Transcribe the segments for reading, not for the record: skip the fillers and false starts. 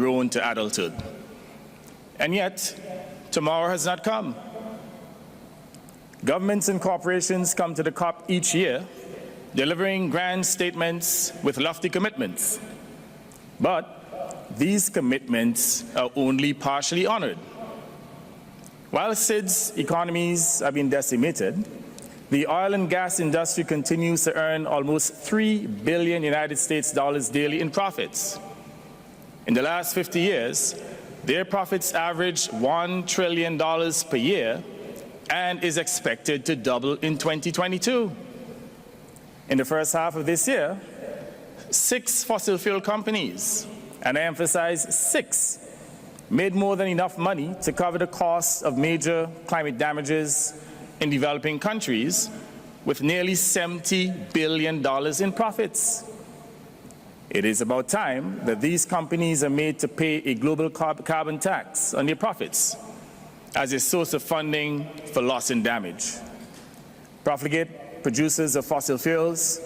grown to adulthood. And yet, tomorrow has not come. Governments and corporations come to the COP each year, delivering grand statements with lofty commitments. But these commitments are only partially honored. While SIDS economies have been decimated, the oil and gas industry continues to earn almost $3 billion United States dollars daily in profits. In the last 50 years, their profits averaged $1 trillion per year and is expected to double in 2022. In the first half of this year, 6 fossil fuel companies, and I emphasize 6, made more than enough money to cover the costs of major climate damages in developing countries, with nearly $70 billion in profits. It is about time that these companies are made to pay a global carbon tax on their profits as a source of funding for loss and damage. Profligate producers of fossil fuels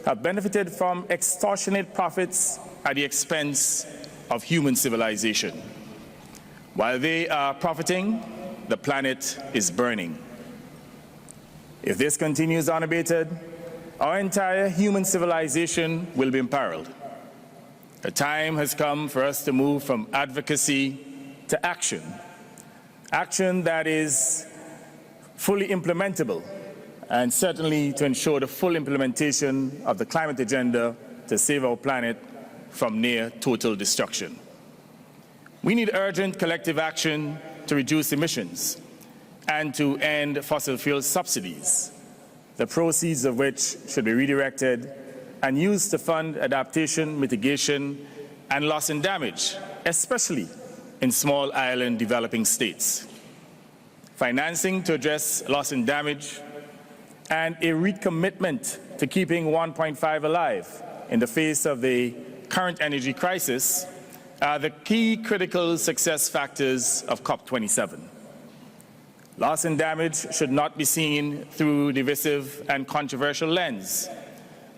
have benefited from extortionate profits at the expense of human civilization. While they are profiting, the planet is burning. If this continues unabated, our entire human civilization will be imperiled. The time has come for us to move from advocacy to action. Action that is fully implementable, and certainly to ensure the full implementation of the climate agenda to save our planet from near total destruction. We need urgent collective action to reduce emissions and to end fossil fuel subsidies, the proceeds of which should be redirected and used to fund adaptation, mitigation, and loss and damage, especially in small island developing states. Financing to address loss and damage and a recommitment to keeping 1.5 alive in the face of the current energy crisis are the key critical success factors of COP27. Loss and damage should not be seen through a divisive and controversial lens,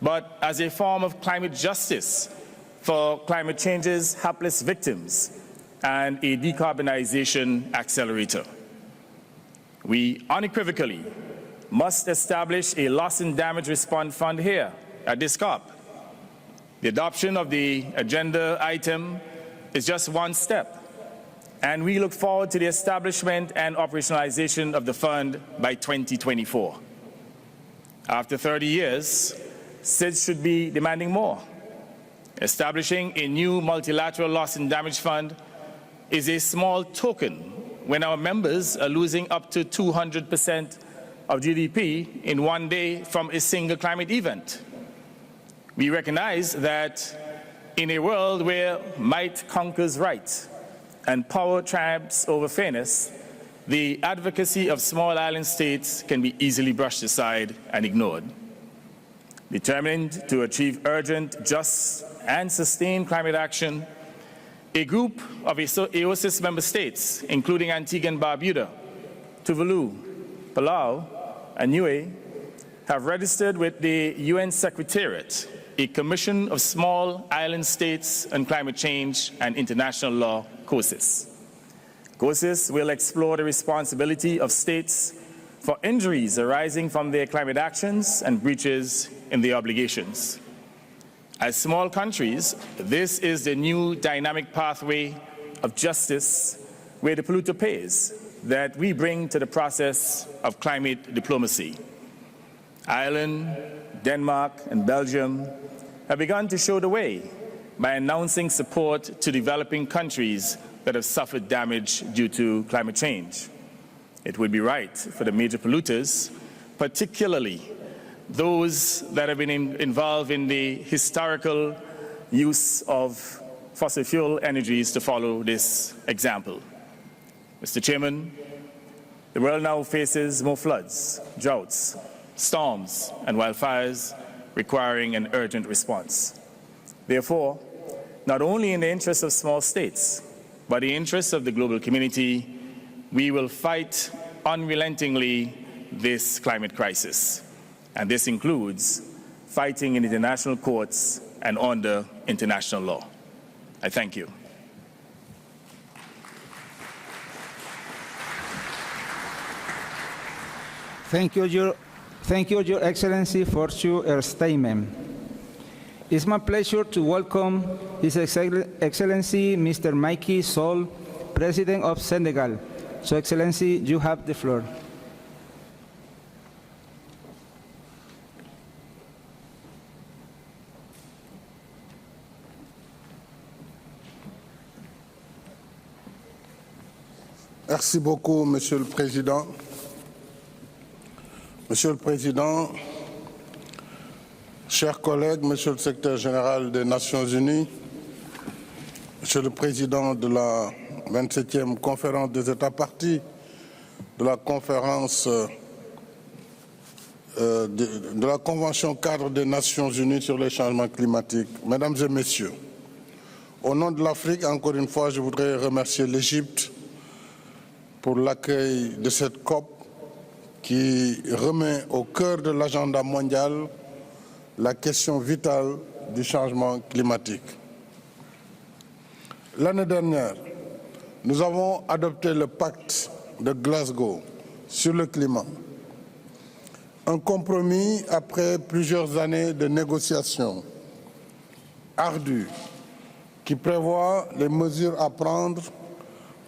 but as a form of climate justice for climate change's hapless victims and a decarbonization accelerator. We unequivocally must establish a loss and damage response fund here at this COP. The adoption of the agenda item is just one step, and we look forward to the establishment and operationalization of the fund by 2024. After 30 years, SIDS should be demanding more. Establishing a new multilateral loss and damage fund is a small token when our members are losing up to 200% of GDP in one day from a single climate event. We recognize that in a world where might conquers right and power triumphs over fairness, the advocacy of small island states can be easily brushed aside and ignored. Determined to achieve urgent, just, and sustained climate action, a group of AOSIS member states, including Antigua and Barbuda, Tuvalu, Palau, and Niue, have registered with the UN Secretariat a Commission of Small Island States on Climate Change and International Law, COSIS. COSIS will explore the responsibility of states for injuries arising from their climate actions and breaches in their obligations. As small countries, this is the new dynamic pathway of justice where the polluter pays that we bring to the process of climate diplomacy. Ireland, Denmark, and Belgium have begun to show the way by announcing support to developing countries that have suffered damage due to climate change. It would be right for the major polluters, particularly those that have been involved in the historical use of fossil fuel energies, to follow this example. Mr. Chairman, the world now faces more floods, droughts, storms, and wildfires requiring an urgent response. Therefore, not only in the interests of small states, but in the interests of the global community, we will fight unrelentingly this climate crisis. And this includes fighting in international courts and under international law. I thank you. Thank you, Your Excellency, for your statement. It's my pleasure to welcome His Excellency Mr. Macky Sall, President of Senegal. So, Excellency, you have the floor. Merci beaucoup, Monsieur le Président. Monsieur le Président, chers collègues, Monsieur le Secrétaire général des Nations Unies, Monsieur le Président de la 27e conférence des États parties, de la conférence de la Convention cadre des Nations Unies sur les changements climatiques, Mesdames et Messieurs, au nom de l'Afrique, encore une fois, je voudrais remercier l'Égypte pour l'accueil de cette COP qui remet au cœur de l'agenda mondial la question vitale du changement climatique. L'année dernière, nous avons adopté le pacte de Glasgow sur le climat, un compromis après plusieurs années de négociations ardues qui prévoit les mesures à prendre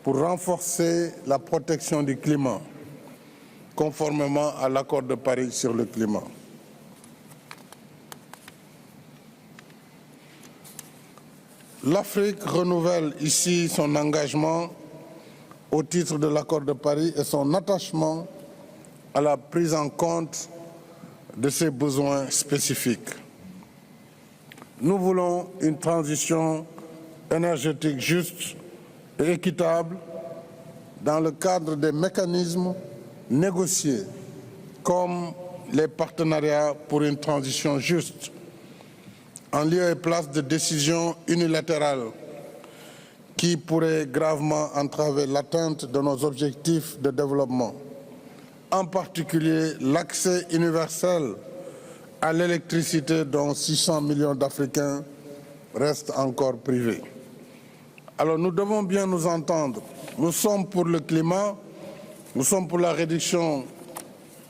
pour renforcer la protection du climat, conformément à l'accord de Paris sur le climat. L'Afrique renouvelle ici son engagement au titre de l'accord de Paris et son attachement à la prise en compte de ses besoins spécifiques. Nous voulons une transition énergétique juste et équitable dans le cadre des mécanismes négociés comme les partenariats pour une transition juste, en lieu et place de décisions unilatérales qui pourraient gravement entraver l'atteinte de nos objectifs de développement, en particulier l'accès universel à l'électricité dont 600 millions d'Africains restent encore privés. Alors nous devons bien nous entendre. Nous sommes pour le climat, nous sommes pour la réduction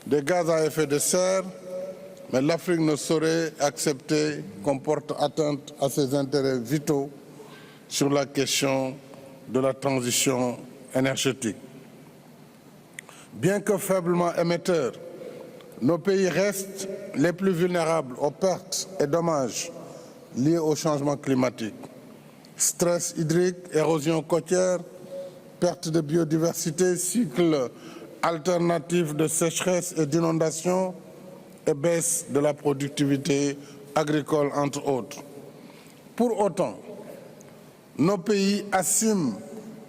des gaz à effet de serre, mais l'Afrique ne saurait accepter qu'on porte atteinte à ses intérêts vitaux sur la question de la transition énergétique. Bien que faiblement émetteurs, nos pays restent les plus vulnérables aux pertes et dommages liés au changement climatique. Stress hydrique, érosion côtière, perte de biodiversité, cycle alternatif de sécheresse et d'inondation et baisse de la productivité agricole, entre autres. Pour autant, nos pays assument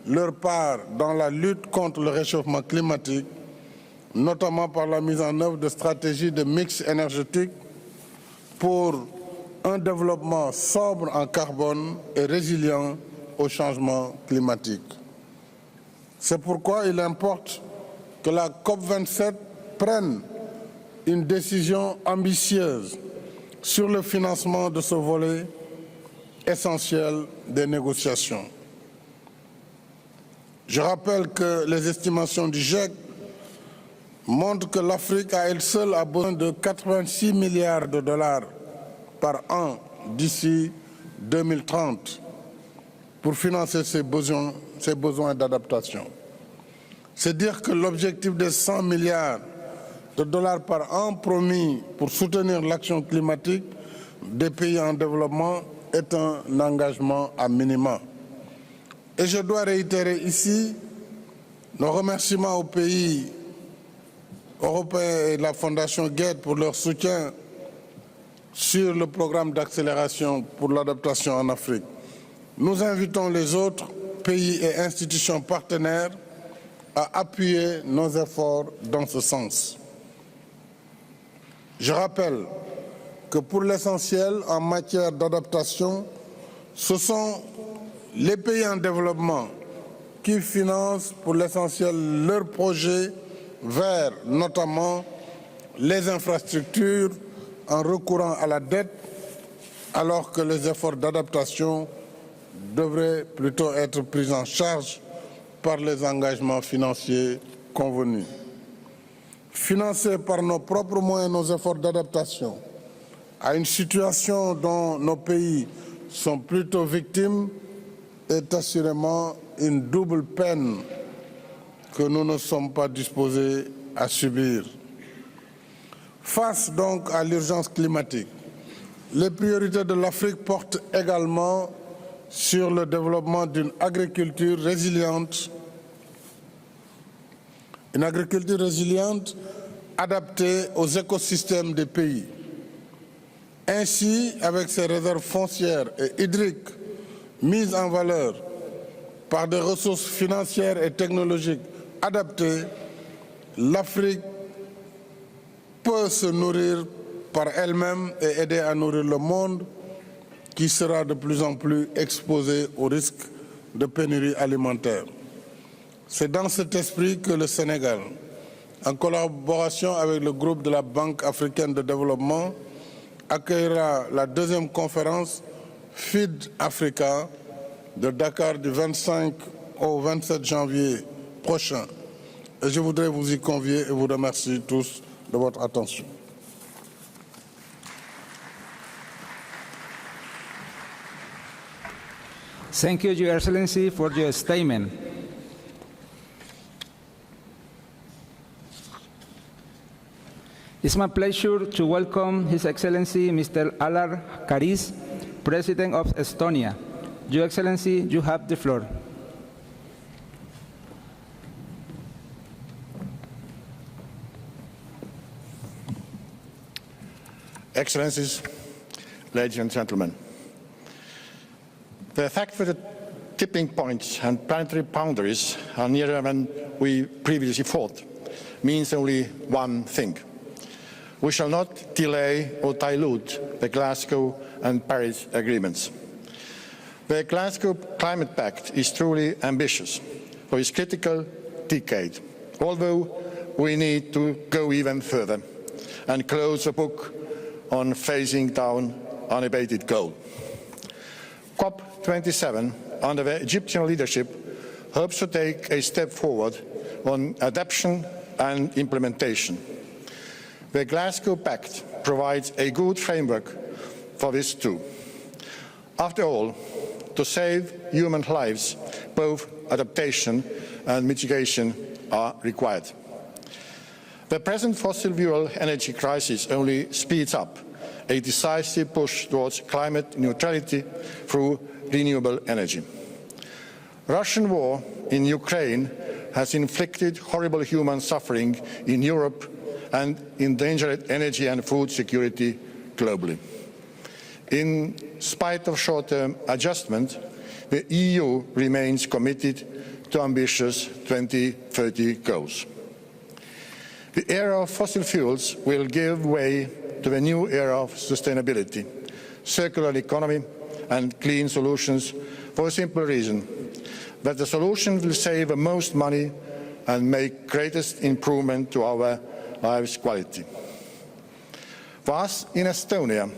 leur part dans la lutte contre le réchauffement climatique, notamment par la mise en œuvre de stratégies de mix énergétique pour un développement sobre en carbone et résilient au changement climatique. C'est pourquoi il importe que la COP27 prenne une décision ambitieuse sur le financement de ce volet essentiel des négociations. Je rappelle que les estimations du GIEC montrent que l'Afrique à elle seule a besoin de 86 milliards de dollars par an d'ici 2030 pour financer ses besoins d'adaptation. C'est dire que l'objectif de 100 milliards de dollars par an promis pour soutenir l'action climatique des pays en développement est un engagement à minima. Et je dois réitérer ici nos remerciements aux pays européens et la Fondation Gates pour leur soutien sur le programme d'accélération pour l'adaptation en Afrique. Nous invitons les autres pays et institutions partenaires à appuyer nos efforts dans ce sens. Je rappelle que pour l'essentiel, en matière d'adaptation, ce sont les pays en développement qui financent pour l'essentiel leurs projets vers notamment les infrastructures en recourant à la dette, alors que les efforts d'adaptation devraient plutôt être pris en charge par les engagements financiers convenus. financer par nos propres moyens nos efforts d'adaptation à une situation dont nos pays sont plutôt victimes est assurément une double peine que nous ne sommes pas disposés à subir. Face donc à l'urgence climatique, les priorités de l'Afrique portent également sur le développement d'une agriculture résiliente, adaptée aux écosystèmes des pays. Ainsi, avec ses réserves foncières et hydriques mises en valeur par des ressources financières et technologiques adaptées, l'Afrique peut se nourrir par elle-même et aider à nourrir le monde qui sera de plus en plus exposé au risque de pénurie alimentaire. C'est dans cet esprit que le Sénégal, en collaboration avec le groupe de la Banque africaine de développement, accueillera la deuxième conférence Feed Africa de Dakar du 25 au 27 janvier prochain. Et je voudrais vous y convier et vous remercier tous de votre attention. Thank you, Your Excellency, for your statement. It's my pleasure to welcome His Excellency Mr. Alar Karis, President of Estonia. Your Excellency, you have the floor. Excellencies, ladies and gentlemen, the fact that the tipping points and planetary boundaries are nearer than we previously thought means only one thing. We shall not delay or dilute the Glasgow and Paris agreements. The Glasgow Climate Pact is truly ambitious for its critical decade, although we need to go even further and close the book on phasing down unabated coal. COP27, under the Egyptian leadership, hopes to take a step forward on adaptation and implementation. The Glasgow Pact provides a good framework for this too. After all, to save human lives, both adaptation and mitigation are required. The present fossil fuel energy crisis only speeds up a decisive push towards climate neutrality through renewable energy. Russian war in Ukraine has inflicted horrible human suffering in Europe and endangered energy and food security globally. In spite of short-term adjustment, the EU remains committed to ambitious 2030 goals. The era of fossil fuels will give way to the new era of sustainability, circular economy and clean solutions for a simple reason, that the solution will save the most money and make greatest improvement to our lives' quality. For us in Estonia,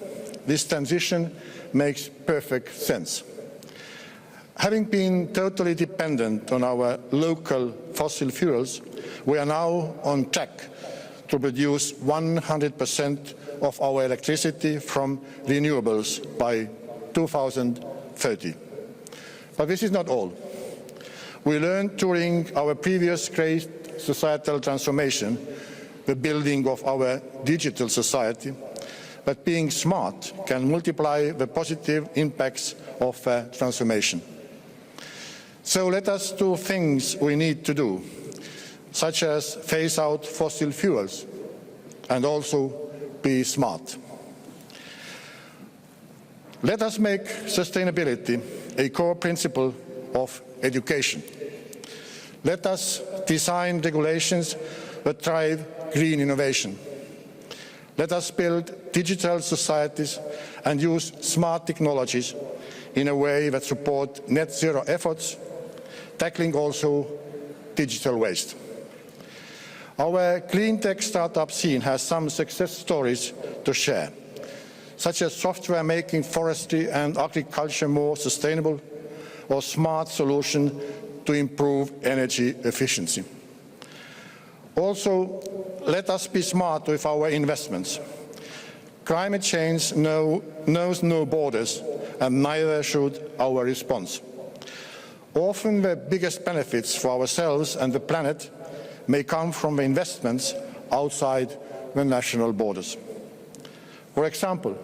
this transition makes perfect sense. Having been totally dependent on our local fossil fuels, we are now on track to produce 100% of our electricity from renewables by 2030. But this is not all. We learned during our previous great societal transformation, the building of our digital society, that being smart can multiply the positive impacts of transformation. So let us do things we need to do, such as phase out fossil fuels and also be smart. Let us make sustainability a core principle of education. Let us design regulations that drive green innovation. Let us build digital societies and use smart technologies in a way that support net zero efforts, tackling also digital waste. Our clean tech startup scene has some success stories to share, such as software making forestry and agriculture more sustainable, or smart solutions to improve energy efficiency. Also, let us be smart with our investments. Climate change knows no borders, and neither should our response. Often the biggest benefits for ourselves and the planet may come from the investments outside the national borders. For example,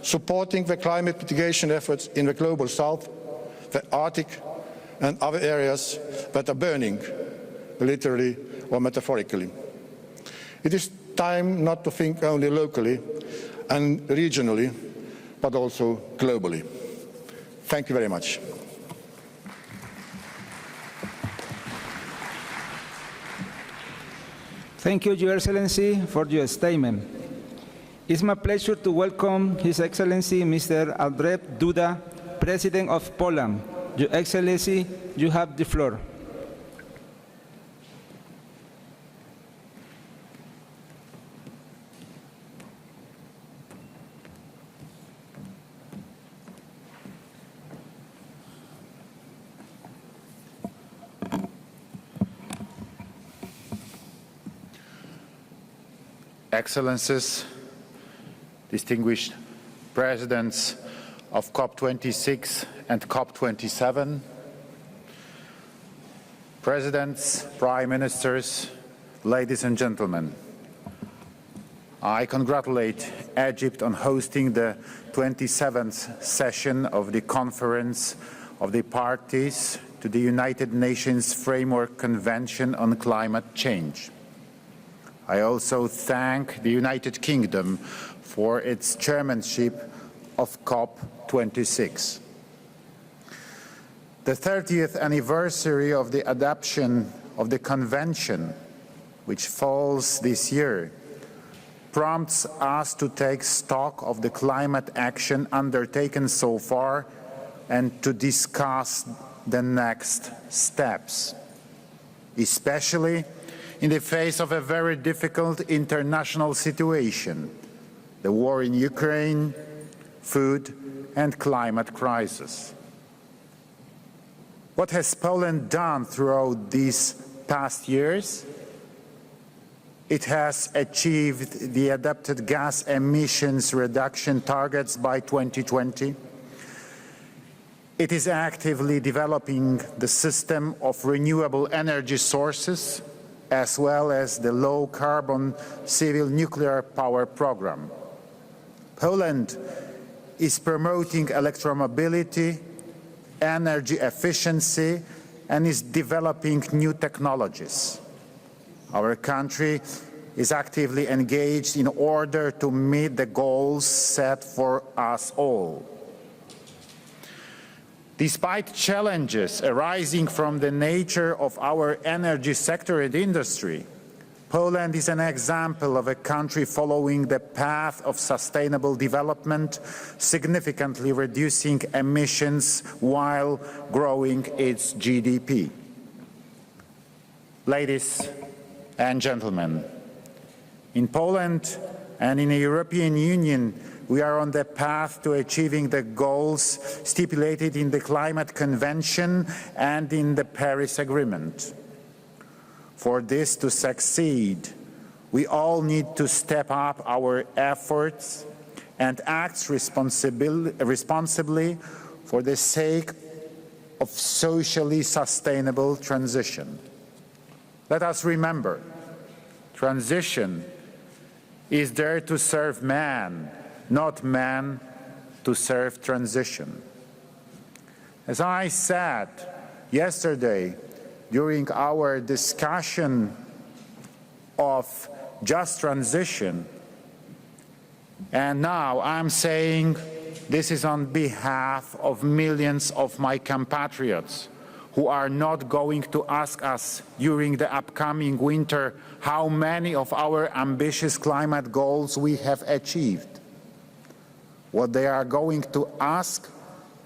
supporting the climate mitigation efforts in the Global South, the Arctic and other areas that are burning, literally or metaphorically. It is time not to think only locally and regionally, but also globally. Thank you very much. Thank you, Your Excellency, for your statement. It's my pleasure to welcome His Excellency Mr. Andrzej Duda, President of Poland. Your Excellency, you have the floor. Excellencies, distinguished presidents of COP26 and COP27, presidents, prime ministers, ladies and gentlemen, I congratulate Egypt on hosting the 27th session of the Conference of the Parties to the United Nations Framework Convention on Climate Change. I also thank the United Kingdom for its chairmanship of COP26. The 30th anniversary of the adoption of the Convention, which falls this year, prompts us to take stock of the climate action undertaken so far and to discuss the next steps, especially in the face of a very difficult international situation, the war in Ukraine, food and climate crisis. What has Poland done throughout these past years? It has achieved the adopted gas emissions reduction targets by 2020. It is actively developing the system of renewable energy sources, as well as the low-carbon civil nuclear power program. Poland is promoting electromobility, energy efficiency, and is developing new technologies. Our country is actively engaged in order to meet the goals set for us all. Despite challenges arising from the nature of our energy sector and industry, Poland is an example of a country following the path of sustainable development, significantly reducing emissions while growing its GDP. Ladies and gentlemen, in Poland and in the European Union, we are on the path to achieving the goals stipulated in the Climate Convention and in the Paris Agreement. For this to succeed, we all need to step up our efforts and act responsibly for the sake of socially sustainable transition. Let us remember, transition is there to serve man, not man to serve transition. As I said yesterday during our discussion of just transition, and now I'm saying this is on behalf of millions of my compatriots who are not going to ask us during the upcoming winter how many of our ambitious climate goals we have achieved. What they are going to ask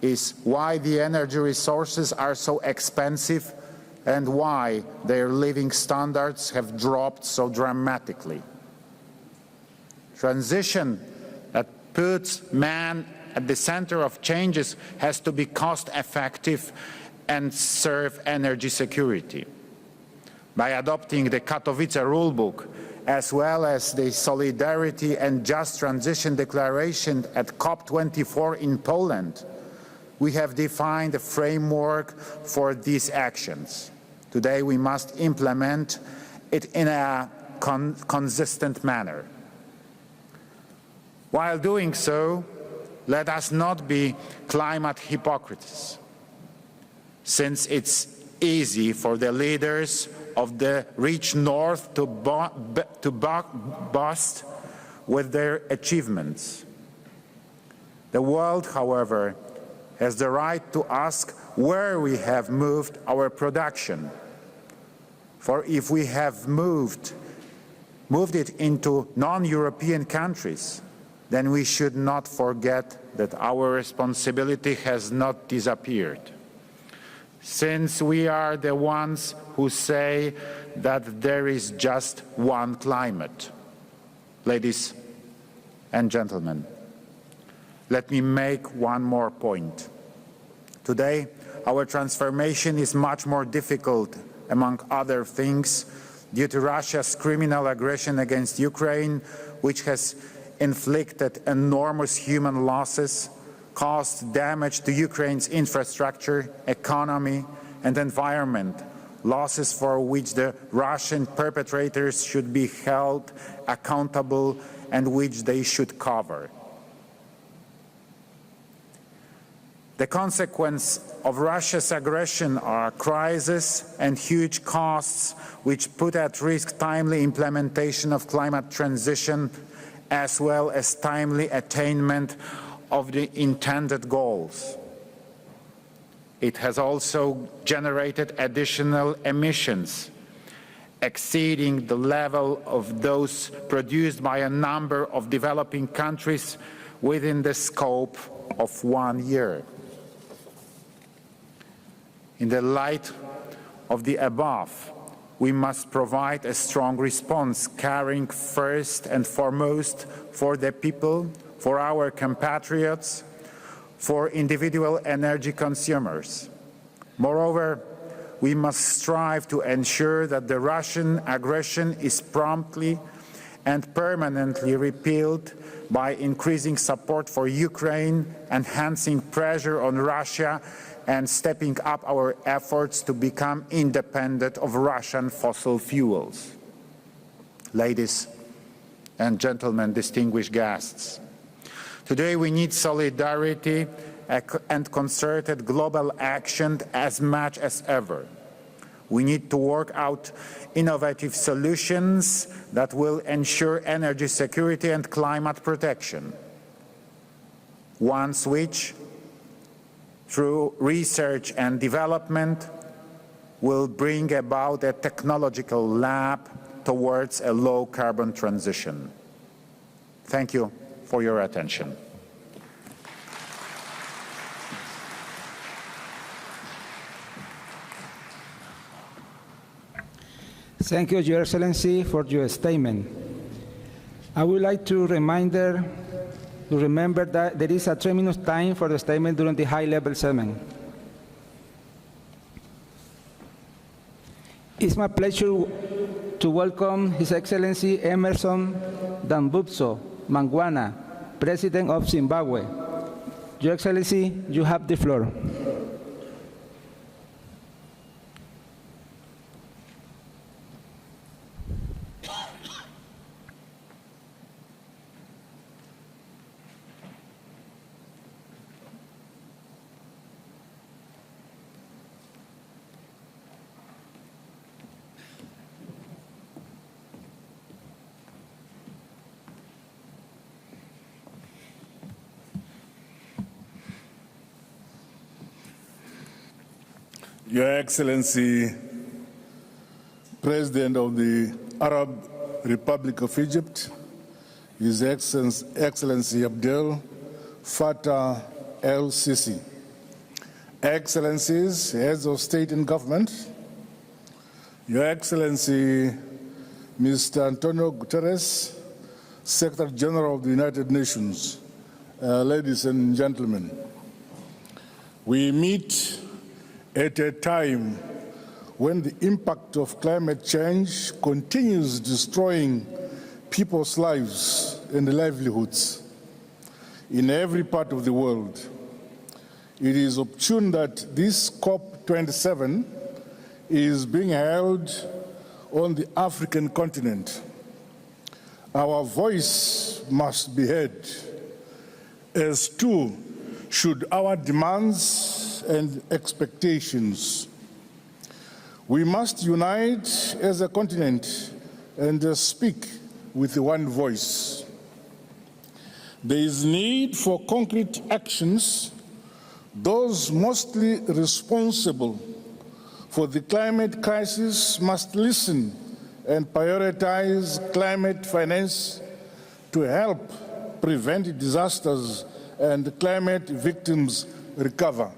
is why the energy resources are so expensive and why their living standards have dropped so dramatically. Transition that puts man at the center of changes has to be cost-effective and serve energy security. by adopting the Katowice rulebook, as well as the Solidarity and Just Transition Declaration at COP24 in Poland, we have defined a framework for these actions. Today we must implement it in a consistent manner. While doing so, let us not be climate hypocrites, since it's easy for the leaders of the rich North to boast with their achievements. The world, however, has the right to ask where we have moved our production. For if we have moved it into non-European countries, then we should not forget that our responsibility has not disappeared, since we are the ones who say that there is just one climate. Ladies and gentlemen, let me make one more point. Today, our transformation is much more difficult, among other things, due to Russia's criminal aggression against Ukraine, which has inflicted enormous human losses, caused damage to Ukraine's infrastructure, economy, and environment, losses for which the Russian perpetrators should be held accountable and which they should cover. The consequence of Russia's aggression are crises and huge costs which put at risk timely implementation of climate transition, as well as timely attainment of the intended goals. It has also generated additional emissions, exceeding the level of those produced by a number of developing countries within the scope of 1 year. In the light of the above, we must provide a strong response, caring first and foremost for the people, for our compatriots, for individual energy consumers. Moreover, we must strive to ensure that the Russian aggression is promptly and permanently repealed by increasing support for Ukraine, enhancing pressure on Russia, and stepping up our efforts to become independent of Russian fossil fuels. Ladies and gentlemen, distinguished guests, today we need solidarity and concerted global action as much as ever. We need to work out innovative solutions that will ensure energy security and climate protection. Ones which, through research and development, will bring about a technological leap towards a low-carbon transition. Thank you for your attention. Thank you, Your Excellency, for your statement. I would like to remember that there is a 3-minute time for the statement during the high-level segment. It's my pleasure to welcome His Excellency Emerson Dambutso Mangwana, President of Zimbabwe. Your Excellency, you have the floor. Your Excellency, President of the Arab Republic of Egypt, His Excellency Abdel Fattah el-Sisi, Excellencies, Heads of State and Government, Your Excellency Mr. Antonio Guterres, Secretary General of the United Nations, ladies and gentlemen, we meet at a time when the impact of climate change continues destroying people's lives and livelihoods in every part of the world. It is opportune that this COP27 is being held on the African continent. Our voice must be heard, as too should our demands and expectations. We must unite as a continent and speak with one voice. There is need for concrete actions. Those mostly responsible for the climate crisis must listen and prioritize climate finance to help prevent disasters and climate victims recover.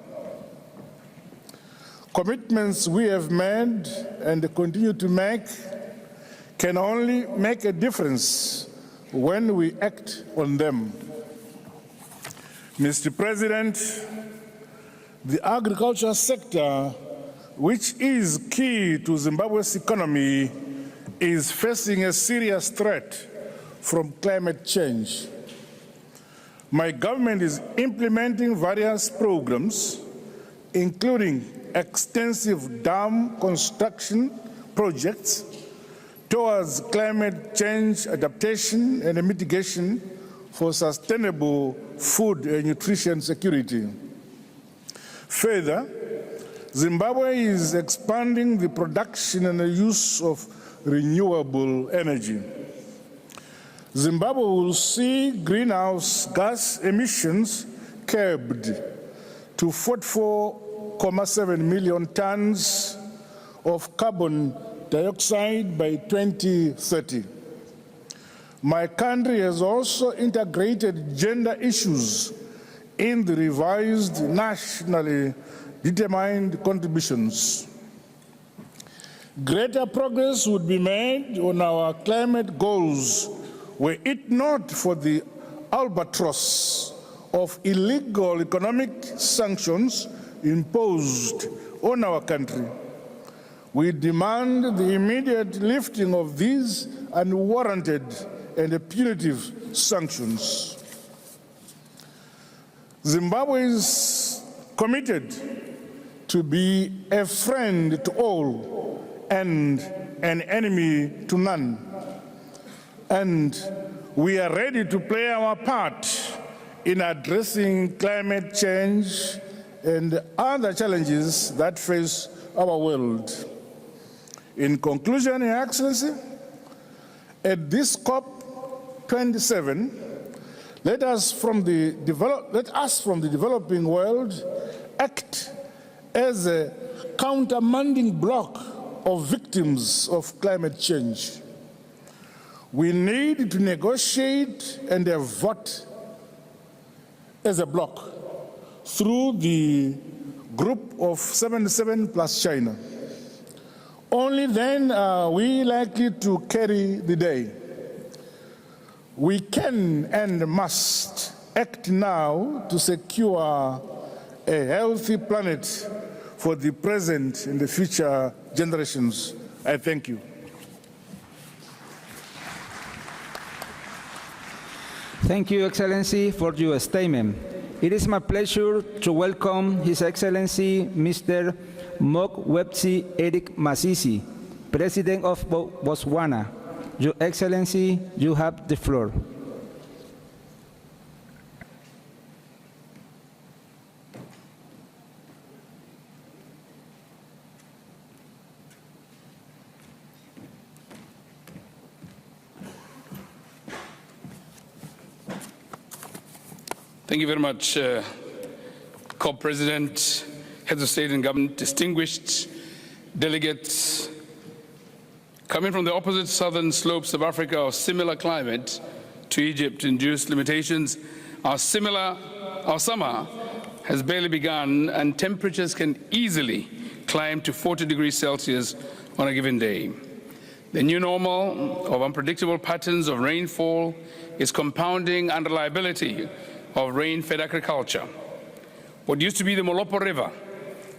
Commitments we have made and continue to make can only make a difference when we act on them. Mr. President, the agriculture sector, which is key to Zimbabwe's economy, is facing a serious threat from climate change. My government is implementing various programs, including extensive dam construction projects towards climate change adaptation and mitigation for sustainable food and nutrition security. Further, Zimbabwe is expanding the production and the use of renewable energy. Zimbabwe will see greenhouse gas emissions curbed to 44.7 million tons of carbon dioxide by 2030. My country has also integrated gender issues in the revised nationally determined contributions. Greater progress would be made on our climate goals were it not for the albatross of illegal economic sanctions imposed on our country. We demand the immediate lifting of these unwarranted and punitive sanctions. Zimbabwe is committed to be a friend to all and an enemy to none. And we are ready to play our part in addressing climate change and other challenges that face our world. In conclusion, Your Excellency, at this COP27, let us from the developing world act as a countermanding bloc of victims of climate change. We need to negotiate and vote as a bloc through the group of 77 plus China. Only then are we likely to carry the day. We can and must act now to secure a healthy planet for the present and the future generations. I thank you. Thank you, Excellency, for your statement. It is my pleasure to welcome His Excellency Mr. Mokgweetsi Eric Masisi, President of Botswana. Your Excellency, you have the floor. Thank you very much, COP President, Heads of State and Government, distinguished delegates. Coming from the opposite southern slopes of Africa of similar climate to Egypt-induced limitations, our summer has barely begun and temperatures can easily climb to 40 degrees Celsius on a given day. The new normal of unpredictable patterns of rainfall is compounding unreliability of rain-fed agriculture. What used to be the Molopo River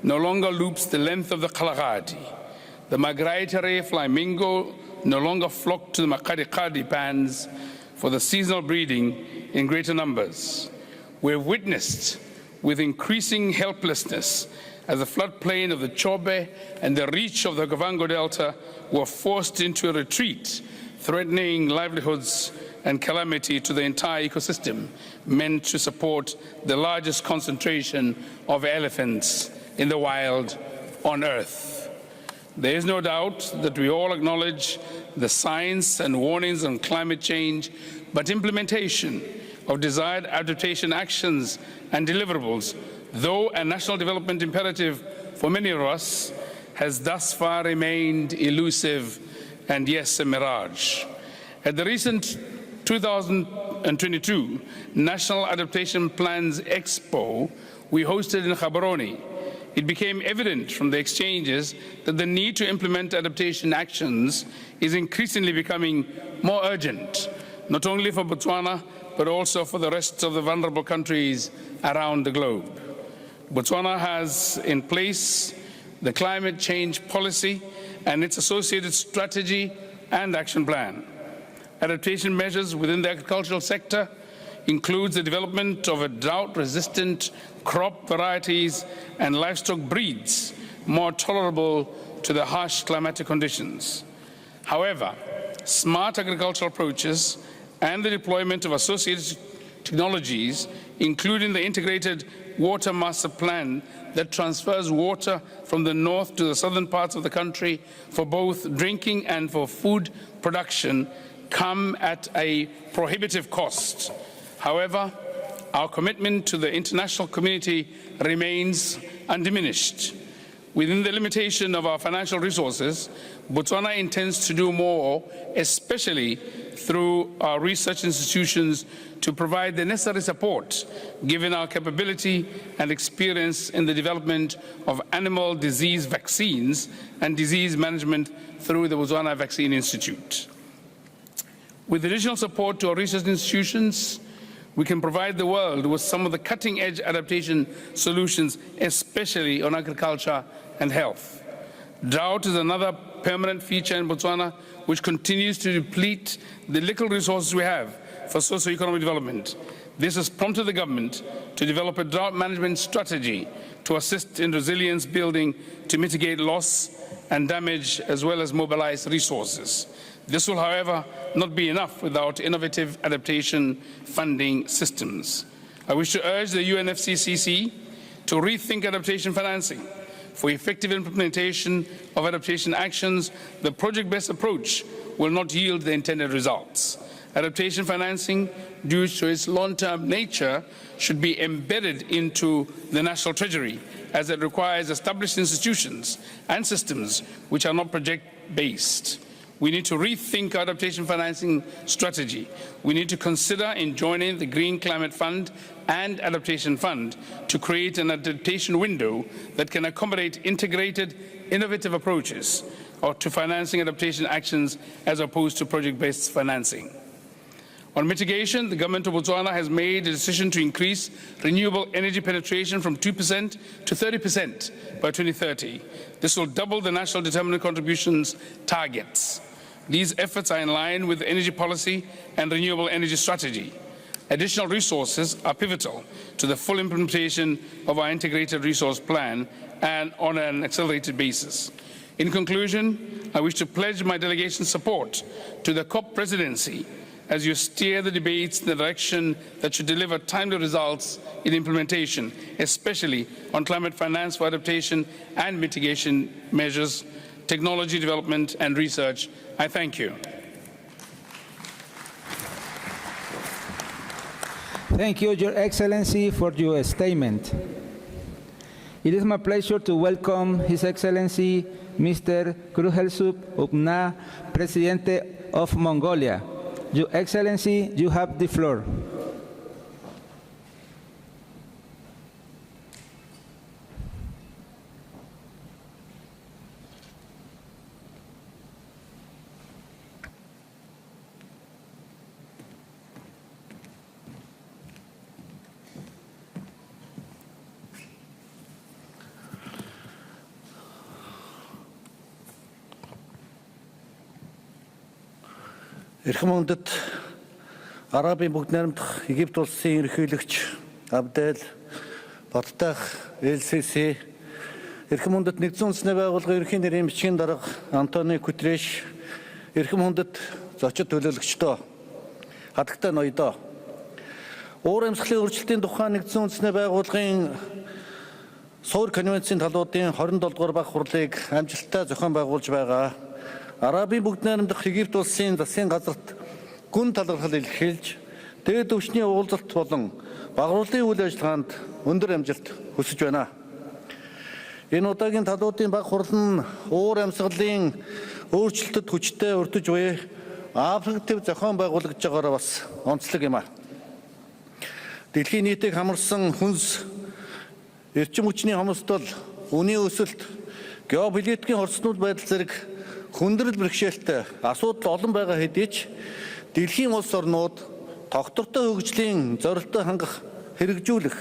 no longer loops the length of the Kalahari, the migratory flamingo no longer flock to the Makadi pans for the seasonal breeding in greater numbers. We've witnessed with increasing helplessness as the floodplain of the Chobe and the reach of the Okavango Delta were forced into a retreat, threatening livelihoods and calamity to the entire ecosystem meant to support the largest concentration of elephants in the wild on Earth. There is no doubt that we all acknowledge the science and warnings on climate change, but implementation of desired adaptation actions and deliverables, though a national development imperative for many of us, has thus far remained elusive and, yes, a mirage. At the recent 2022 National Adaptation Plans Expo we hosted in Gaborone, it became evident from the exchanges that the need to implement adaptation actions is increasingly becoming more urgent, not only for Botswana, but also for the rest of the vulnerable countries around the globe. Botswana has in place the climate change policy and its associated strategy and action plan. Adaptation measures within the agricultural sector includes the development of a drought-resistant crop varieties and livestock breeds more tolerable to the harsh climatic conditions. However, smart agricultural approaches and the deployment of associated technologies, including the integrated water master plan that transfers water from the north to the southern parts of the country for both drinking and for food production, come at a prohibitive cost. However, our commitment to the international community remains undiminished. Within the limitation of our financial resources, Botswana intends to do more, especially through our research institutions, to provide the necessary support, given our capability and experience in the development of animal disease vaccines and disease management through the Botswana Vaccine Institute. With additional support to our research institutions, we can provide the world with some of the cutting-edge adaptation solutions, especially on agriculture and health. Drought is another permanent feature in Botswana, which continues to deplete the little resources we have for socio-economic development. This has prompted the government to develop a drought management strategy to assist in resilience building to mitigate loss and damage, as well as mobilize resources. This will, however, not be enough without innovative adaptation funding systems. I wish to urge the UNFCCC to rethink adaptation financing. For effective implementation of adaptation actions, the project-based approach will not yield the intended results. Adaptation financing, due to its long-term nature, should be embedded into the national treasury, as it requires established institutions and systems which are not project-based. We need to rethink our adaptation financing strategy. We need to consider joining the Green Climate Fund and Adaptation Fund to create an adaptation window that can accommodate integrated, innovative approaches to financing adaptation actions as opposed to project-based financing. On mitigation, the government of Botswana has made a decision to increase renewable energy penetration from 2% to 30% by 2030. This will double the national determined contributions targets. These efforts are in line with the energy policy and renewable energy strategy. Additional resources are pivotal to the full implementation of our integrated resource plan and on an accelerated basis. In conclusion, I wish to pledge my delegation's support to the COP presidency as you steer the debates in the direction that should deliver timely results in implementation, especially on climate finance for adaptation and mitigation measures, technology development and research. I thank you. Thank you, Your Excellency, for your statement. It is my pleasure to welcome His Excellency Mr. Krugelsup Ukna, President of Mongolia. Your Excellency, you have the floor. Эрхэм хүндэт Арабын бүгд найрамдах Египт улсын ерөнхийлөгч Абдел Фаттах EL-SHEIKH, эрхэм хүндэт нэгдсэн үндэсний байгууллагын ерөнхий нэрийн бичгийн дарга Антони Гутерриш, эрхэм хүндэт зочид төлөөлөгчдөө, хатагтай ноёдоо, уур амьсгалын өөрчлөлтийн тухай нэгдсэн үндэсний байгууллагын Суур конвенцийн талуудын 27 дугаар баг хурлыг амжилттай зохион байгуулж байгаа Арабын бүгд найрамдах Египт улсын засгийн газарт гүн талархал илэрхийлж, дээд түвшний уулзалт болон багруулгын үйл ажиллагаанд өндөр амжилт хүсэж байна. Энэ удаагийн талуудын баг хурал нь уур амьсгалын өөрчлөлтөд хүчтэй өртөж буй Африк төв зохион байгуулагдж байгаараа бас онцлог юм. Дэлхийн нийтийг хамарсан хүнс, эрчим хүчний хомсдол, үнийн өсөлт, геополитикийн хорцнууд байдал зэрэг хүндрэл бэрхшээлтэй асуудал олон байгаа хэдий ч дэлхийн улс орнууд тогтвортой хөгжлийн зорилттой хангах, хэрэгжүүлэх,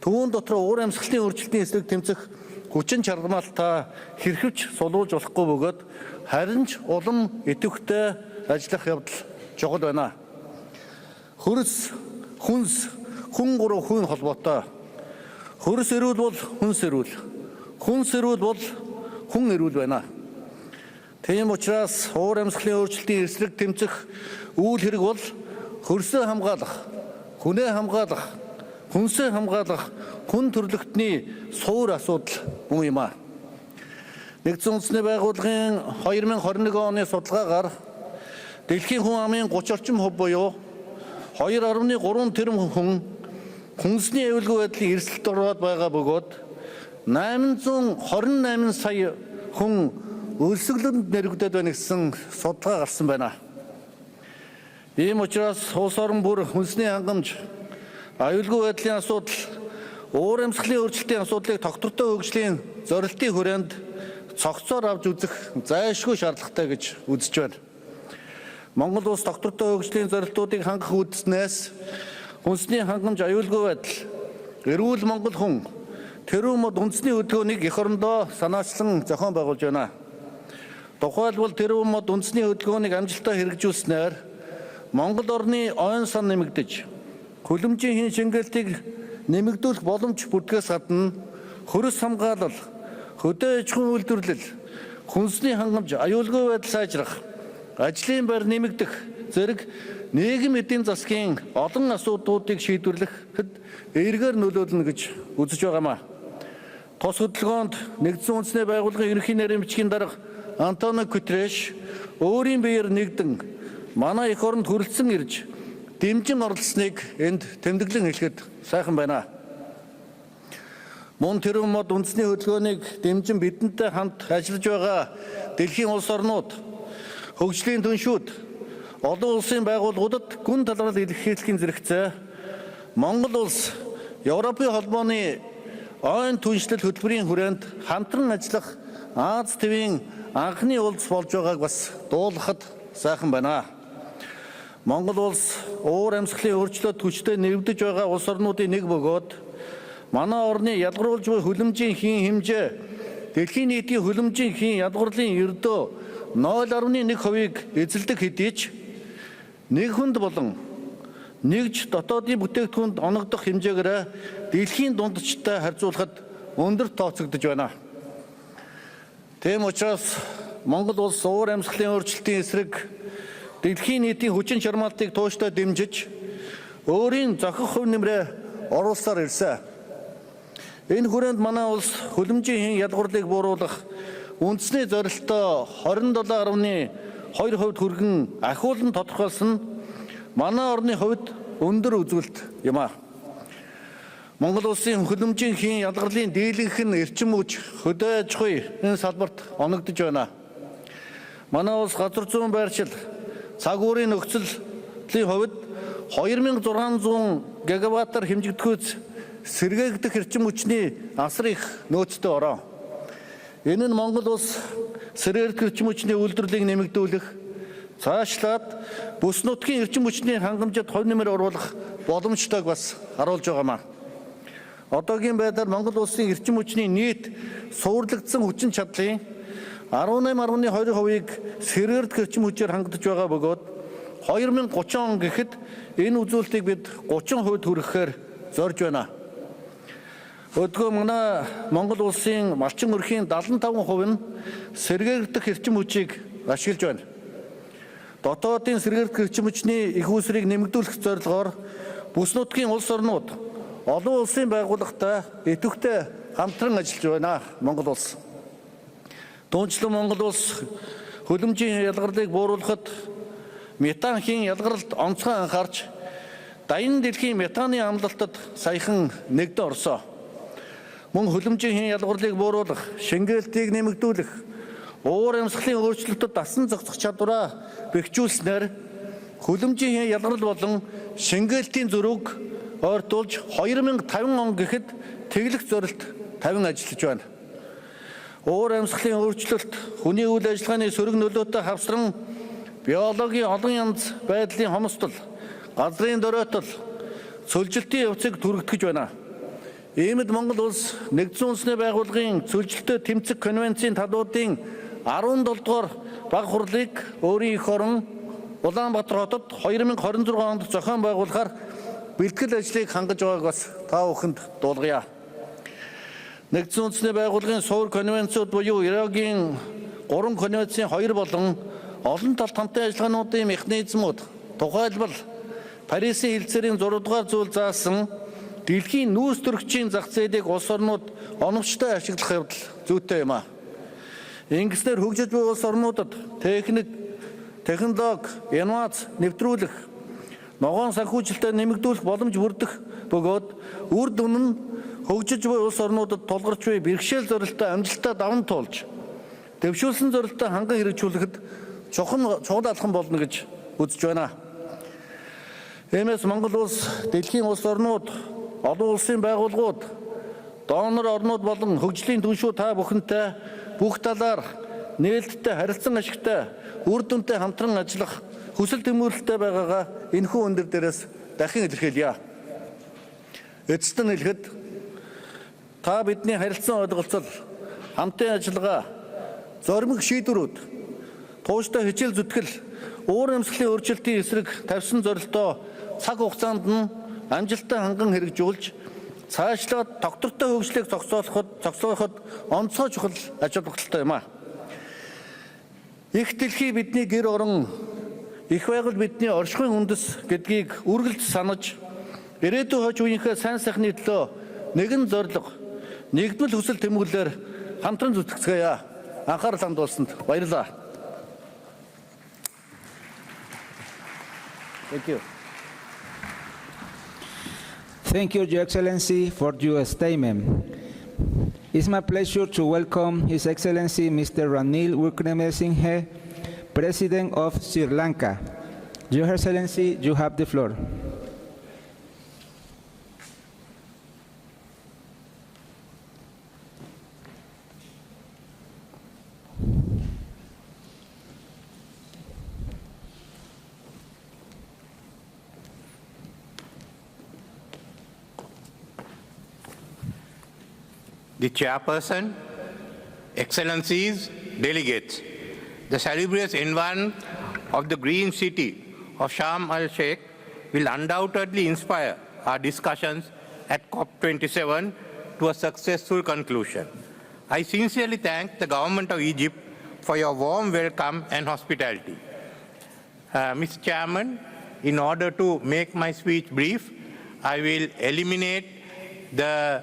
түүн дотор уур амьсгалын өөрчлөлтийн эсрэг тэмцэх хүчин чармаалтаа хэрхэвч сулуулж болохгүй бөгөөд харин ч улам идэвхтэй ажиллах явдал чухал байна. Хөрс, хүнс, хүн гурав хүн холбоотой. Хөрс эрүүл бол хүнс эрүүл. Хүнс эрүүл бол хүн эрүүл байна. Тийм учраас уур амьсгалын өөрчлөлтийн эсрэг тэмцэх үйл хэрэг бол хөрсөө хамгаалах, хүнээ хамгаалах, хүнсээ хамгаалах хүн төрлөختний суур асуудал юм юм. Нэгдсэн үндэсний байгууллагын 2021 оны судалгаагаар дэлхийн хүн амын 30 орчим хувь буюу 2.3 тэрбум хүн хүнсний аюулгүй байдлын эрсдэлд ороод байгаа бөгөөд 828 сая хүн өлсгөлөнд нэрвэгдээд байна гэсэн судалгаа гарсан байна. Ийм учраас улс орон бүр хүнсний хангамж, аюулгүй байдлын асуудал, уур амьсгалын өөрчлөлтийн асуудлыг тогтвортой хөгжлийн зорилтын хүрээнд цогцоор авч үзэх зайлшгүй шаардлагатай гэж үзэж байна. Монгол улс тогтвортой хөгжлийн зорилтуудыг хангах үүднээс хүнсний хангамж, аюулгүй байдал, эрүүл Монгол хүн, тэрүүн мод үндэсний хөдөлгөөнийг эх орондоо санаачлан зохион байгуулж байна. Тухайлбал тэрүүн мод үндэсний хөдөлгөөнийг амжилттай хэрэгжүүлснээр Монгол орны ойн сан нэмэгдэж, хөлөмжийн хийн шингээлтийг нэмэгдүүлэх боломж бүрдгээс гадна хөрс хамгаалал, хөдөө аж ахуйн үйлдвэрлэл, хүнсний хангамж, аюулгүй байдал сайжрах, ажлын байр нэмэгдэх зэрэг нийгэм эдийн засгийн олон асуудлуудыг шийдвэрлэхэд эергээр нөлөөлнө гэж үзэж байгаамаа. Тус хөдөлгөөнд нэгдсэн үндэсний байгууллагын ерөнхий нэрийн бичгийн дарга Антони Гутерриш өөрийн биеэр нэгдэн манай эх оронд хүрэлцэн ирж дэмжин оролцсныг энд тэмдэглэн хэлэхэд сайхан байна. Мөн тэрүүн мод үндэсний хөдөлгөөнийг дэмжин бидэнтэй хамт ажиллаж байгаа дэлхийн улс орнууд, хөгжлийн түншүүд, олон улсын байгууллагуудад гүн талархал илэрхийлэхийн зэрэгцээ Монгол улс Европын холбооны ойн түншлэл хөтөлбөрийн хүрээнд хамтран ажиллах Аз твийн анхны улс болж байгааг бас дуулахад сайхан байна. Монгол улс уур амьсгалын өөрчлөлт хүчтэй нэвдэж байгаа улс орнуудын нэг бөгөөд манай орны ядгаруулж буй хөлөмжийн хийн хэмжээ дэлхийн нийтийн хөлөмжийн хийн ядгуурлын ердөө 0.1%-ийг эзэлдэг хэдий ч нэг хүнд болон нэгж дотоодын бүтээгдэхүүнд оногдох хэмжээгээр дэлхийн дундчтай харьцуулахад өндөр тооцогдож байна. Тийм учраас Монгол улс уур амьсгалын өөрчлөлтийн эсрэг дэлхийн нийтийн хүчин чармаалтыг тууштай дэмжиж өөрийн зохих хувь нэмрээ оруулсаар ирсэн. Энэ хүрээнд манай улс хөлөмжийн хийн ядгуурлыг бууруулах үндэсний зорилтоо 27.2% хүргэн ахиулан тодорхойлсон нь манай орны хувьд өндөр үзүүлэлт юм. Монгол улсын хөлөмжийн хийн ядгуурлын дийлэнх нь эрчим хүч, хөдөө аж ахуй энэ салбарт оногдож байна. Манай улс газар зүйн байршил, цаг уурын нөхцөлийн хувьд 2600 гигаваттаар хэмжигдэхүйц сэргээгдэх эрчим хүчний асар их нөөцтэй ороо. Энэ нь Монгол улс сэргээгдэх эрчим хүчний үйлдвэрлэлийг нэмэгдүүлэх, цаашлаад бүс нутгийн эрчим хүчний хангамжид хувь нэмэр оруулах боломжтойг бас харуулж байгаамаа. Одоогийн байдлаар Монгол улсын эрчим хүчний нийт суурлагдсан хүчин чадлын 18.2%-ийг сэргээгдэх эрчим хүчээр хангаж байгаа бөгөөд 2030 он гэхэд энэ үзүүлэлтийг бид 30% хүрэхээр зорж байна. Өдгөө манай Монгол улсын малчин өрхийн 75% нь сэргээгдэх эрчим хүчийг ашиглаж байна. Дотоодын сэргээгдэх эрчим хүчний их үүсвэрийг нэмэгдүүлэх зорилгоор бүс нутгийн улс орнууд олон улсын байгууллагатай идэвхтэй хамтран ажиллаж байна. Монгол улс. Түүнчлэн Монгол улс хөлөмжийн ялгарлыг бууруулахад метанхийн ялгаралд онцгой анхаарч дайны дэлхийн метаны амлалтад саяхан нэгдэн орсон. Мөн хөлөмжийн ялгарлыг бууруулах, шингээлтийг нэмэгдүүлэх, уур амьсгалын өөрчлөлтөд дасан зохицох чадвараа бэхжүүлснээр хөлөмжийн ялгарл болон шингээлтийн зөрүүг ойртуулж 2050 он гэхэд тэглэх зорилт тавин ажиллаж байна. Уур амьсгалын өөрчлөлт, хүний үйл ажиллагааны сөрөг нөлөөтэй хавсран биологийн олон янз байдлын хомсдол, газрын доройтол, цөлжилтийн явцыг түрэгдэж байна. Иймд Монгол улс нэгдсэн үндэсний байгууллагын цөлжилтөд тэмцэх конвенцийн талуудын 17 дугаар баг хурлыг өөрийн эх орон Улаанбаатар хотод 2026 онд зохион байгуулахаар бэлтгэл ажлыг хангаж байгааг бас та бүхэнд дуулгая. Нэгдсэн үндэсний байгууллагын суур конвенцууд буюу Ирагийн 3 конвенцийн 2 болон олон талт хамтын ажиллагаануудын механизмууд тухайлбал Парисын хэлцээрийн 6 дугаар зүйл заасан дэлхийн нүүрс төрөгчийн зах зээлийг улс орнууд оновчтой ашиглах явдал зүйтэй юм а. Ингэснээр хөгжиж буй улс орнуудад технологи, инновац нэвтрүүлэх, ногоон санхүүжилтээ нэмэгдүүлэх боломж бүрдэх бөгөөд үр дүн нь хөгжиж буй улс орнуудад тулгарч буй бэрхшээл зорилттой амжилтаа даван туулж дэвшүүлсэн зорилттой ханган хэрэгжүүлэхэд чухал алхам болно гэж үзэж байна. Иймээс Монгол улс дэлхийн улс орнууд, олон улсын байгууллагууд, донор орнууд болон хөгжлийн түншүү та бүхэнтэй бүх талаар нээлттэй харилцан ашигтай үр дүнтэй хамтран ажиллах хүсэл тэмүүлэлтэй байгаагаа энэхүү өндөр дээрээс дахин илэрхийлье. Эцэст нь хэлэхэд та бидний харилцан ойлголцол, хамтын ажиллагаа, зоримог шийдвэрүүд, тууштай хичээл зүтгэл, уур амьсгалын өөрчлөлтийн эсрэг тавьсан зорилтоо цаг хугацаанд нь амжилттай ханган хэрэгжүүлж цаашлаад тогтвортой хөгжлийг зогсооход онцгой чухал ажил багталтай юм а. Их дэлхий бидний гэр орон, их байгуул бидний оршихуйн үндэс гэдгийг үргэлж санаж, ирээдүйн хойч үеийнхээ сайн сайхны төлөө нэгэн зорилго, нэгдмэл хүсэл тэмүүлэлээр хамтран зүтгэцгээе. Анхаарал хандуулсанд баярлалаа. Thank you. Thank you, Your Excellency, for your statement. It's my pleasure to welcome His Excellency Mr. Ranil Wickremesinghe, President of Sri Lanka. Your Excellency, you have the floor. The Chairperson, Excellencies, Delegates, the salubrious environment of the green city of Sharm el-Sheikh will undoubtedly inspire our discussions at COP27 to a successful conclusion. I sincerely thank the Government of Egypt for your warm welcome and hospitality. Mr. Chairman, in order to make my speech brief, I will eliminate the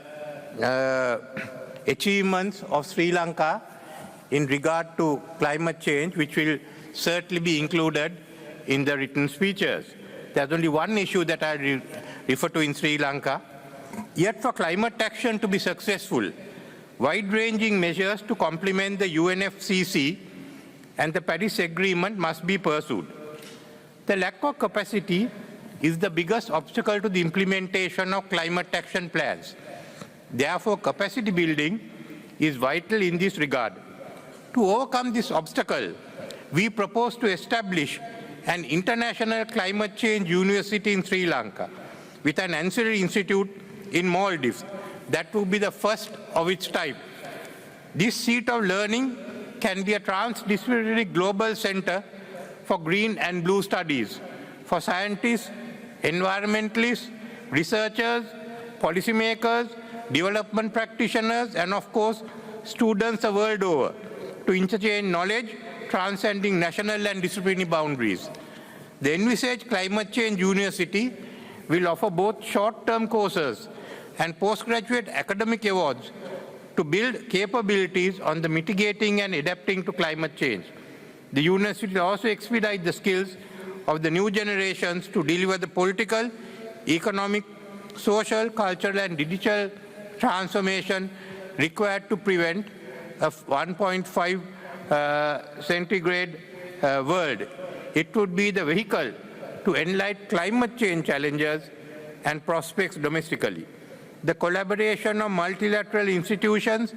achievements of Sri Lanka in regard to climate change, which will certainly be included in the written speeches. There's only one issue that I refer to in Sri Lanka. Yet for climate action to be successful, wide-ranging measures to complement the UNFCCC and the Paris Agreement must be pursued. The lack of capacity is the biggest obstacle to the implementation of climate action plans. Therefore, capacity building is vital in this regard. To overcome this obstacle, we propose to establish an international climate change university in Sri Lanka with an ancillary institute in Maldives that will be the first of its type. This seat of learning can be a transdisciplinary global center for green and blue studies, for scientists, environmentalists, researchers, policymakers, development practitioners, and of course, students the world over to interchange knowledge transcending national and disciplinary boundaries. The envisaged Climate Change University will offer both short-term courses and postgraduate academic awards to build capabilities on the mitigating and adapting to climate change. The university will also expedite the skills of the new generations to deliver the political, economic, social, cultural, and digital transformation required to prevent a 1.5 centigrade world. It would be the vehicle to enlighten climate change challenges and prospects domestically. The collaboration of multilateral institutions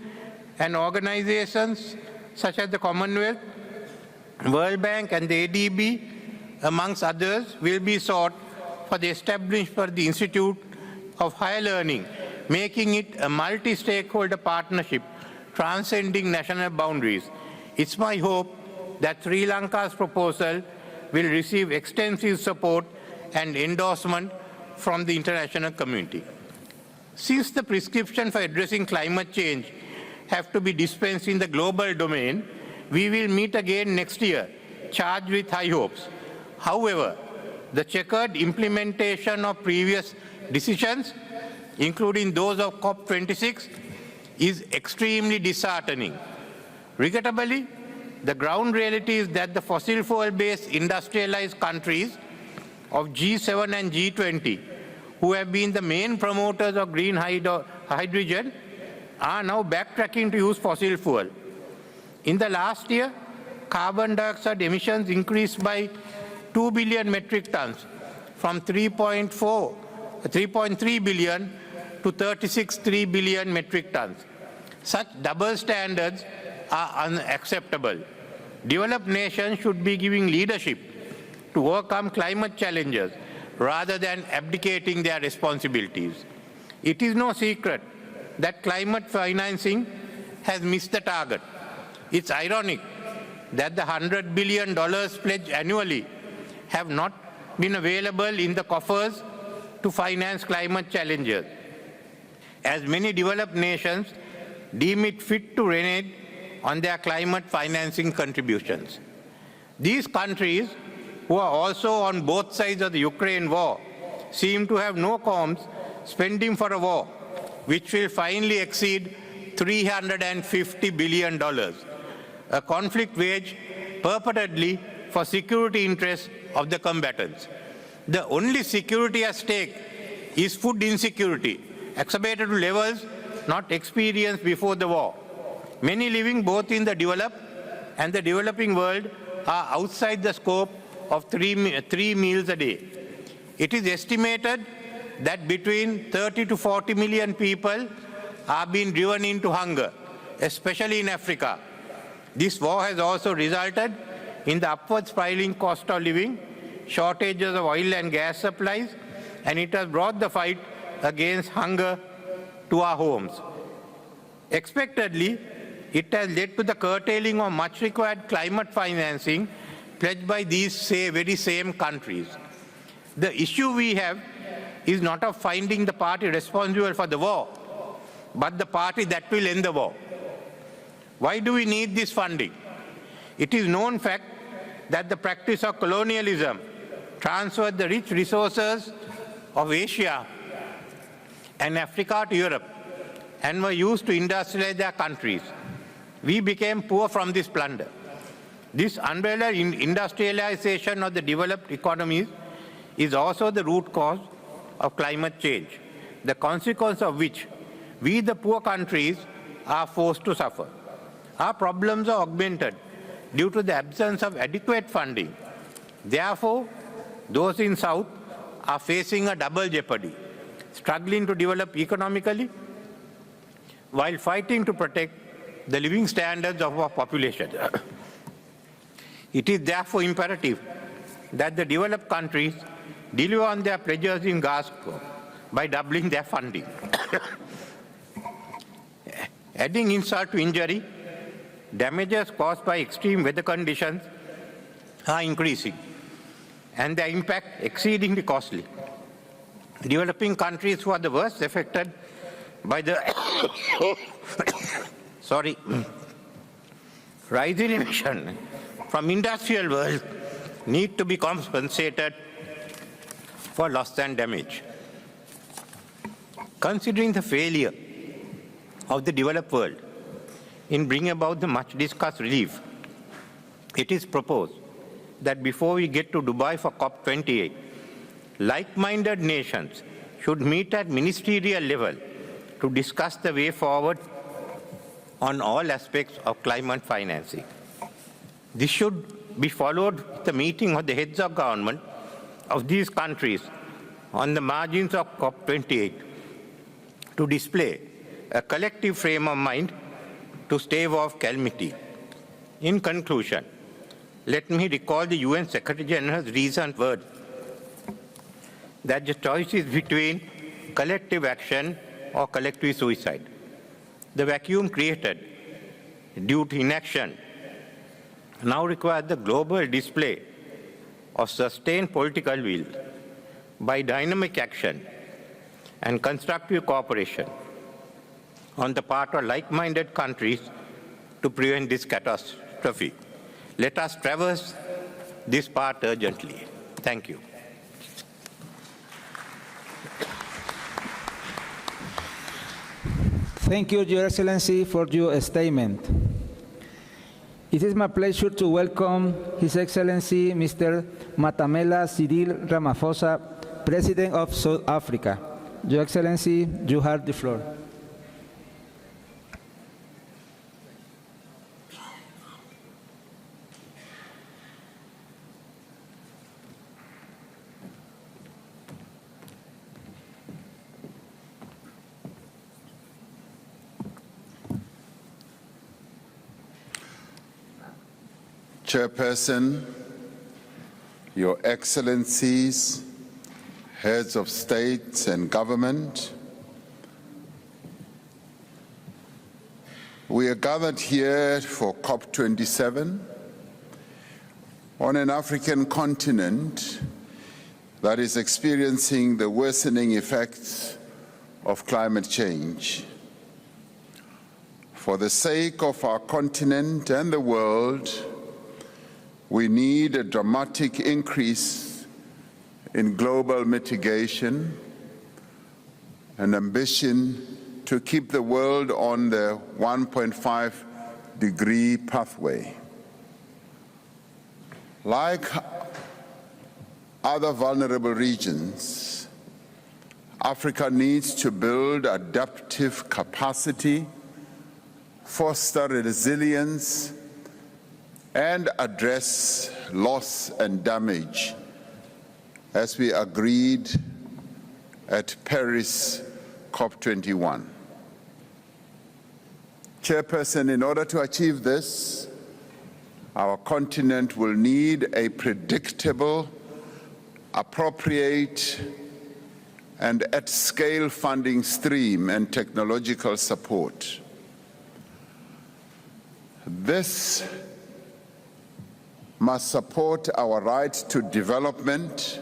and organizations such as the Commonwealth, World Bank, and the ADB, amongst others, will be sought for the establishment of the Institute of Higher Learning, making it a multi-stakeholder partnership transcending national boundaries. It's my hope that Sri Lanka's proposal will receive extensive support and endorsement from the international community. Since the prescription for addressing climate change have to be dispensed in the global domain, we will meet again next year, charged with high hopes. However, the checkered implementation of previous decisions, including those of COP26, is extremely disheartening. Regrettably, the ground reality is that the fossil fuel-based industrialized countries of G7 and G20, who have been the main promoters of green hydrogen, are now backtracking to use fossil fuel. In the last year, carbon dioxide emissions increased by 2 billion metric tons, from 3.3 billion to 36.3 billion metric tons. Such double standards are unacceptable. Developed nations should be giving leadership to overcome climate challenges rather than abdicating their responsibilities. It is no secret that climate financing has missed the target. It's ironic that the $100 billion pledged annually have not been available in the coffers to finance climate challenges, as many developed nations deem it fit to renege on their climate financing contributions. These countries, who are also on both sides of the Ukraine war, seem to have no qualms spending for a war which will finally exceed $350 billion, a conflict waged purportedly for security interests of the combatants. The only security at stake is food insecurity, exacerbated to levels not experienced before the war. Many living both in the developed and the developing world are outside the scope of three meals a day. It is estimated that between 30 to 40 million people are being driven into hunger, especially in Africa. This war has also resulted in the upward spiraling cost of living, shortages of oil and gas supplies, and it has brought the fight against hunger to our homes. Expectedly, it has led to the curtailing of much required climate financing pledged by these very same countries. The issue we have is not of finding the party responsible for the war, but the party that will end the war. Why do we need this funding? It is known fact that the practice of colonialism transferred the rich resources of Asia and Africa to Europe and were used to industrialize their countries. We became poor from this plunder. This unbridled industrialization of the developed economies is also the root cause of climate change, the consequence of which we, the poor countries, are forced to suffer. Our problems are augmented due to the absence of adequate funding. Therefore, those in South are facing a double jeopardy, struggling to develop economically while fighting to protect the living standards of our population. It is therefore imperative that the developed countries deliver on their pledges in Glasgow by doubling their funding. Adding insult to injury, damages caused by extreme weather conditions are increasing and their impact exceedingly costly. Developing countries who are the worst affected by the rise in emission from industrial world need to be compensated for loss and damage. Considering the failure of the developed world in bringing about the much-discussed relief, it is proposed that before we get to Dubai for COP28, like-minded nations should meet at ministerial level to discuss the way forward on all aspects of climate financing. This should be followed with the meeting of the heads of government of these countries on the margins of COP28 to display a collective frame of mind to stave off calamity. In conclusion, let me recall the UN Secretary General's recent word that the choice is between collective action or collective suicide. The vacuum created due to inaction now requires the global display of sustained political will by dynamic action and constructive cooperation on the part of like-minded countries to prevent this catastrophe. Let us traverse this path urgently. Thank you. Thank you, Your Excellency, for your statement. It is my pleasure to welcome His Excellency Mr. Matamela Cyril Ramaphosa, President of South Africa. Your Excellency, you have the floor. Chairperson, Your Excellencies, heads of state and government, we are gathered here for COP27 on an African continent that is experiencing the worsening effects of climate change. For the sake of our continent and the world, we need a dramatic increase in global mitigation, an ambition to keep the world on the 1.5-degree pathway. Like other vulnerable regions, Africa needs to build adaptive capacity, foster resilience, and address loss and damage, as we agreed at Paris COP21. Chairperson, in order to achieve this, our continent will need a predictable, appropriate, and at-scale funding stream and technological support. This must support our right to development,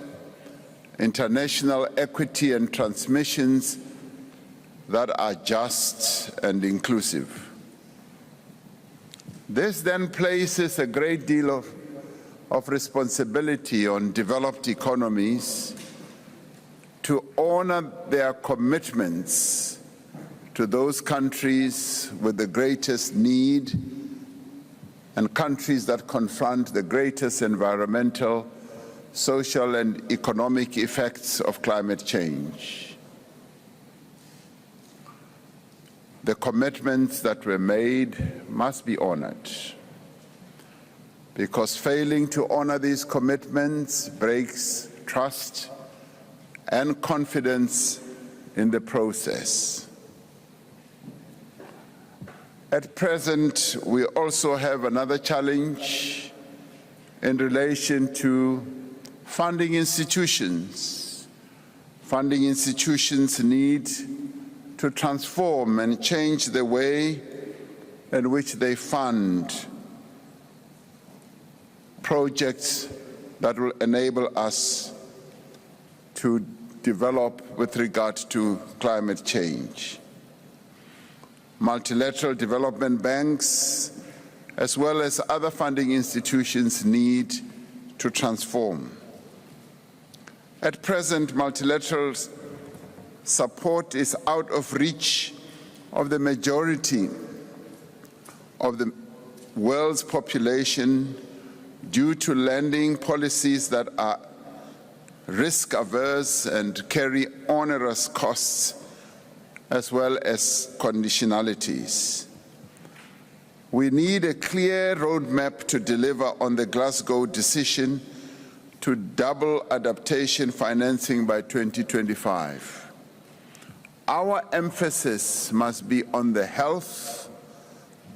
international equity and transmissions that are just and inclusive. This then places a great deal of responsibility on developed economies to honor their commitments to those countries with the greatest need and countries that confront the greatest environmental, social, and economic effects of climate change. The commitments that were made must be honored, because failing to honor these commitments breaks trust and confidence in the process. At present, we also have another challenge in relation to funding institutions. Funding institutions need to transform and change the way in which they fund projects that will enable us to develop with regard to climate change. Multilateral development banks, as well as other funding institutions, need to transform. At present, multilateral support is out of reach of the majority of the world's population due to lending policies that are risk-averse and carry onerous costs as well as conditionalities. We need a clear roadmap to deliver on the Glasgow decision to double adaptation financing by 2025. Our emphasis must be on the health,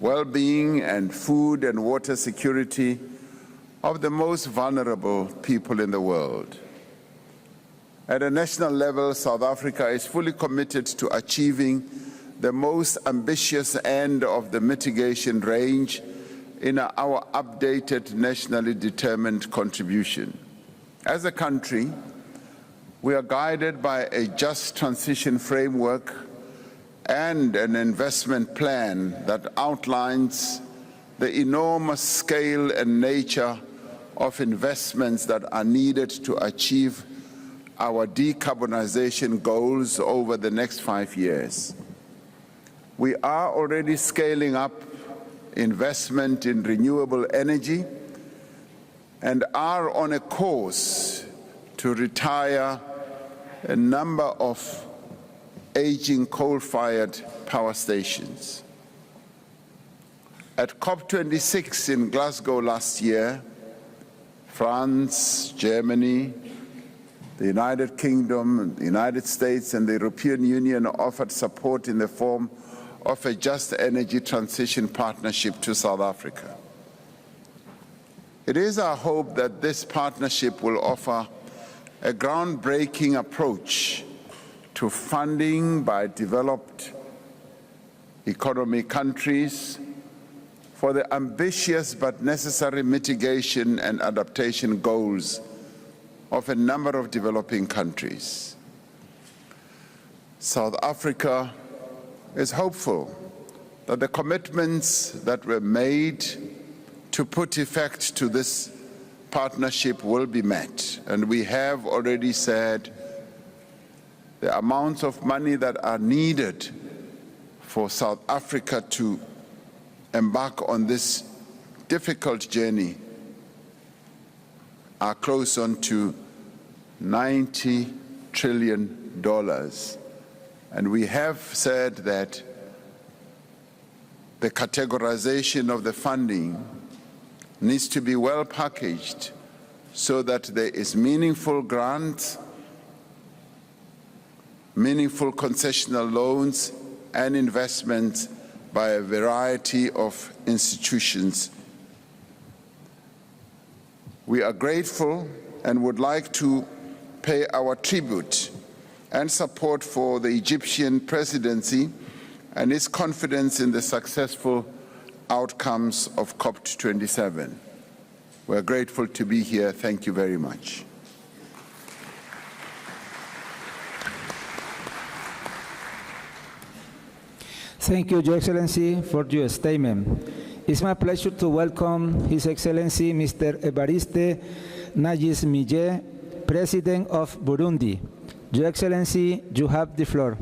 well-being, and food and water security of the most vulnerable people in the world. At a national level, South Africa is fully committed to achieving the most ambitious end of the mitigation range in our updated nationally determined contribution. As a country, we are guided by a just transition framework and an investment plan that outlines the enormous scale and nature of investments that are needed to achieve our decarbonization goals over the next 5 years. We are already scaling up investment in renewable energy and are on a course to retire a number of aging coal-fired power stations. At COP26 in Glasgow last year, France, Germany, the United Kingdom, the United States, and the European Union offered support in the form of a just energy transition partnership to South Africa. It is our hope that this partnership will offer a groundbreaking approach to funding by developed economy countries for the ambitious but necessary mitigation and adaptation goals of a number of developing countries. South Africa is hopeful that the commitments that were made to put effect to this partnership will be met, and we have already said the amounts of money that are needed for South Africa to embark on this difficult journey are close on to $90 trillion. And we have said that the categorization of the funding needs to be well packaged so that there is meaningful grants, meaningful concessional loans, and investments by a variety of institutions. We are grateful and would like to pay our tribute and support for the Egyptian presidency and its confidence in the successful outcomes of COP27. We're grateful to be here. Thank you very much. Thank you, Your Excellency, for your statement. It's my pleasure to welcome His Excellency Mr. Evariste Ndayishimiye, President of Burundi. Your Excellency, you have the floor.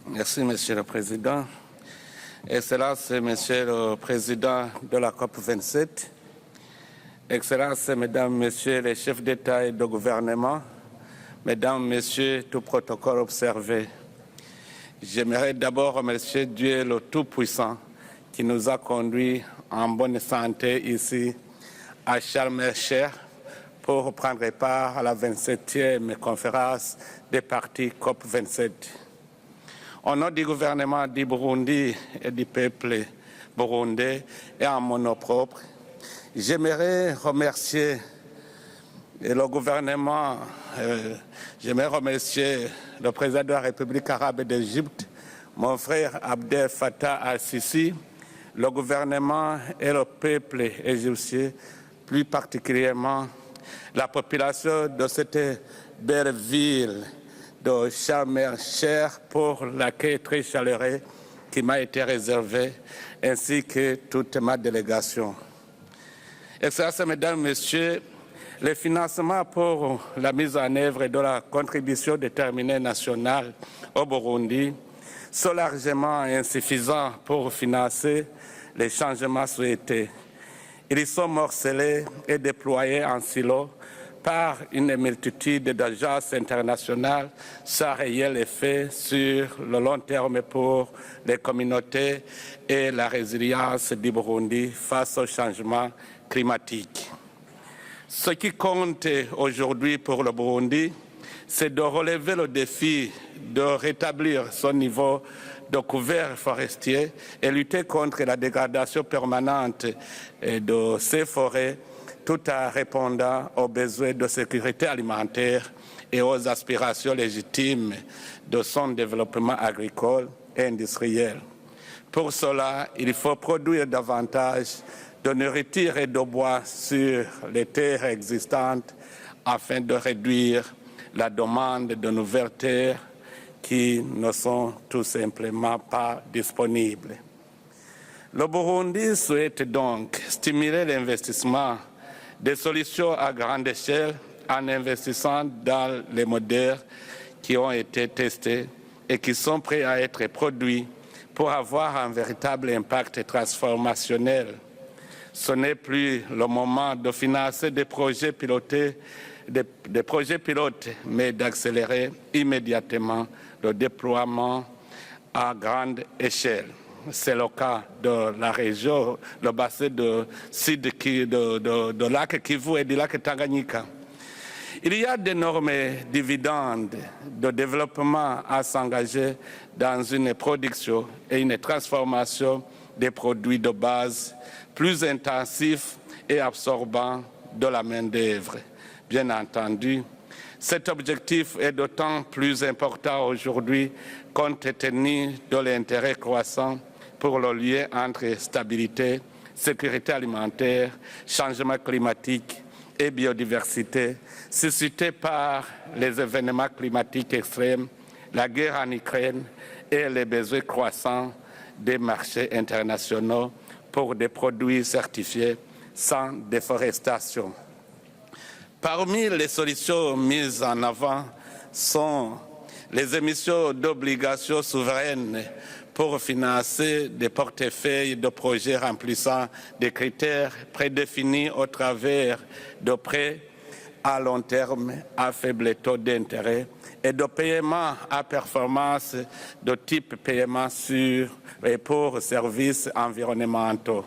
Merci, Monsieur le Président. Excellences, Monsieur le Président de la COP27, Excellences, Mesdames, Messieurs les chefs d'État et de gouvernement, Mesdames, Messieurs, tout protocole observé, j'aimerais d'abord remercier Dieu le Tout-Puissant qui nous a conduits en bonne santé ici à Sharm el-Sheikh pour prendre part à la 27e conférence des partis COP27. Au nom du gouvernement du Burundi et du peuple burundais et en mon nom propre. J'aimerais remercier le gouvernement, j'aimerais remercier le président de la République arabe d'Égypte, mon frère Abdel Fattah al-Sisi, le gouvernement et le peuple égyptien, plus particulièrement la population de cette belle ville de Sharm el-Sheikh pour l'accueil très chaleureux qui m'a été réservé, ainsi que toute ma délégation. Excellences, Mesdames, Messieurs, le financement pour la mise en œuvre de la contribution déterminée nationale au Burundi sont largement insuffisants pour financer les changements souhaités. Ils sont morcelés et déployés en silo par une multitude d'agences internationales sans réel effet sur le long terme pour les communautés et la résilience du Burundi face au changement climatique. Ce qui compte aujourd'hui pour le Burundi, c'est de relever le défi de rétablir son niveau de couvert forestier et lutter contre la dégradation permanente de ces forêts, tout en répondant aux besoins de sécurité alimentaire et aux aspirations légitimes de son développement agricole et industriel. Pour cela, il faut produire davantage de nourriture et de bois sur les terres existantes afin de réduire la demande de nouvelles terres qui ne sont tout simplement pas disponibles. Le Burundi souhaite donc stimuler l'investissement des solutions à grande échelle en investissant dans les modèles qui ont été testés et qui sont prêts à être produits pour avoir un véritable impact transformationnel. Ce n'est plus le moment de financer des projets pilotes, mais d'accélérer immédiatement le déploiement à grande échelle. C'est le cas de la région, le bassin de lac Kivu et du lac Tanganyika. Il y a d'énormes dividendes de développement à s'engager dans une production et une transformation des produits de base plus intensifs et absorbants de la main-d'œuvre. Bien entendu, cet objectif est d'autant plus important aujourd'hui compte tenu de l'intérêt croissant pour le lien entre stabilité, sécurité alimentaire, changement climatique et biodiversité suscité par les événements climatiques extrêmes, la guerre en Ukraine et les besoins croissants des marchés internationaux pour des produits certifiés sans déforestation. Parmi les solutions mises en avant sont les émissions d'obligations souveraines pour financer des portefeuilles de projets remplissant des critères prédéfinis au travers de prêts à long terme à faible taux d'intérêt et de paiements à performance de type paiement sur et pour services environnementaux.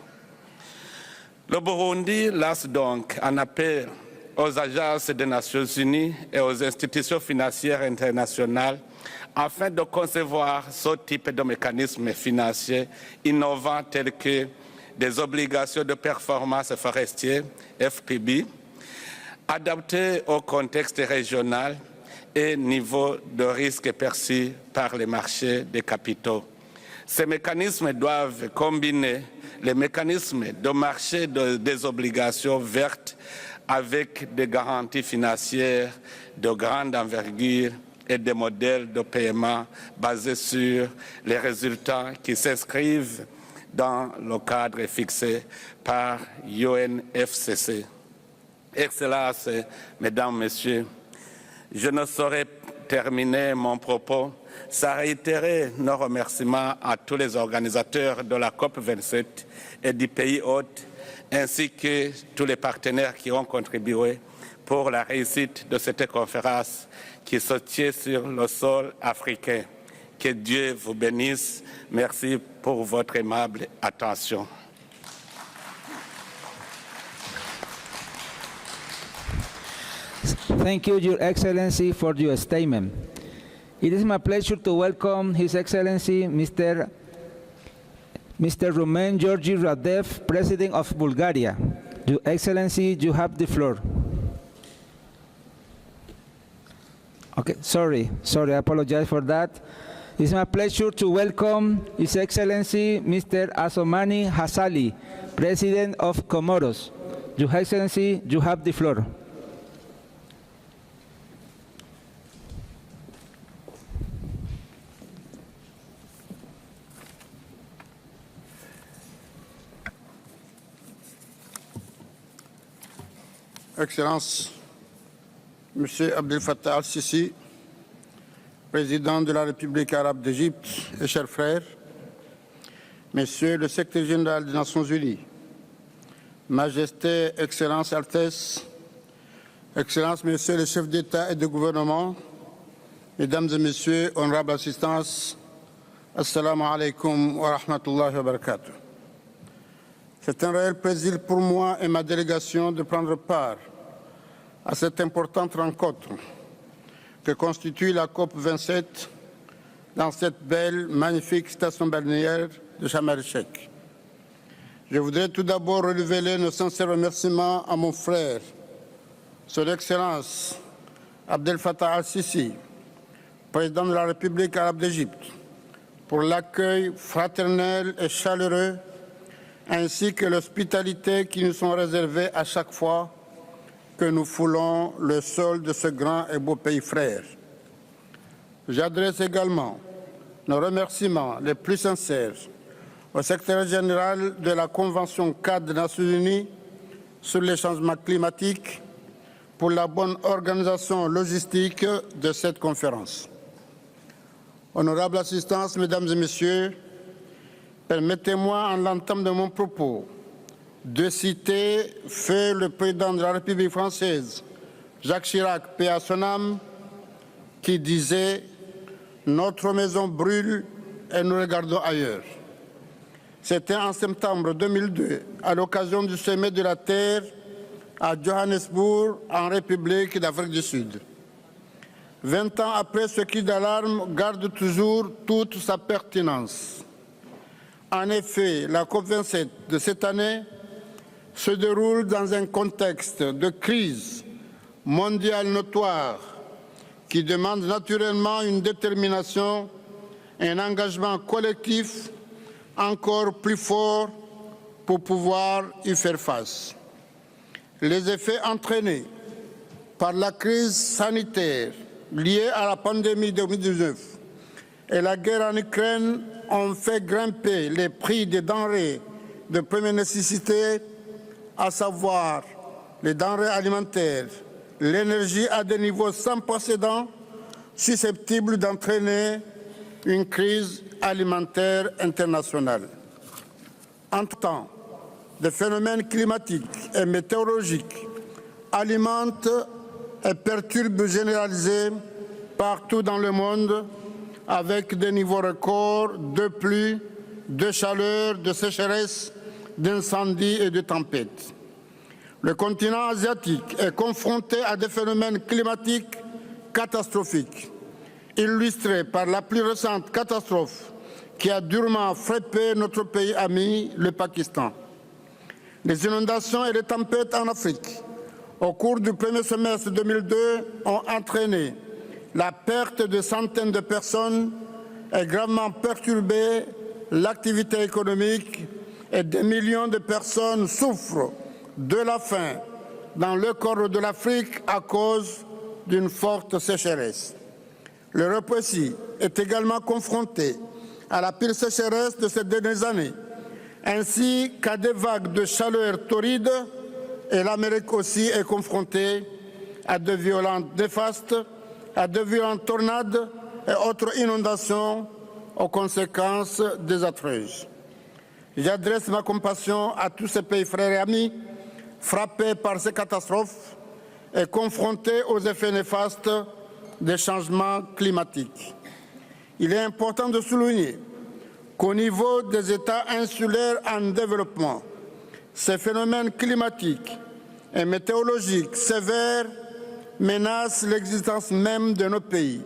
Le Burundi lance donc un appel aux agences des Nations Unies et aux institutions financières internationales afin de concevoir ce type de mécanismes financiers innovants tels que des obligations de performance forestière, FPB, adaptées au contexte régional et niveau de risque perçu par les marchés des capitaux. Ces mécanismes doivent combiner les mécanismes de marché des obligations vertes avec des garanties financières de grande envergure et des modèles de paiement basés sur les résultats qui s'inscrivent dans le cadre fixé par UNFCCC. Excellences, Mesdames, Messieurs, je ne saurais terminer mon propos sans réitérer nos remerciements à tous les organisateurs de la COP27 et du pays hôte, ainsi que tous les partenaires qui ont contribué pour la réussite de cette conférence qui se tient sur le sol africain. Que Dieu vous bénisse. Merci pour votre aimable attention. Thank you, Your Excellency, for your statement. It is my pleasure to welcome His Excellency Mr. Mr. Rumen Georgi Radev, President of Bulgaria. Your Excellency, you have the floor. Okay, sorry, I apologize for that. It's my pleasure to welcome His Excellency Mr. Assoumani Hassali, President of Comoros. Your Excellency, you have the floor. Excellences, Monsieur Abdel Fattah al-Sisi, Président de la République arabe d'Égypte et chers frères, Monsieur le Secrétaire général des Nations Unies, Majesté, Excellence, Altesse, Excellences, Messieurs les chefs d'État et de gouvernement, Mesdames et Messieurs, honorables assistance, Assalamu alaikum wa rahmatullahi wa barakatuh. C'est un réel plaisir pour moi et ma délégation de prendre part à cette importante rencontre que constitue la COP27 dans cette belle, magnifique station balnéaire de Sharm el-Sheikh. Je voudrais tout d'abord renouveler nos sincères remerciements à mon frère, Son Excellence Abdel Fattah al-Sisi, Président de la République arabe d'Égypte, pour l'accueil fraternel et chaleureux ainsi que l'hospitalité qui nous sont réservées à chaque fois que nous foulons le sol de ce grand et beau pays frère. J'adresse également nos remerciements les plus sincères au secrétaire général de la Convention cadre des Nations Unies sur les changements climatiques pour la bonne organisation logistique de cette conférence. Honorable assistance, Mesdames et Messieurs, permettez-moi, en l'entame de mon propos, de citer feu le président de la République française, Jacques Chirac, paix à son âme, qui disait « Notre maison brûle et nous regardons ailleurs ». C'était en septembre 2002, à l'occasion du sommet de la Terre à Johannesburg, en République d'Afrique du Sud. 20 ans après, ce cri d'alarme garde toujours toute sa pertinence. En effet, la COP27 de cette année se déroule dans un contexte de crise mondiale notoire qui demande naturellement une détermination et un engagement collectif encore plus fort pour pouvoir y faire face. Les effets entraînés par la crise sanitaire liée à la pandémie de 2019 et la guerre en Ukraine ont fait grimper les prix des denrées de première nécessité, à savoir les denrées alimentaires, l'énergie à des niveaux sans précédent, susceptibles d'entraîner une crise alimentaire internationale. Entre-temps, des phénomènes climatiques et météorologiques alimentent et perturbent généralisés partout dans le monde, avec des niveaux records de pluie, de chaleur, de sécheresse, d'incendies et de tempêtes. Le continent asiatique est confronté à des phénomènes climatiques catastrophiques, illustrés par la plus récente catastrophe qui a durement frappé notre pays ami, le Pakistan. Les inondations et les tempêtes en Afrique, au cours du premier semestre 2002, ont entraîné la perte de centaines de personnes et gravement perturbé l'activité économique, et des millions de personnes souffrent de la faim dans le corps de l'Afrique à cause d'une forte sécheresse. L'Europe aussi est également confrontée à la pire sécheresse de ces dernières années, ainsi qu'à des vagues de chaleur torrides, et l'Amérique aussi est confrontée à de violentes néfastes, à de violentes tornades et autres inondations aux conséquences désastreuses. J'adresse ma compassion à tous ces pays frères et amis frappés par ces catastrophes et confrontés aux effets néfastes des changements climatiques. Il est important de souligner qu'au niveau des États insulaires en développement, ces phénomènes climatiques et météorologiques sévères menacent l'existence même de nos pays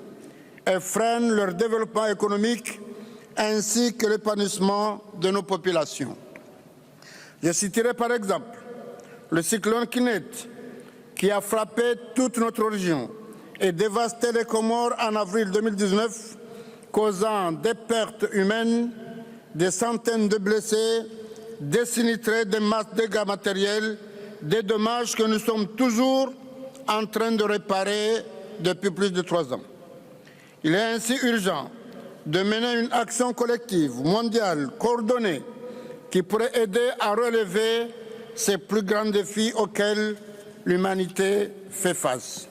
et freinent leur développement économique ainsi que l'épanouissement de nos populations. Je citerai par exemple le cyclone Kinet qui a frappé toute notre région et dévasté les Comores en avril 2019, causant des pertes humaines, des centaines de blessés, des sinistrés, des masses de dégâts matériels, des dommages que nous sommes toujours en train de réparer depuis plus de 3 ans. Il est ainsi urgent de mener une action collective, mondiale, coordonnée, qui pourrait aider à relever ces plus grands défis auxquels l'humanité fait face.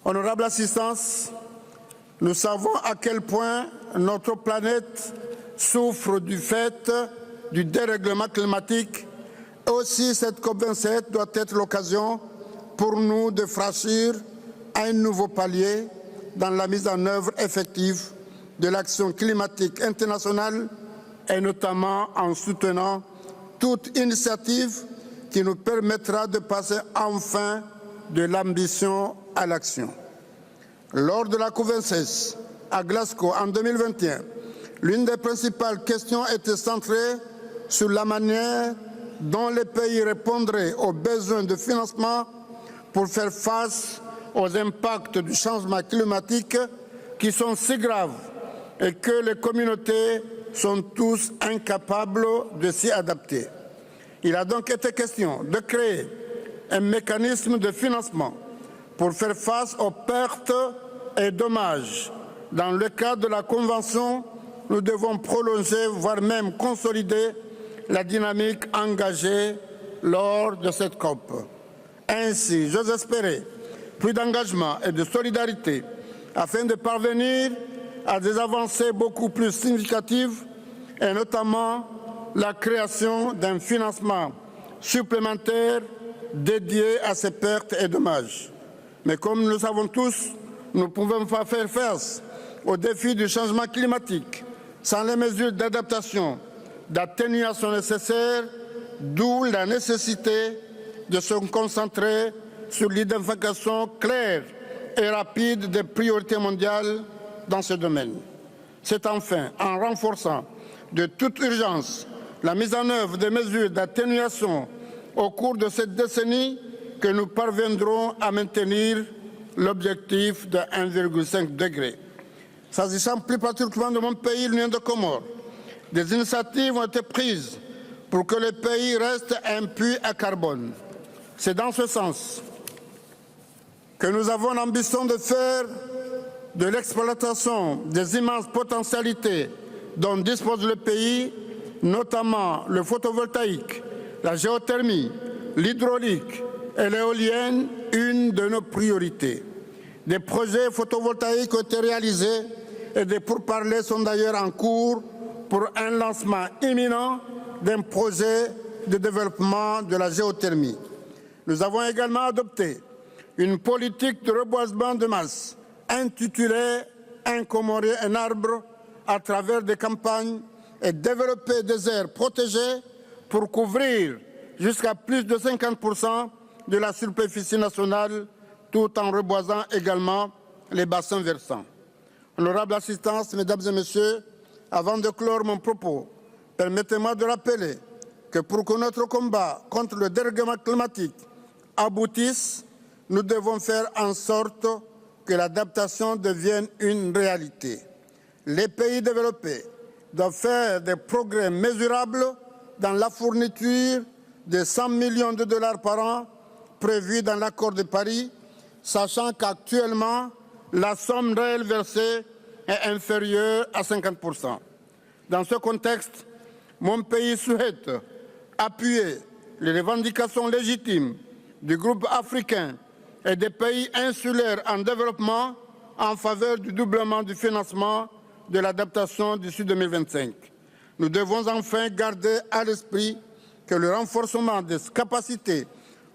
Honorable Assistance, nous savons à quel point notre planète souffre du fait du dérèglement climatique. Aussi, cette COP27 doit être l'occasion pour nous de franchir un nouveau palier dans la mise en œuvre effective de l'action climatique internationale et notamment en soutenant toute initiative qui nous permettra de passer enfin de l'ambition à l'action. Lors de la COP26 à Glasgow en 2021, l'une des principales questions était centrée sur la manière dont les pays répondraient aux besoins de financement pour faire face aux impacts du changement climatique qui sont si graves et que les communautés sont tous incapables de s'y adapter. Il a donc été question de créer un mécanisme de financement pour faire face aux pertes et dommages. Dans le cadre de la Convention, nous devons prolonger, voire même consolider la dynamique engagée lors de cette COP. Ainsi, j'ose espérer plus d'engagement et de solidarité afin de parvenir à des avancées beaucoup plus significatives et notamment la création d'un financement supplémentaire dédié à ces pertes et dommages. Mais comme nous le savons tous, nous ne pouvons pas faire face au défi du changement climatique sans les mesures d'adaptation, d'atténuation nécessaires, d'où la nécessité de se concentrer sur l'identification claire et rapide des priorités mondiales dans ce domaine. C'est enfin en renforçant de toute urgence la mise en œuvre des mesures d'atténuation au cours de cette décennie que nous parviendrons à maintenir l'objectif de 1,5 degré. S'agissant plus particulièrement de mon pays, l'Union des Comores, des initiatives ont été prises pour que le pays reste un puits à carbone. C'est dans ce sens que nous avons l'ambition de faire de l'exploitation des immenses potentialités dont dispose le pays, notamment le photovoltaïque, la géothermie, l'hydraulique et l'éolienne, une de nos priorités. Des projets photovoltaïques ont été réalisés et des pourparlers sont d'ailleurs en cours pour un lancement imminent d'un projet de développement de la géothermie. Nous avons également adopté une politique de reboisement de masse intitulée « Un Comorien, un arbre » à travers des campagnes et développer des aires protégées pour couvrir jusqu'à plus de 50% de la superficie nationale tout en reboisant également les bassins versants. Honorable Assistance, Mesdames et Messieurs, avant de clore mon propos, permettez-moi de rappeler que pour que notre combat contre le dérèglement climatique aboutisse, nous devons faire en sorte que l'adaptation devienne une réalité. Les pays développés doivent faire des progrès mesurables dans la fourniture de 100 millions de dollars par an prévus dans l'accord de Paris, sachant qu'actuellement, la somme réelle versée est inférieure à 50%. Dans ce contexte, mon pays souhaite appuyer les revendications légitimes du groupe africain et des pays insulaires en développement en faveur du doublement du financement de l'adaptation d'ici 2025. Nous devons enfin garder à l'esprit que le renforcement des capacités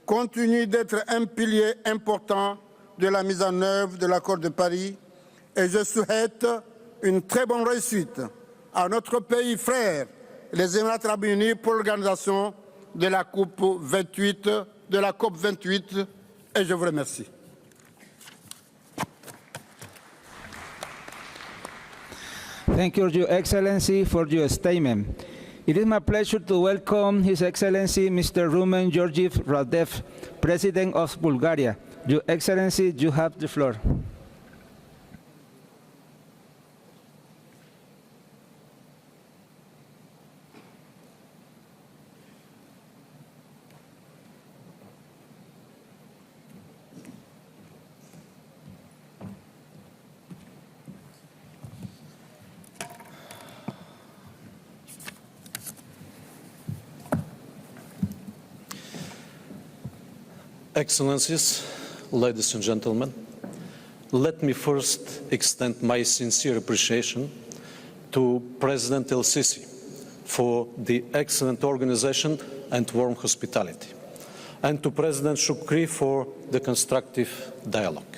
continue d'être un pilier important de la mise en œuvre de l'accord de Paris et je souhaite une très bonne réussite à notre pays frère, les Émirats arabes unis, pour l'organisation de la COP28 et je vous remercie. Thank you, Your Excellency, for your statement. It is my pleasure to welcome His Excellency Mr. Rumen Georgiev Radev, President of Bulgaria. Your Excellency, you have the floor. Excellencies, ladies and gentlemen, let me first extend my sincere appreciation to President El-Sisi for the excellent organization and warm hospitality, and to President Shukri for the constructive dialogue.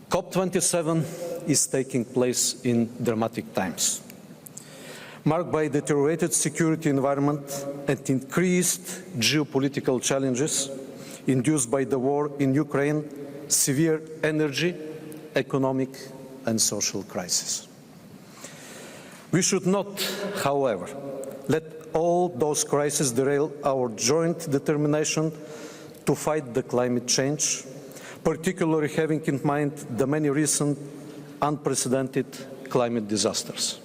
COP27 is taking place in dramatic times, marked by deteriorated security environment and increased geopolitical challenges induced by the war in Ukraine, severe energy, economic and social crisis. We should not, however, let all those crises derail our joint determination to fight the climate change, particularly having in mind the many recent unprecedented climate disasters.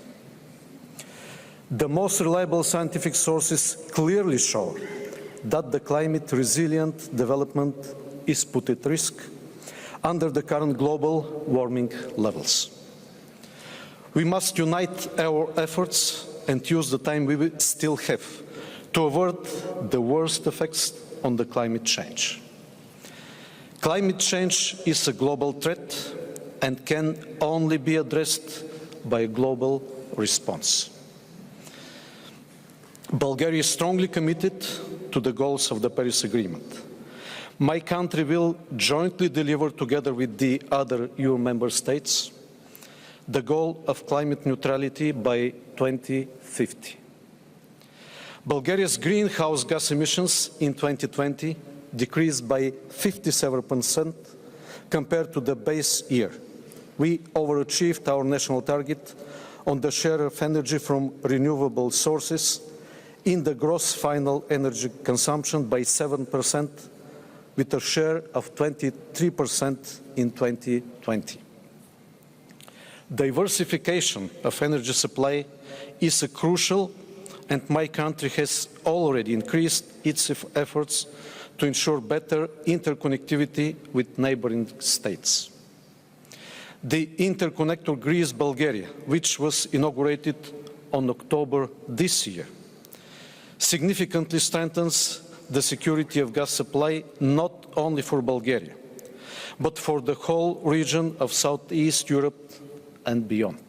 The most reliable scientific sources clearly show that the climate-resilient development is put at risk under the current global warming levels. We must unite our efforts and use the time we still have to avert the worst effects on the climate change. Climate change is a global threat and can only be addressed by a global response. Bulgaria is strongly committed to the goals of the Paris Agreement. My country will jointly deliver, together with the other EU member states, the goal of climate neutrality by 2050. Bulgaria's greenhouse gas emissions in 2020 decreased by 57% compared to the base year. We overachieved our national target on the share of energy from renewable sources in the gross final energy consumption by 7%, with a share of 23% in 2020. Diversification of energy supply is crucial, and my country has already increased its efforts to ensure better interconnectivity with neighboring states. The interconnector Greece-Bulgaria, which was inaugurated on October this year, significantly strengthens the security of gas supply not only for Bulgaria, but for the whole region of Southeast Europe and beyond.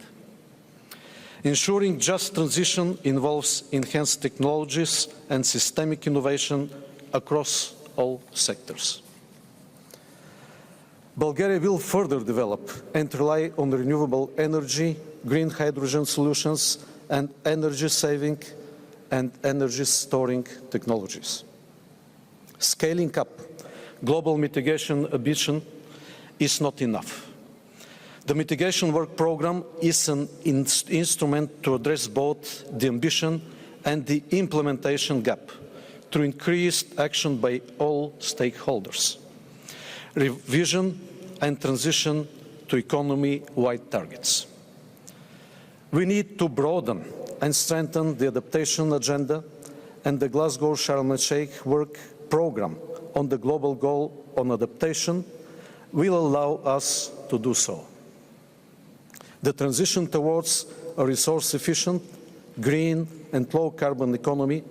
Ensuring just transition involves enhanced technologies and systemic innovation across all sectors. Bulgaria will further develop and rely on renewable energy, green hydrogen solutions, and energy saving and energy storing technologies. Scaling up global mitigation ambition is not enough. The mitigation work program is an instrument to address both the ambition and the implementation gap through increased action by all stakeholders, revision and transition to economy-wide targets. We need to broaden and strengthen the adaptation agenda, and the Glasgow Sharm el-Sheikh work program on the global goal on adaptation will allow us to do so. The transition towards a resource-efficient, green and low-carbon economy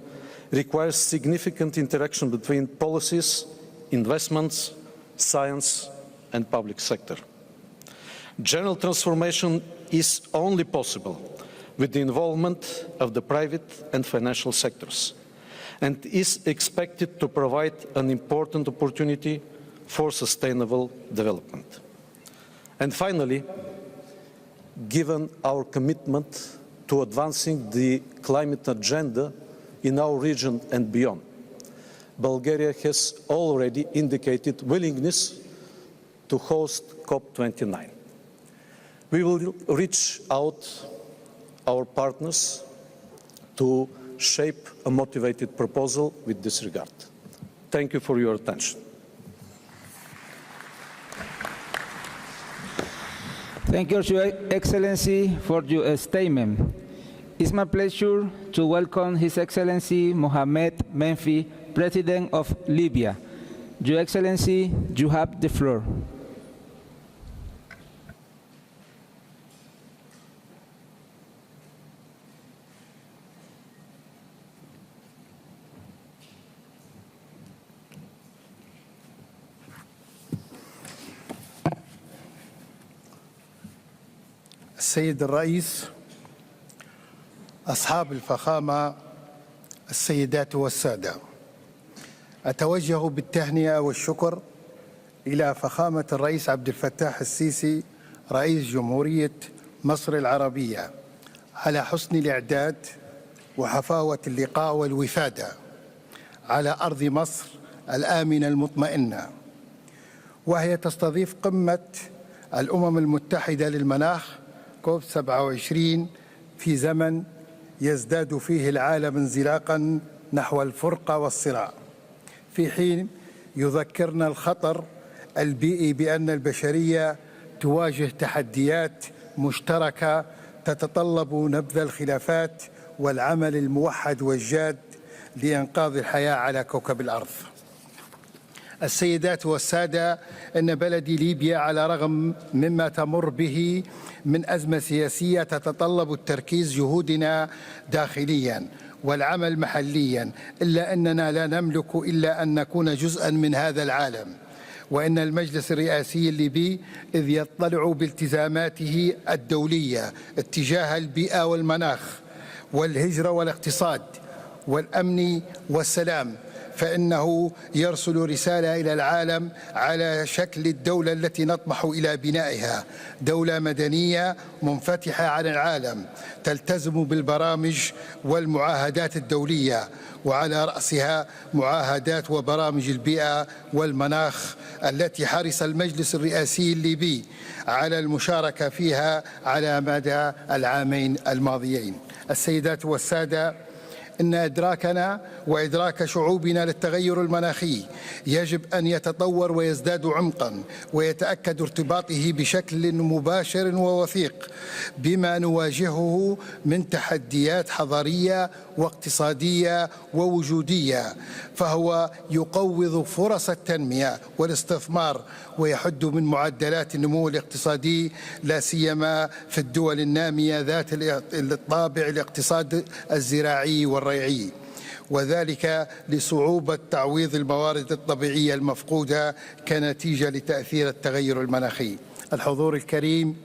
requires significant interaction between policies, investments, science and public sector. General transformation is only possible with the involvement of the private and financial sectors, and is expected to provide an important opportunity for sustainable development. And finally, given our commitment to advancing the climate agenda in our region and beyond, Bulgaria has already indicated willingness to host COP29. We will reach out our partners to shape a motivated proposal with this regard. Thank you for your attention. Thank you, Your Excellency, for your statement. It's my pleasure to welcome His Excellency Mohamed Menfi, President of Libya. Your Excellency, you have the floor. السيد الرئيس، أصحاب الفخامة، السيدات والسادة، أتوجه بالتهنئة والشكر إلى فخامة الرئيس عبد الفتاح السيسي رئيس جمهورية مصر العربية على حسن الإعداد وحفاوة اللقاء والوفادة على أرض مصر الآمنة المطمئنة، وهي تستضيف قمة الأمم المتحدة للمناخ COP27 في زمن يزداد فيه العالم انزلاقا نحو الفرقة والصراع، في حين يذكرنا الخطر البيئي بأن البشرية تواجه تحديات مشتركة تتطلب نبذ الخلافات والعمل الموحد والجاد لإنقاذ الحياة على كوكب الأرض. السيدات والسادة، إن بلدي ليبيا على رغم مما تمر به من أزمة سياسية تتطلب التركيز جهودنا داخليا والعمل محليا، إلا أننا لا نملك إلا أن نكون جزءا من هذا العالم، وإن المجلس الرئاسي الليبي إذ يطلع بالتزاماته الدولية اتجاه البيئة والمناخ والهجرة والاقتصاد والأمن والسلام، فإنه يرسل رسالة إلى العالم على شكل الدولة التي نطمح إلى بنائها، دولة مدنية منفتحة على العالم تلتزم بالبرامج والمعاهدات الدولية، وعلى رأسها معاهدات وبرامج البيئة والمناخ التي حرص المجلس الرئاسي الليبي على المشاركة فيها على مدى العامين الماضيين. السيدات والسادة، إن إدراكنا وإدراك شعوبنا للتغير المناخي يجب أن يتطور ويزداد عمقا، ويتأكد ارتباطه بشكل مباشر ووثيق بما نواجهه من تحديات حضارية واقتصادية ووجودية، فهو يقوض فرص التنمية والاستثمار ويحد من معدلات النمو الاقتصادي، لا سيما في الدول النامية ذات الطابع الاقتصاد الزراعي والريعي، وذلك لصعوبة تعويض الموارد الطبيعية المفقودة كنتيجة لتأثير التغير المناخي. الحضور الكريم،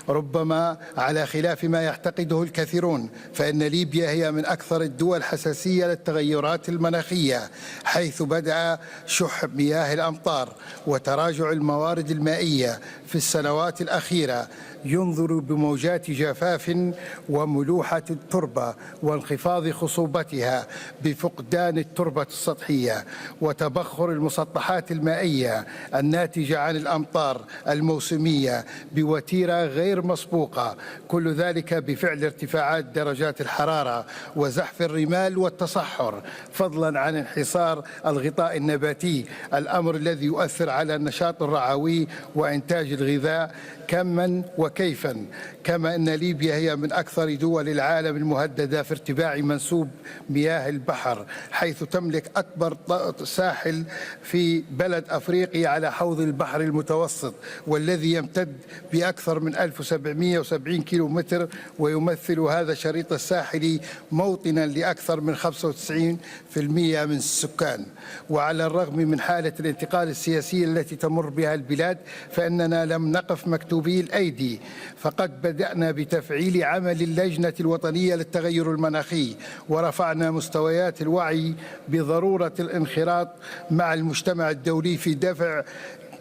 ربما على خلاف ما يعتقده الكثيرون، فإن ليبيا هي من أكثر الدول حساسية للتغيرات المناخية، حيث بدأ شح مياه الأمطار وتراجع الموارد المائية في السنوات الأخيرة ينذر بموجات جفاف وملوحة التربة وانخفاض خصوبتها بفقدان التربة السطحية وتبخر المسطحات المائية الناتجة عن الأمطار الموسمية بوتيرة غير مسبوقة، كل ذلك بفعل ارتفاعات درجات الحرارة وزحف الرمال والتصحر، فضلا عن انحصار الغطاء النباتي، الأمر الذي يؤثر على النشاط الرعوي وإنتاج الغذاء كما وكيفا. كما أن ليبيا هي من أكثر دول العالم المهددة في ارتفاع منسوب مياه البحر، حيث تملك أكبر ساحل في بلد أفريقي على حوض البحر المتوسط، والذي يمتد بأكثر من 1770 كيلومتر، ويمثل هذا الشريط الساحلي موطنا لأكثر من 95% من السكان. وعلى الرغم من حالة الانتقال السياسي التي تمر بها البلاد، فإننا لم نقف مكتوبي الأيدي، فقد بدأنا بتفعيل عمل اللجنة الوطنية للتغير المناخي، ورفعنا مستويات الوعي بضرورة الانخراط مع المجتمع الدولي في دفع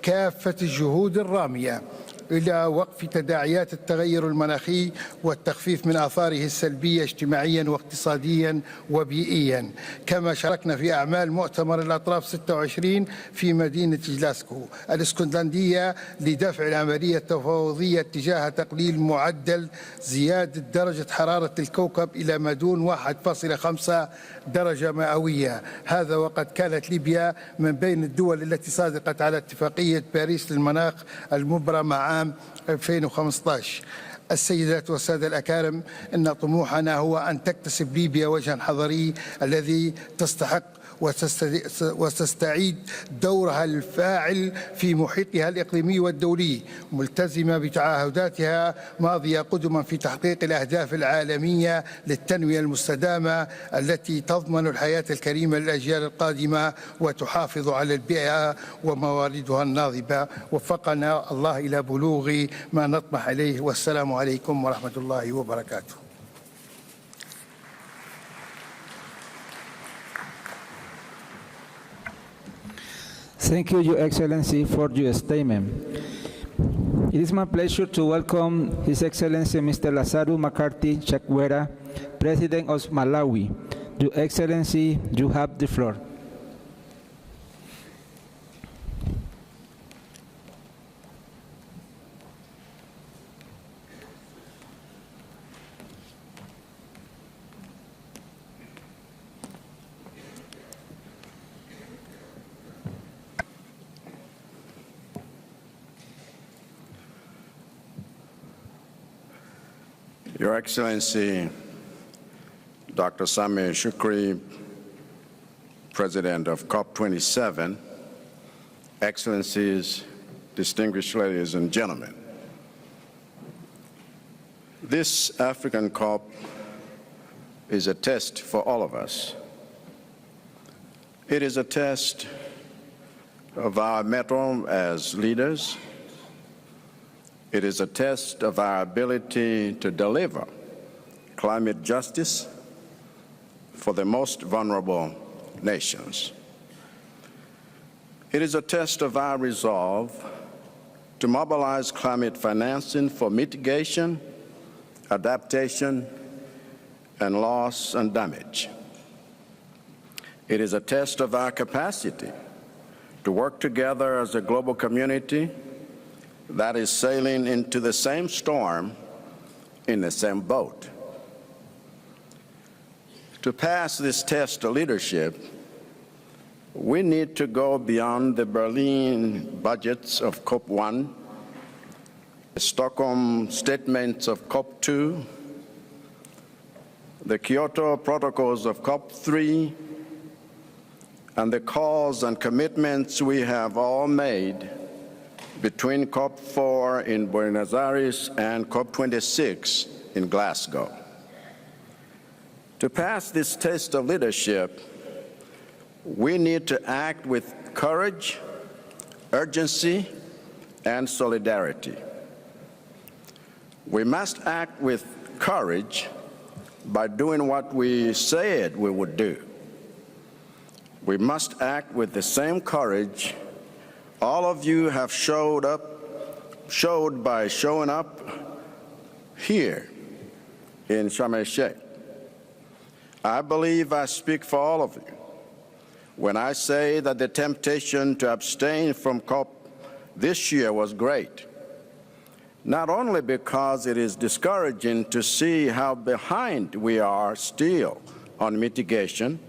كافة الجهود الرامية إلى وقف تداعيات التغير المناخي والتخفيف من آثاره السلبية اجتماعيا واقتصاديا وبيئيا. كما شاركنا في أعمال مؤتمر الأطراف 26 في مدينة جلاسكو الاسكتلندية لدفع العملية التفاوضية تجاه تقليل معدل زيادة درجة حرارة الكوكب إلى ما دون 1.5 درجة مئوية. هذا وقد كانت ليبيا من بين الدول التي صادقت على اتفاقية باريس للمناخ المبرمة عام 2015. السيدات والسادة الأكارم، إن طموحنا هو أن تكتسب ليبيا وجها حضاري الذي تستحق وتستعيد دورها الفاعل في محيطها الإقليمي والدولي، ملتزمة بتعهداتها ماضية قدما في تحقيق الأهداف العالمية للتنمية المستدامة التي تضمن الحياة الكريمة للأجيال القادمة وتحافظ على البيئة ومواردها الناضبة. وفقنا الله إلى بلوغ ما نطمح إليه، والسلام عليكم ورحمة الله وبركاته. Thank you, Your Excellency, for your statement. It is my pleasure to welcome His Excellency Mr. Lazarus McCarthy Chakwera, President of Malawi. Your Excellency, you have the floor. Your Excellency, Dr. Sameh Shukri, President of COP27, Excellencies, distinguished ladies and gentlemen, this African COP is a test for all of us. It is a test of our mettle as leaders. It is a test of our ability to deliver climate justice for the most vulnerable nations. It is a test of our resolve to mobilize climate financing for mitigation, adaptation, and loss and damage. It is a test of our capacity to work together as a global community that is sailing into the same storm in the same boat. To pass this test of leadership, we need to go beyond the Berlin budgets of COP1, the Stockholm statements of COP2, the Kyoto protocols of COP3, and the calls and commitments we have all made between COP4 in Buenos Aires and COP26 in Glasgow. To pass this test of leadership, we need to act with courage, urgency, and solidarity. We must act with courage by doing what we said we would do. We must act with the same courage all of you have showed by showing up here in Sharm el-Sheikh. I believe I speak for all of you when I say that the temptation to abstain from COP this year was great, not only because it is discouraging to see how behind we are still on mitigation,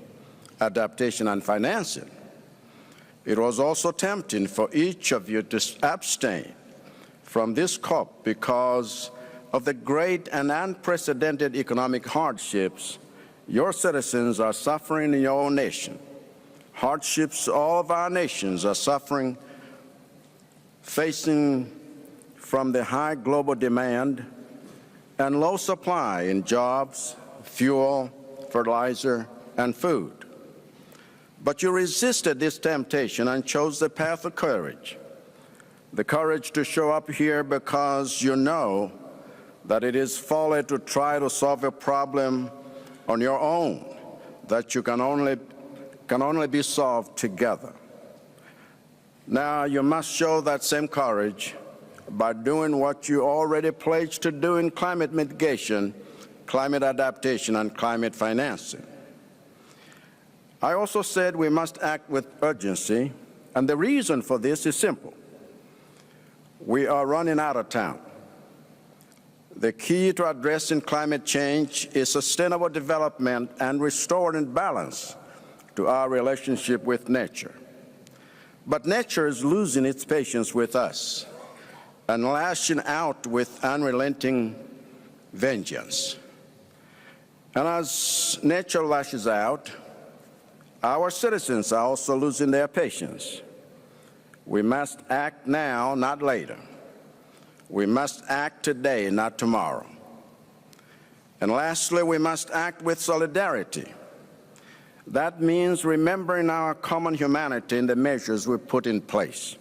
adaptation, and financing. It was also tempting for each of you to abstain from this COP because of the great and unprecedented economic hardships your citizens are suffering in your own nation, hardships all of our nations are suffering, facing from the high global demand and low supply in jobs, fuel, fertilizer, and food. But you resisted this temptation and chose the path of courage, the courage to show up here because you know that it is folly to try to solve a problem on your own, that you can only be solved together. Now, you must show that same courage by doing what you already pledged to do in climate mitigation, climate adaptation, and climate financing. I also said we must act with urgency, and the reason for this is simple. We are running out of time. The key to addressing climate change is sustainable development and restoring balance to our relationship with nature. But nature is losing its patience with us and lashing out with unrelenting vengeance. And as nature lashes out, our citizens are also losing their patience. We must act now, not later. We must act today, not tomorrow. And lastly, we must act with solidarity. That means remembering our common humanity in the measures we put in place.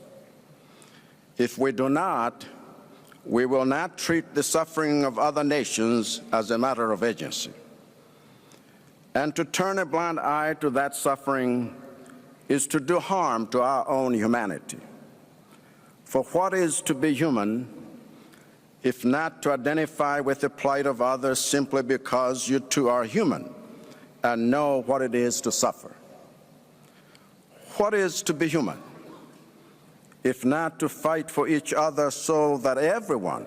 If we do not, we will not treat the suffering of other nations as a matter of agency. And to turn a blind eye to that suffering is to do harm to our own humanity. For what is to be human if not to identify with the plight of others simply because you too are human and know what it is to suffer? What is to be human if not to fight for each other so that everyone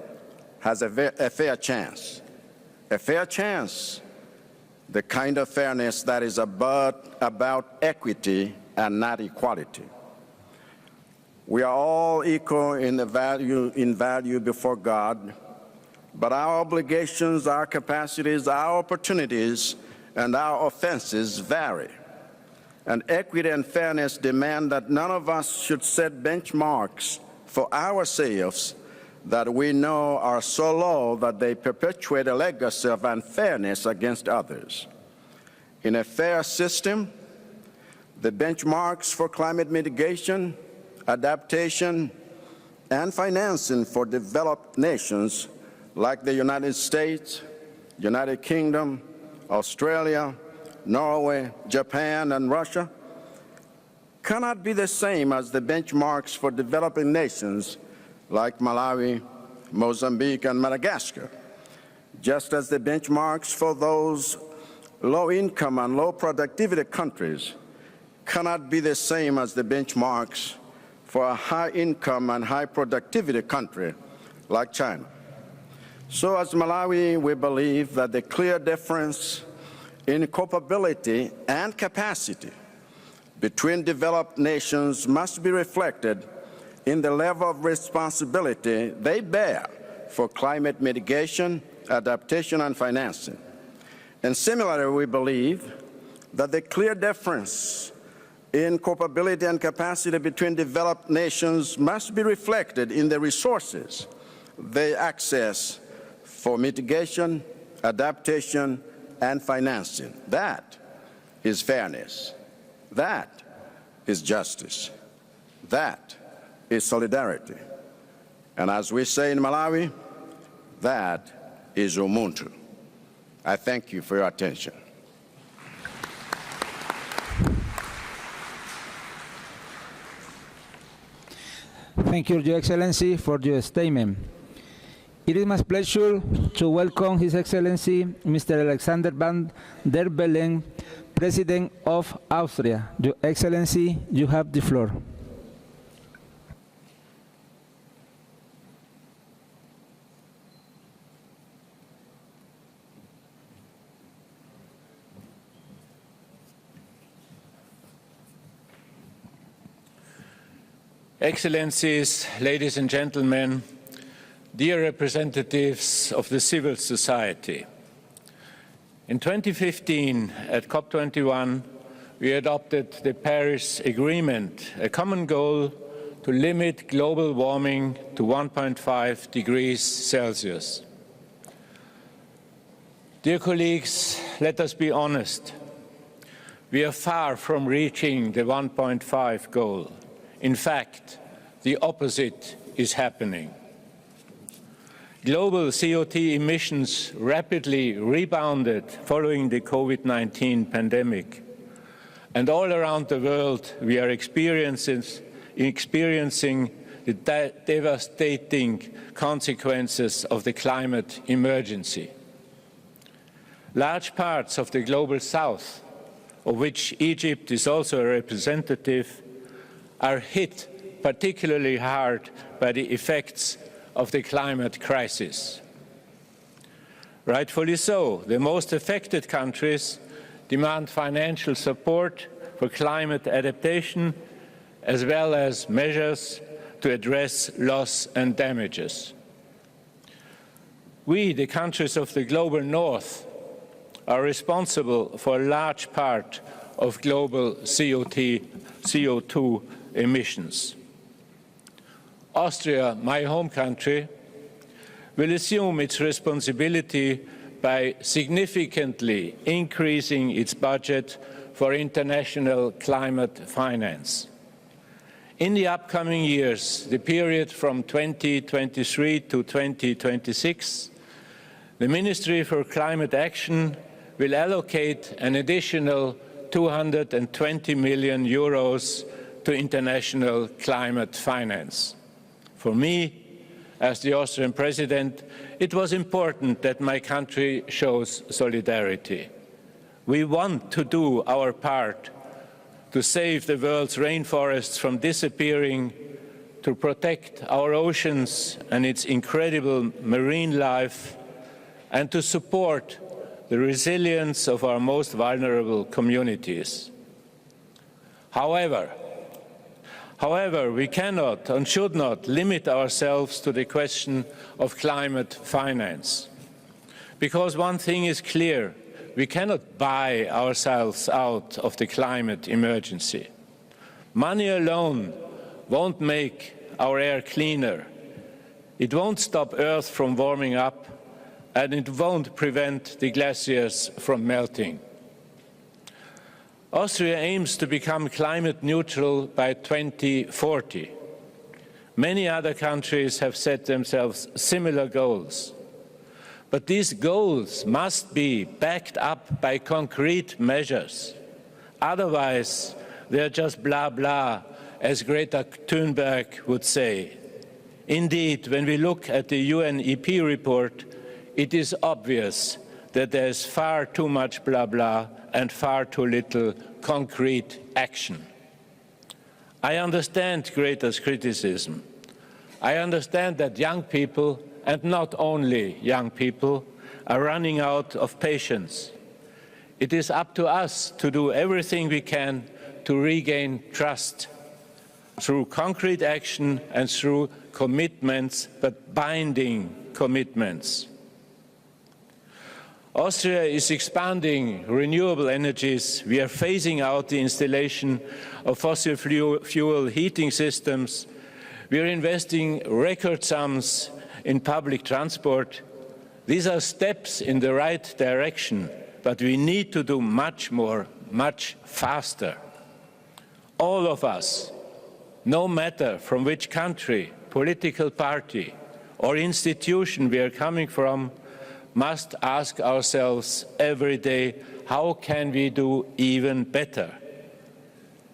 has a fair chance? A fair chance, the kind of fairness that is about equity and not equality. We are all equal in value before God, but our obligations, our capacities, our opportunities, and our offenses vary. And equity and fairness demand that none of us should set benchmarks for ourselves that we know are so low that they perpetuate a legacy of unfairness against others. In a fair system, the benchmarks for climate mitigation, adaptation, and financing for developed nations like the United States, United Kingdom, Australia, Norway, Japan, and Russia cannot be the same as the benchmarks for developing nations like Malawi, Mozambique, and Madagascar, just as the benchmarks for those low-income and low-productivity countries cannot be the same as the benchmarks for a high-income and high-productivity country like China. So as Malawi, we believe that the clear difference in capability and capacity between developed nations must be reflected in the level of responsibility they bear for climate mitigation, adaptation, and financing. And similarly, we believe that the clear difference in capability and capacity between developed nations must be reflected in the resources they access for mitigation, adaptation, and financing. That is fairness. That is justice. That is solidarity. And as we say in Malawi, that is Umuntu. I thank you for your attention. Thank you, Your Excellency, for your statement. It is my pleasure to welcome His Excellency, Mr. Alexander Van Der Leyen, President of Austria. Your Excellency, you have the floor. Excellencies, ladies and gentlemen, dear representatives of the civil society. In 2015, at COP27, we adopted the Paris Agreement, a common goal to limit global warming to 1.5 degrees Celsius. Dear colleagues, let us be honest. We are far from reaching the 1.5 goal. In fact, the opposite is happening. Global CO2 emissions rapidly rebounded following the COVID-19 pandemic. And all around the world, we are experiencing the devastating consequences of the climate emergency. Large parts of the global south, of which Egypt is also a representative, are hit particularly hard by the effects of the climate crisis. Rightfully so, the most affected countries demand financial support for climate adaptation, as well as measures to address loss and damages. We, the countries of the global north, are responsible for a large part of global CO2 emissions. Austria, my home country, will assume its responsibility by significantly increasing its budget for international climate finance. In the upcoming years, the period from 2023 to 2026, the Ministry for Climate Action will allocate an additional 220 million euros to international climate finance. For me, as the Austrian President, it was important that my country shows solidarity. We want to do our part to save the world's rainforests from disappearing, to protect our oceans and its incredible marine life, and to support the resilience of our most vulnerable communities. However, we cannot and should not limit ourselves to the question of climate finance. Because one thing is clear, we cannot buy ourselves out of the climate emergency. Money alone won't make our air cleaner. It won't stop Earth from warming up, and it won't prevent the glaciers from melting. Austria aims to become climate neutral by 2040. Many other countries have set themselves similar goals. But these goals must be backed up by concrete measures. Otherwise, they're just blah, blah, as Greta Thunberg would say. Indeed, when we look at the UNEP report, it is obvious that there is far too much blah, blah and far too little concrete action. I understand Greta's criticism. I understand that young people, and not only young people, are running out of patience. It is up to us to do everything we can to regain trust through concrete action and through commitments, but binding commitments. Austria is expanding renewable energies. We are phasing out the installation of fossil fuel heating systems. We are investing record sums in public transport. These are steps in the right direction, but we need to do much more, much faster. All of us, no matter from which country, political party, or institution we are coming from, must ask ourselves every day, how can we do even better?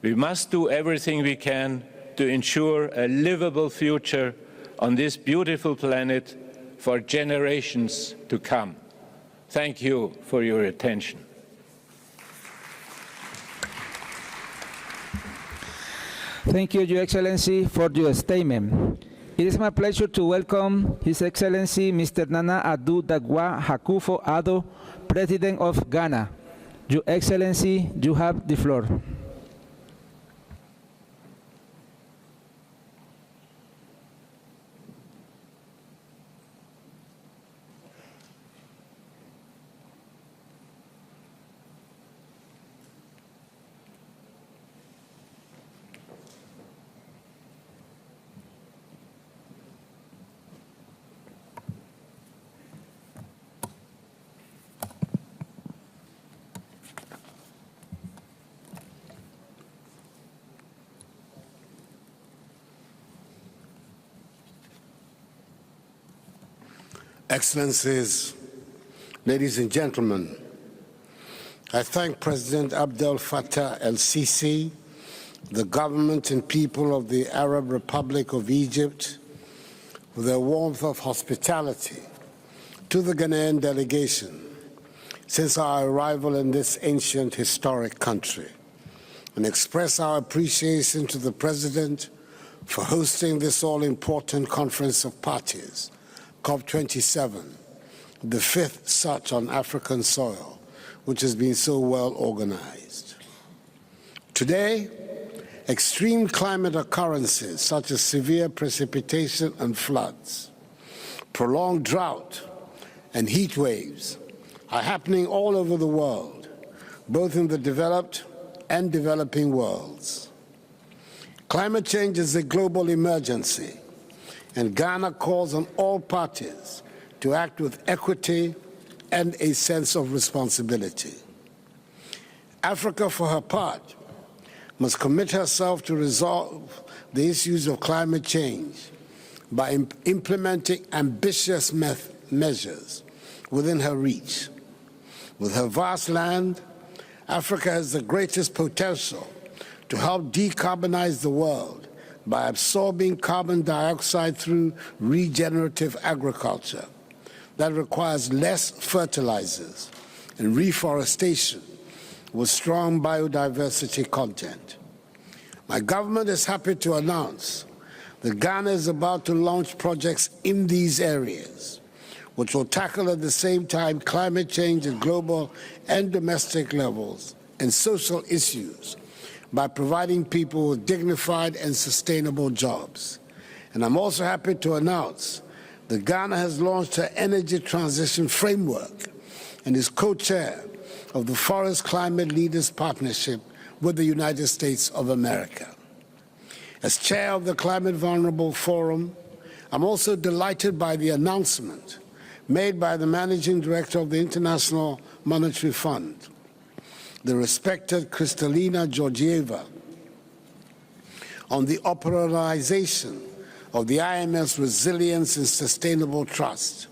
We must do everything we can to ensure a livable future on this beautiful planet for generations to come. Thank you for your attention. Thank you, Your Excellency, for your statement. It is my pleasure to welcome His Excellency Mr. Nana Addo Dankwa Akufo-Addo, President of Ghana. Your Excellency, you have the floor. Excellencies, ladies and gentlemen, I thank President Abdel Fattah el-Sisi the government and people of the Arab Republic of Egypt for their warmth of hospitality to the Ghanaian delegation since our arrival in this ancient historic country, and express our appreciation to the President for hosting this all-important Conference of Parties, COP27, the fifth such on African soil, which has been so well organized. Today, extreme climate occurrences such as severe precipitation and floods, prolonged drought, and heat waves are happening all over the world, both in the developed and developing worlds. Climate change is a global emergency, and Ghana calls on all parties to act with equity and a sense of responsibility. Africa, for her part, must commit herself to resolve the issues of climate change by implementing ambitious measures within her reach. With her vast land, Africa has the greatest potential to help decarbonize the world by absorbing carbon dioxide through regenerative agriculture that requires less fertilizers and reforestation with strong biodiversity content. My government is happy to announce that Ghana is about to launch projects in these areas, which will tackle at the same time climate change at global and domestic levels and social issues by providing people with dignified and sustainable jobs. And I'm also happy to announce that Ghana has launched her Energy Transition Framework and is co-chair of the Forest Climate Leaders Partnership with the United States of America. As chair of the Climate Vulnerable Forum, I'm also delighted by the announcement made by the Managing Director of the International Monetary Fund, the respected Kristalina Georgieva, on the operationalization of the IMF's Resilience and Sustainable Trust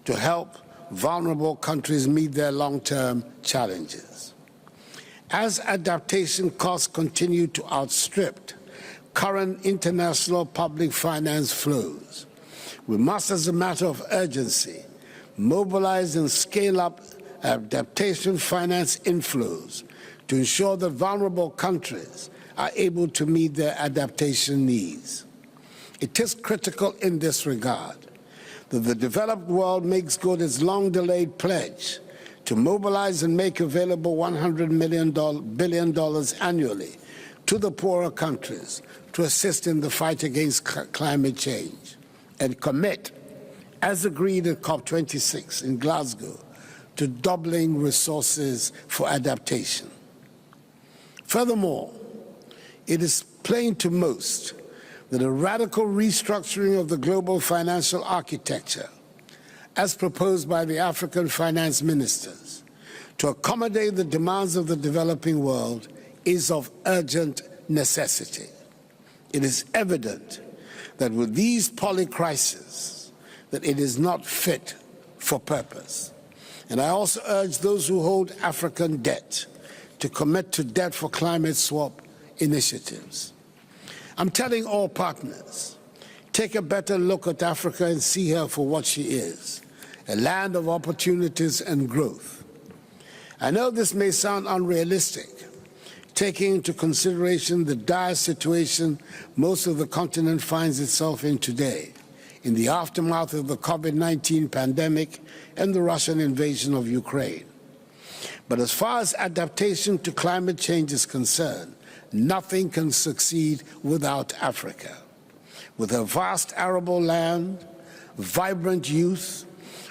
to help vulnerable countries meet their long-term challenges. As adaptation costs continue to outstrip current international public finance flows, we must, as a matter of urgency, mobilize and scale up adaptation finance inflows to ensure that vulnerable countries are able to meet their adaptation needs. It is critical in this regard that the developed world makes good its long-delayed pledge to mobilize and make available $100 billion annually to the poorer countries to assist in the fight against climate change, and commit, as agreed at COP26 in Glasgow, to doubling resources for adaptation. Furthermore, it is plain to most that a radical restructuring of the global financial architecture, as proposed by the African finance ministers, to accommodate the demands of the developing world is of urgent necessity. It is evident that with these polycrises, that it is not fit for purpose. And I also urge those who hold African debt to commit to debt for climate swap initiatives. I'm telling all partners, take a better look at Africa and see her for what she is, a land of opportunities and growth. I know this may sound unrealistic, taking into consideration the dire situation most of the continent finds itself in today, in the aftermath of the COVID-19 pandemic and the Russian invasion of Ukraine. But as far as adaptation to climate change is concerned, nothing can succeed without Africa. With her vast arable land, vibrant youth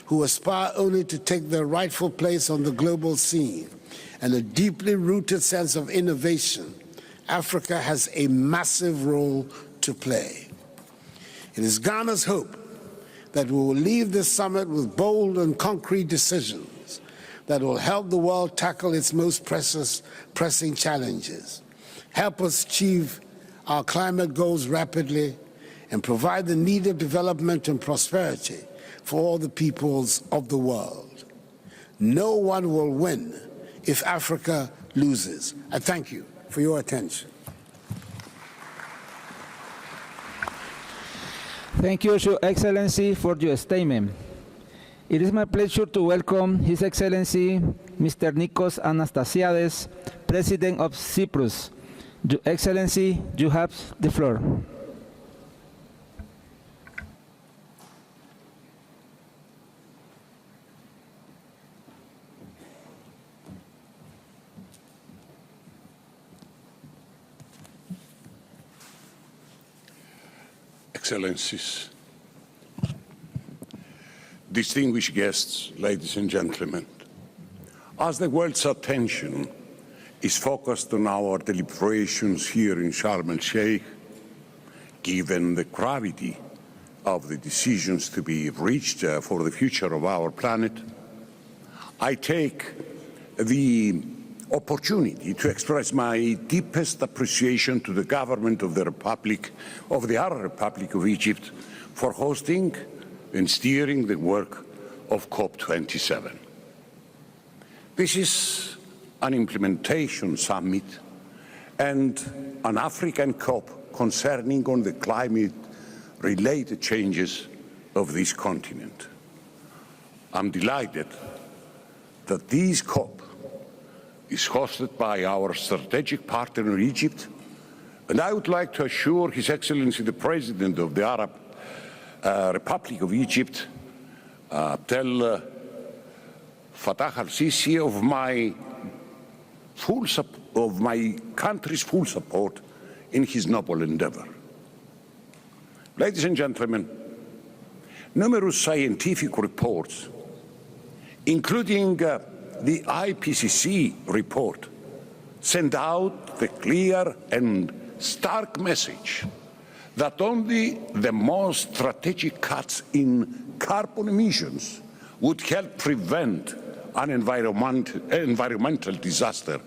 who aspire only to take their rightful place on the global scene, and a deeply rooted sense of innovation, Africa has a massive role to play. It is Ghana's hope that we will leave this summit with bold and concrete decisions that will help the world tackle its most pressing challenges, help us achieve our climate goals rapidly, and provide the needed development and prosperity for all the peoples of the world. No one will win if Africa loses. I thank you for your attention. Thank you, Your Excellency, for your statement. It is my pleasure to welcome His Excellency Mr. Nikos Anastasiades, President of Cyprus. Your Excellency, you have the floor. Excellencies, distinguished guests, ladies and gentlemen, as the world's attention is focused on our deliberations here in Sharm el-Sheikh, given the gravity of the decisions to be reached for the future of our planet, I take the opportunity to express my deepest appreciation to the government of the Arab Republic of Egypt for hosting and steering the work of COP27. This is an implementation summit and an African COP concerning on the climate-related changes of this continent. I'm delighted that this COP is hosted by our strategic partner Egypt, and I would like to assure His Excellency the President of the Arab Republic of Egypt, Abdel Fattah al-Sisi, of my country's full support in his noble endeavor. Ladies and gentlemen, numerous scientific reports, including the IPCC report, send out the clear and stark message that only the most strategic cuts in carbon emissions would help prevent an environmental disaster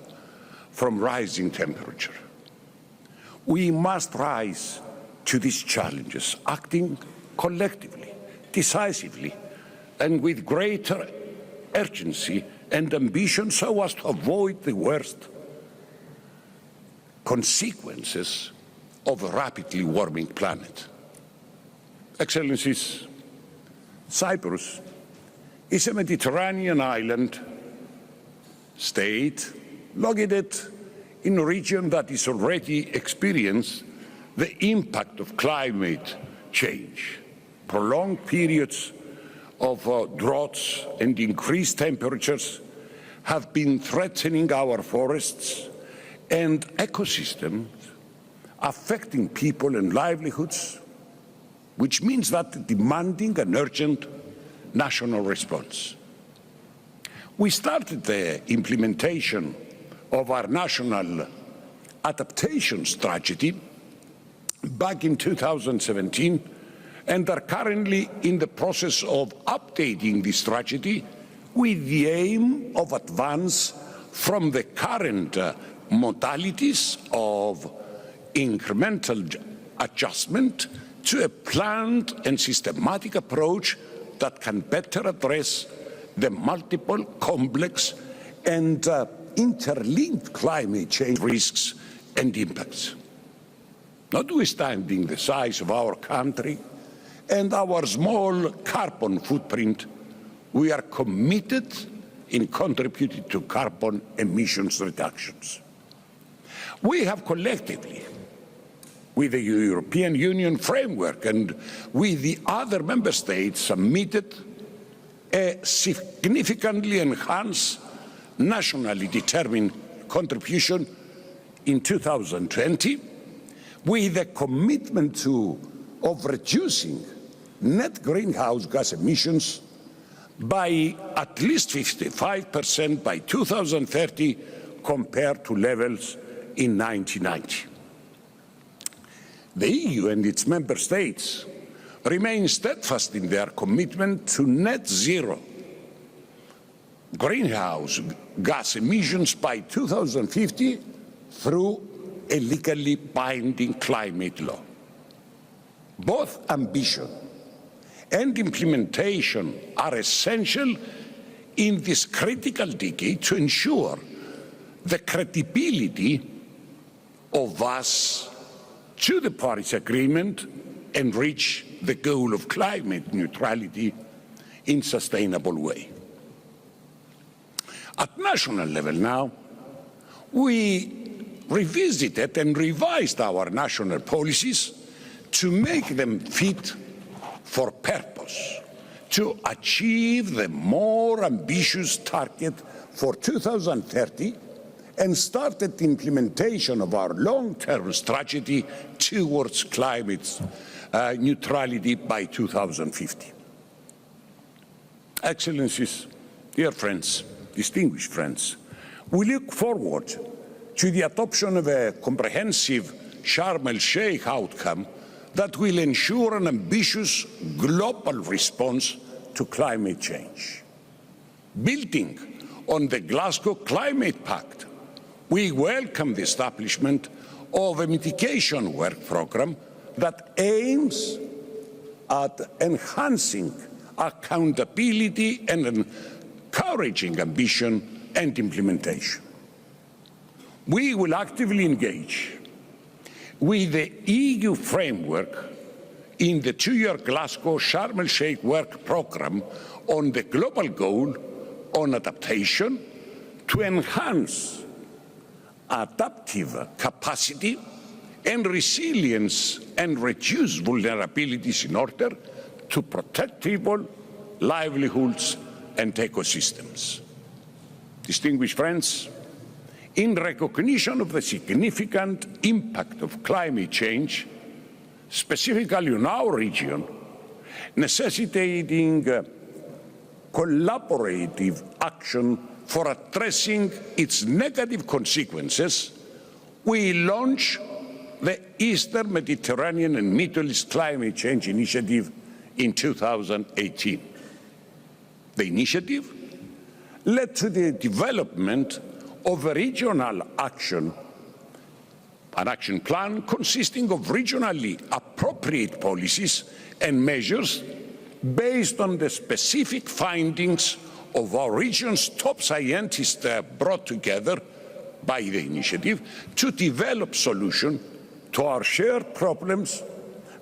from rising temperature. We must rise to these challenges, acting collectively, decisively, and with greater urgency and ambition so as to avoid the worst consequences of a rapidly warming planet. Excellencies, Cyprus is a Mediterranean island state located in a region that has already experienced the impact of climate change. Prolonged periods of droughts and increased temperatures have been threatening our forests and ecosystems, affecting people and livelihoods, which means that demanding an urgent national response. We started the implementation of our national adaptation strategy back in 2017 and are currently in the process of updating the strategy with the aim of advance from the current modalities of incremental adjustment to a planned and systematic approach that can better address the multiple, complex and interlinked climate change risks and impacts. Notwithstanding the size of our country and our small carbon footprint, we are committed in contributing to carbon emissions reductions. We have collectively, with the European Union framework and with the other member states, submitted a significantly enhanced nationally determined contribution in 2020 with a commitment of reducing net greenhouse gas emissions by at least 55% by 2030 compared to levels in 1990. The EU and its member states remain steadfast in their commitment to net zero greenhouse gas emissions by 2050 through a legally binding climate law. Both ambition and implementation are essential in this critical decade to ensure the credibility of us to the Paris Agreement and reach the goal of climate neutrality in a sustainable way. At national level now, we revisited and revised our national policies to make them fit for purpose, to achieve the more ambitious target for 2030 and started the implementation of our long-term strategy towards climate neutrality by 2050. Excellencies, dear friends, distinguished friends, we look forward to the adoption of a comprehensive Sharm el-Sheikh outcome that will ensure an ambitious global response to climate change. Building on the Glasgow Climate Pact, we welcome the establishment of a mitigation work programme that aims at enhancing accountability and encouraging ambition and implementation. We will actively engage with the EU framework in the two-year Glasgow Sharm el-Sheikh work programme on the global goal on adaptation to enhance adaptive capacity and resilience and reduce vulnerabilities in order to protect people, livelihoods and ecosystems. Distinguished friends, in recognition of the significant impact of climate change, specifically in our region, necessitating collaborative action for addressing its negative consequences, we launched the Eastern Mediterranean and Middle East Climate Change Initiative in 2018. The initiative led to the development of a regional an action plan consisting of regionally appropriate policies and measures based on the specific findings of our region's top scientists brought together by the initiative to develop solutions to our shared problems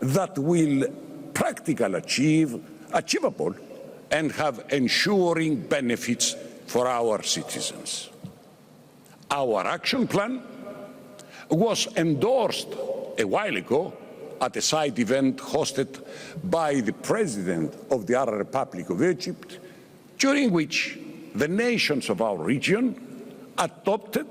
that will practically achievable and have ensuring benefits for our citizens. Our action plan was endorsed a while ago at a side event hosted by the President of the Arab Republic of Egypt, during which the nations of our region adopted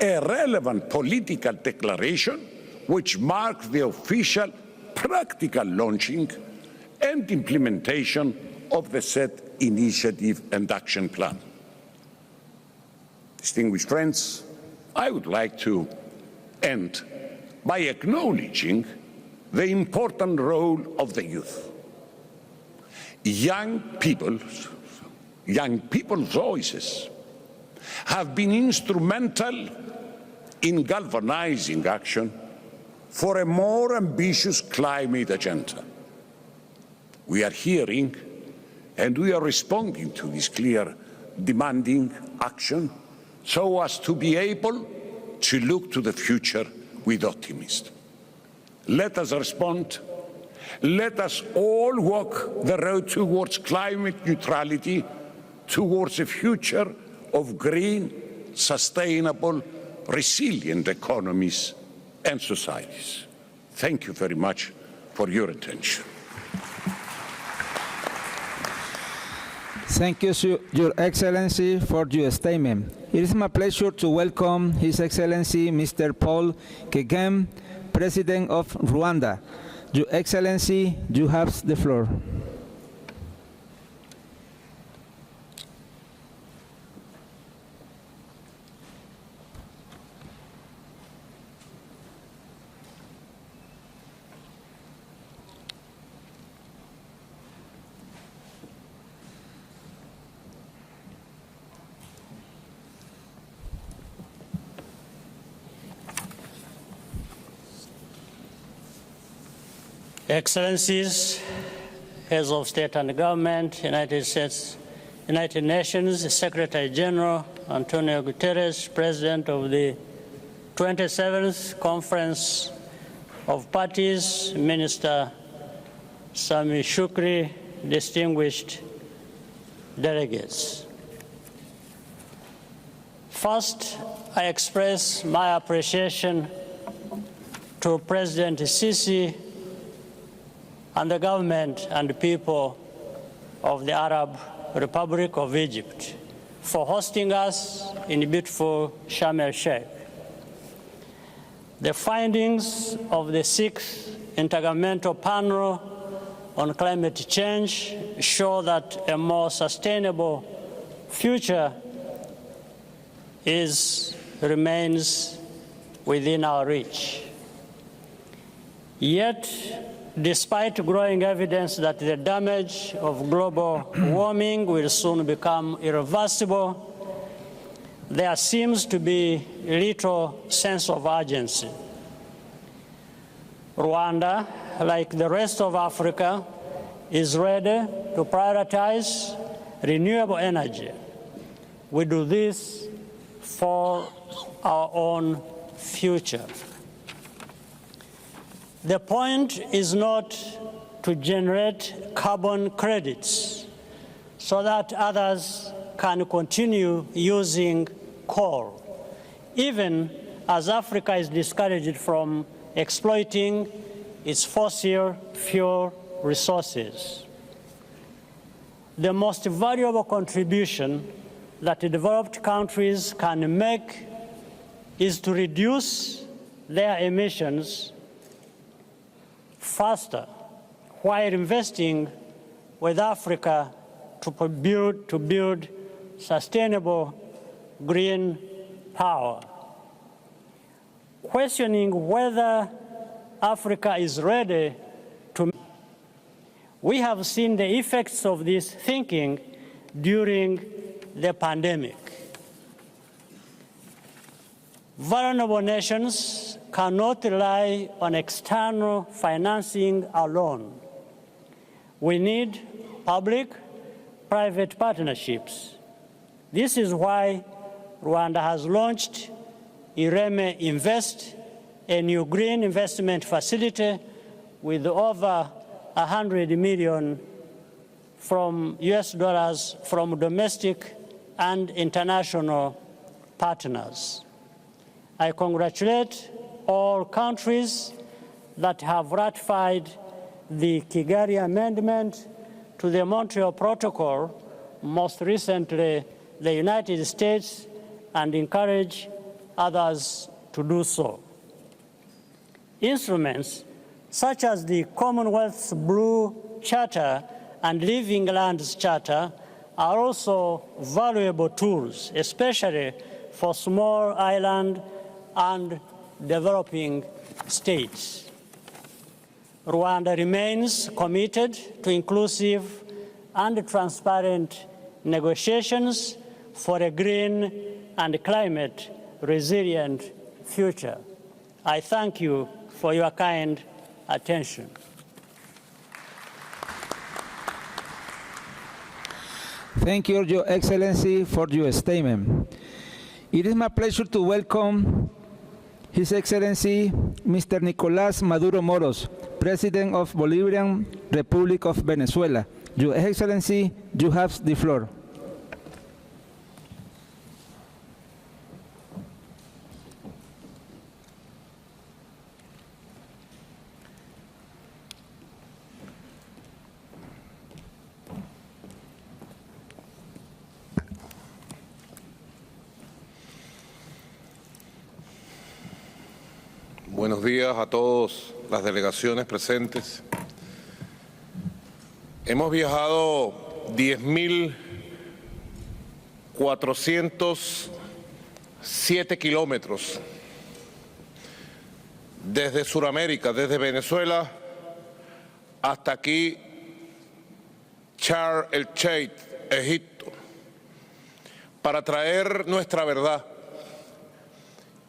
a relevant political declaration which marked the official practical launching and implementation of the said initiative and action plan. Distinguished friends, I would like to end by acknowledging the important role of the youth. Young people's voices have been instrumental in galvanizing action for a more ambitious climate agenda. We are hearing and we are responding to this clear, demanding action so as to be able to look to the future with optimism. Let us respond. Let us all walk the road towards climate neutrality, towards a future of green, sustainable, resilient economies and societies. Thank you very much for your attention. Thank you, Your Excellency, for your statement. It is my pleasure to welcome His Excellency Mr. Paul Kagame, President of Rwanda. Your Excellency, you have the floor. Excellencies, Heads of State and Government, United States, United Nations, Secretary General Antonio Guterres, President of the 27th Conference of Parties, Minister Sami Shukri, distinguished delegates. First, I express my appreciation to President Sisi and the government and the people of the Arab Republic of Egypt for hosting us in beautiful Sharm el-Sheikh. The findings of the 6th Intergovernmental Panel on Climate Change show that a more sustainable future remains within our reach. Yet, despite growing evidence that the damage of global warming will soon become irreversible, there seems to be little sense of urgency. Rwanda, like the rest of Africa, is ready to prioritize renewable energy. We do this for our own future. The point is not to generate carbon credits so that others can continue using coal, even as Africa is discouraged from exploiting its fossil fuel resources. The most valuable contribution that developed countries can make is to reduce their emissions faster while investing with Africa to build sustainable green power. Questioning whether Africa is ready to. We have seen the effects of this thinking during the pandemic. Vulnerable nations cannot rely on external financing alone. We need public-private partnerships. This is why Rwanda has launched Ireme Invest, a new green investment facility with over $100 million from US dollars from domestic and international partners. I congratulate all countries that have ratified the Kigali Amendment to the Montreal Protocol, most recently the United States, and encourage others to do so. Instruments such as the Commonwealth's Blue Charter and Living Lands Charter are also valuable tools, especially for small island and developing states. Rwanda remains committed to inclusive and transparent negotiations for a green and climate resilient future. I thank you for your kind attention. Thank you, Your Excellency, for your statement. It is my pleasure to welcome His Excellency Mr. Nicolás Maduro Moros, President of Bolivarian Republic of Venezuela. Your Excellency, you have the floor. Buenos días a todas las delegaciones presentes. Hemos viajado 10.407 kilómetros desde Sudamérica, desde Venezuela hasta aquí, Sharm el-Sheikh, Egipto, para traer nuestra verdad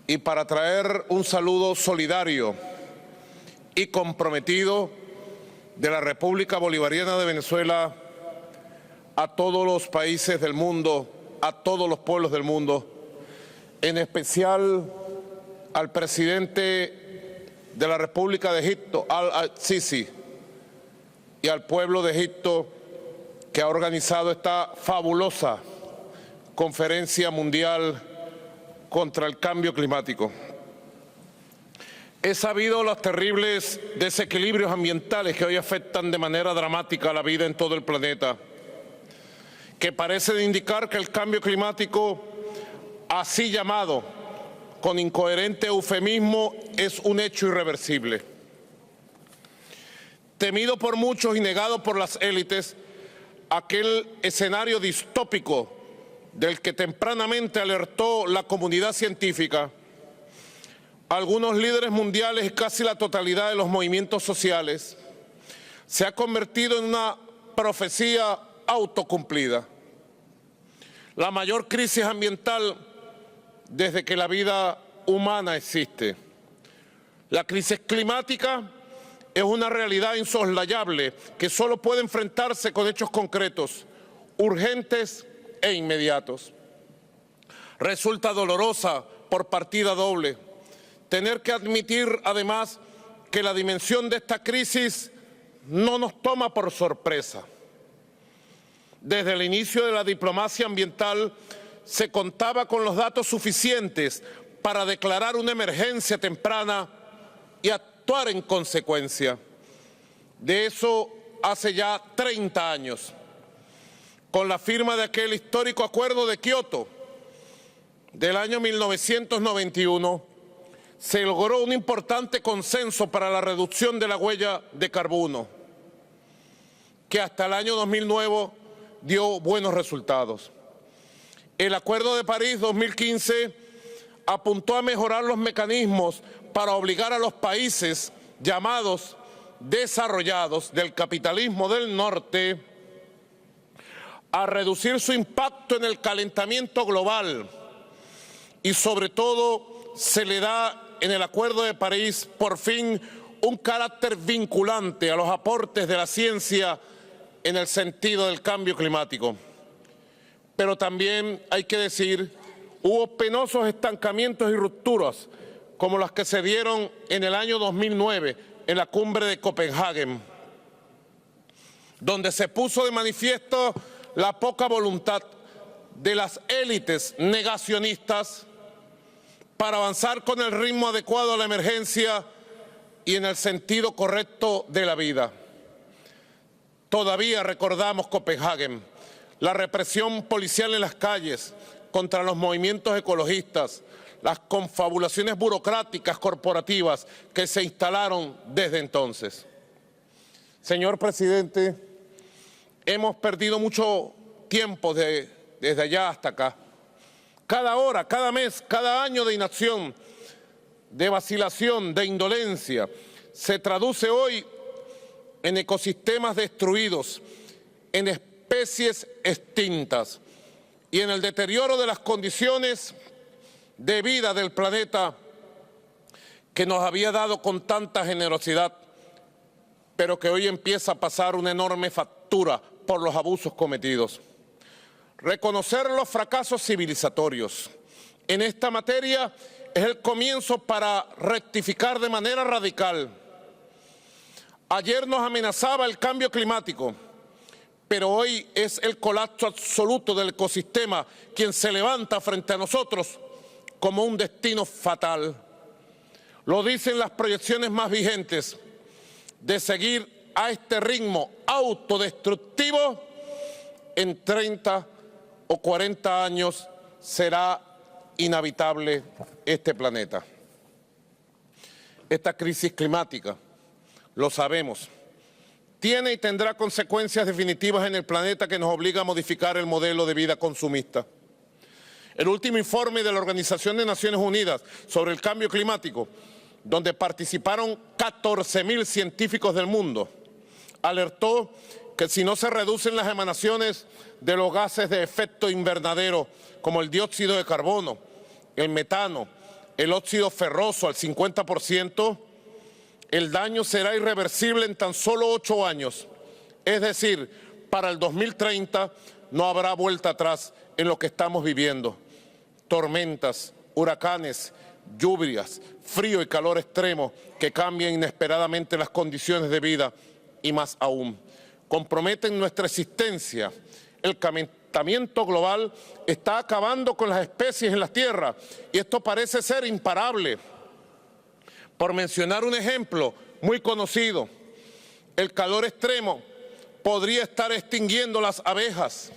y para traer un saludo solidario y comprometido de la República Bolivariana de Venezuela a todos los países del mundo, a todos los pueblos del mundo, en especial al presidente de la República de Egipto, Al-Sisi, y al pueblo de Egipto que ha organizado esta fabulosa conferencia mundial contra el cambio climático. He sabido los terribles desequilibrios ambientales que hoy afectan de manera dramática la vida en todo el planeta, que parecen indicar que el cambio climático, así llamado con incoherente eufemismo, es un hecho irreversible. Temido por muchos y negado por las élites, aquel escenario distópico del que tempranamente alertó la comunidad científica, algunos líderes mundiales y casi la totalidad de los movimientos sociales, se ha convertido en una profecía autocumplida. La mayor crisis ambiental desde que la vida humana existe. La crisis climática es una realidad insoslayable que solo puede enfrentarse con hechos concretos, urgentes e inmediatos. Resulta dolorosa por partida doble tener que admitir además que la dimensión de esta crisis no nos toma por sorpresa. Desde el inicio de la diplomacia ambiental se contaba con los datos suficientes para declarar una emergencia temprana y actuar en consecuencia. De eso hace ya 30 años, con la firma de aquel histórico Acuerdo de Kioto del año 1991, se logró un importante consenso para la reducción de la huella de carbono, que hasta el año 2009 dio buenos resultados. El Acuerdo de París 2015 apuntó a mejorar los mecanismos para obligar a los países llamados desarrollados del capitalismo del norte a reducir su impacto en el calentamiento global, y sobre todo se le da en el Acuerdo de París por fin un carácter vinculante a los aportes de la ciencia en el sentido del cambio climático. Pero también hay que decir, hubo penosos estancamientos y rupturas como las que se dieron en el año 2009 en la cumbre de Copenhague, donde se puso de manifiesto la poca voluntad de las élites negacionistas para avanzar con el ritmo adecuado a la emergencia y en el sentido correcto de la vida. Todavía recordamos Copenhague, la represión policial en las calles contra los movimientos ecologistas, las confabulaciones burocráticas corporativas que se instalaron desde entonces. Señor presidente, hemos perdido mucho tiempo desde allá hasta acá. Cada hora, cada mes, cada año de inacción, de vacilación, de indolencia, se traduce hoy en ecosistemas destruidos, en especies extintas y en el deterioro de las condiciones de vida del planeta que nos había dado con tanta generosidad, pero que hoy empieza a pasar una enorme factura por los abusos cometidos. Reconocer los fracasos civilizatorios en esta materia es el comienzo para rectificar de manera radical. Ayer nos amenazaba el cambio climático, pero hoy es el colapso absoluto del ecosistema quien se levanta frente a nosotros como un destino fatal. Lo dicen las proyecciones más vigentes. De seguir a este ritmo autodestructivo, en 30 o 40 años será inhabitable este planeta. Esta crisis climática, lo sabemos, tiene y tendrá consecuencias definitivas en el planeta que nos obliga a modificar el modelo de vida consumista. El último informe de la Organización de Naciones Unidas sobre el cambio climático, donde participaron 14.000 científicos del mundo, alertó que si no se reducen las emanaciones de los gases de efecto invernadero, como el dióxido de carbono, el metano, el óxido ferroso al 50%, el daño será irreversible en tan solo 8 años. Es decir, para el 2030 no habrá vuelta atrás en lo que estamos viviendo. Tormentas, huracanes, lluvias, frío y calor extremo que cambian inesperadamente las condiciones de vida y más aún, comprometen nuestra existencia. El calentamiento global está acabando con las especies en la Tierra y esto parece ser imparable. Por mencionar un ejemplo muy conocido, el calor extremo podría estar extinguiendo las abejas.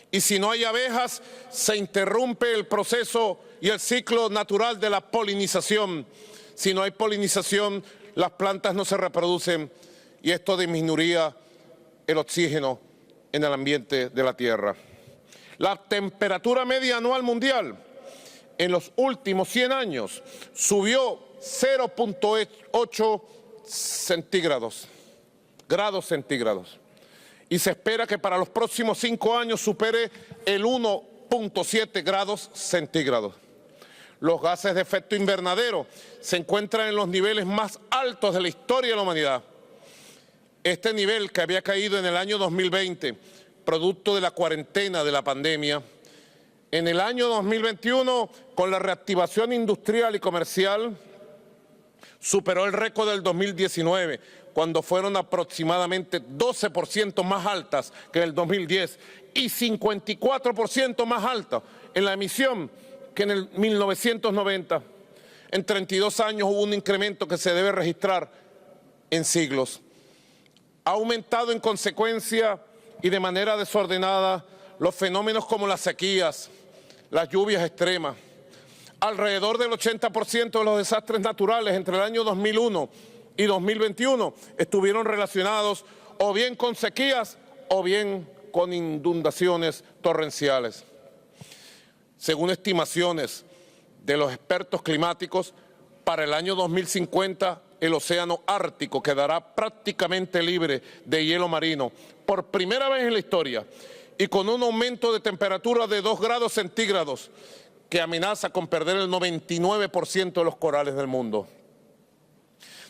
Y si no hay abejas, se interrumpe el proceso y el ciclo natural de la polinización. Si no hay polinización, las plantas no se reproducen y esto disminuiría el oxígeno en el ambiente de la Tierra. La temperatura media anual mundial en los últimos 100 años subió 0.8 grados centígrados. Y se espera que para los próximos 5 años supere el 1.7 grados centígrados. Los gases de efecto invernadero se encuentran en los niveles más altos de la historia de la humanidad. Este nivel, que había caído en el año 2020, producto de la cuarentena de la pandemia, en el año 2021, con la reactivación industrial y comercial, superó el récord del 2019, cuando fueron aproximadamente 12% más altas que en el 2010 y 54% más altas en la emisión que en el 1990. En 32 años hubo un incremento que se debe registrar en siglos. Ha aumentado en consecuencia y de manera desordenada los fenómenos como las sequías, las lluvias extremas. Alrededor del 80% de los desastres naturales entre el año 2001 y 2021 estuvieron relacionados o bien con sequías o bien con inundaciones torrenciales. Según estimaciones de los expertos climáticos, para el año 2050 el océano Ártico quedará prácticamente libre de hielo marino por primera vez en la historia y con un aumento de temperatura de 2 grados centígrados que amenaza con perder el 99% de los corales del mundo.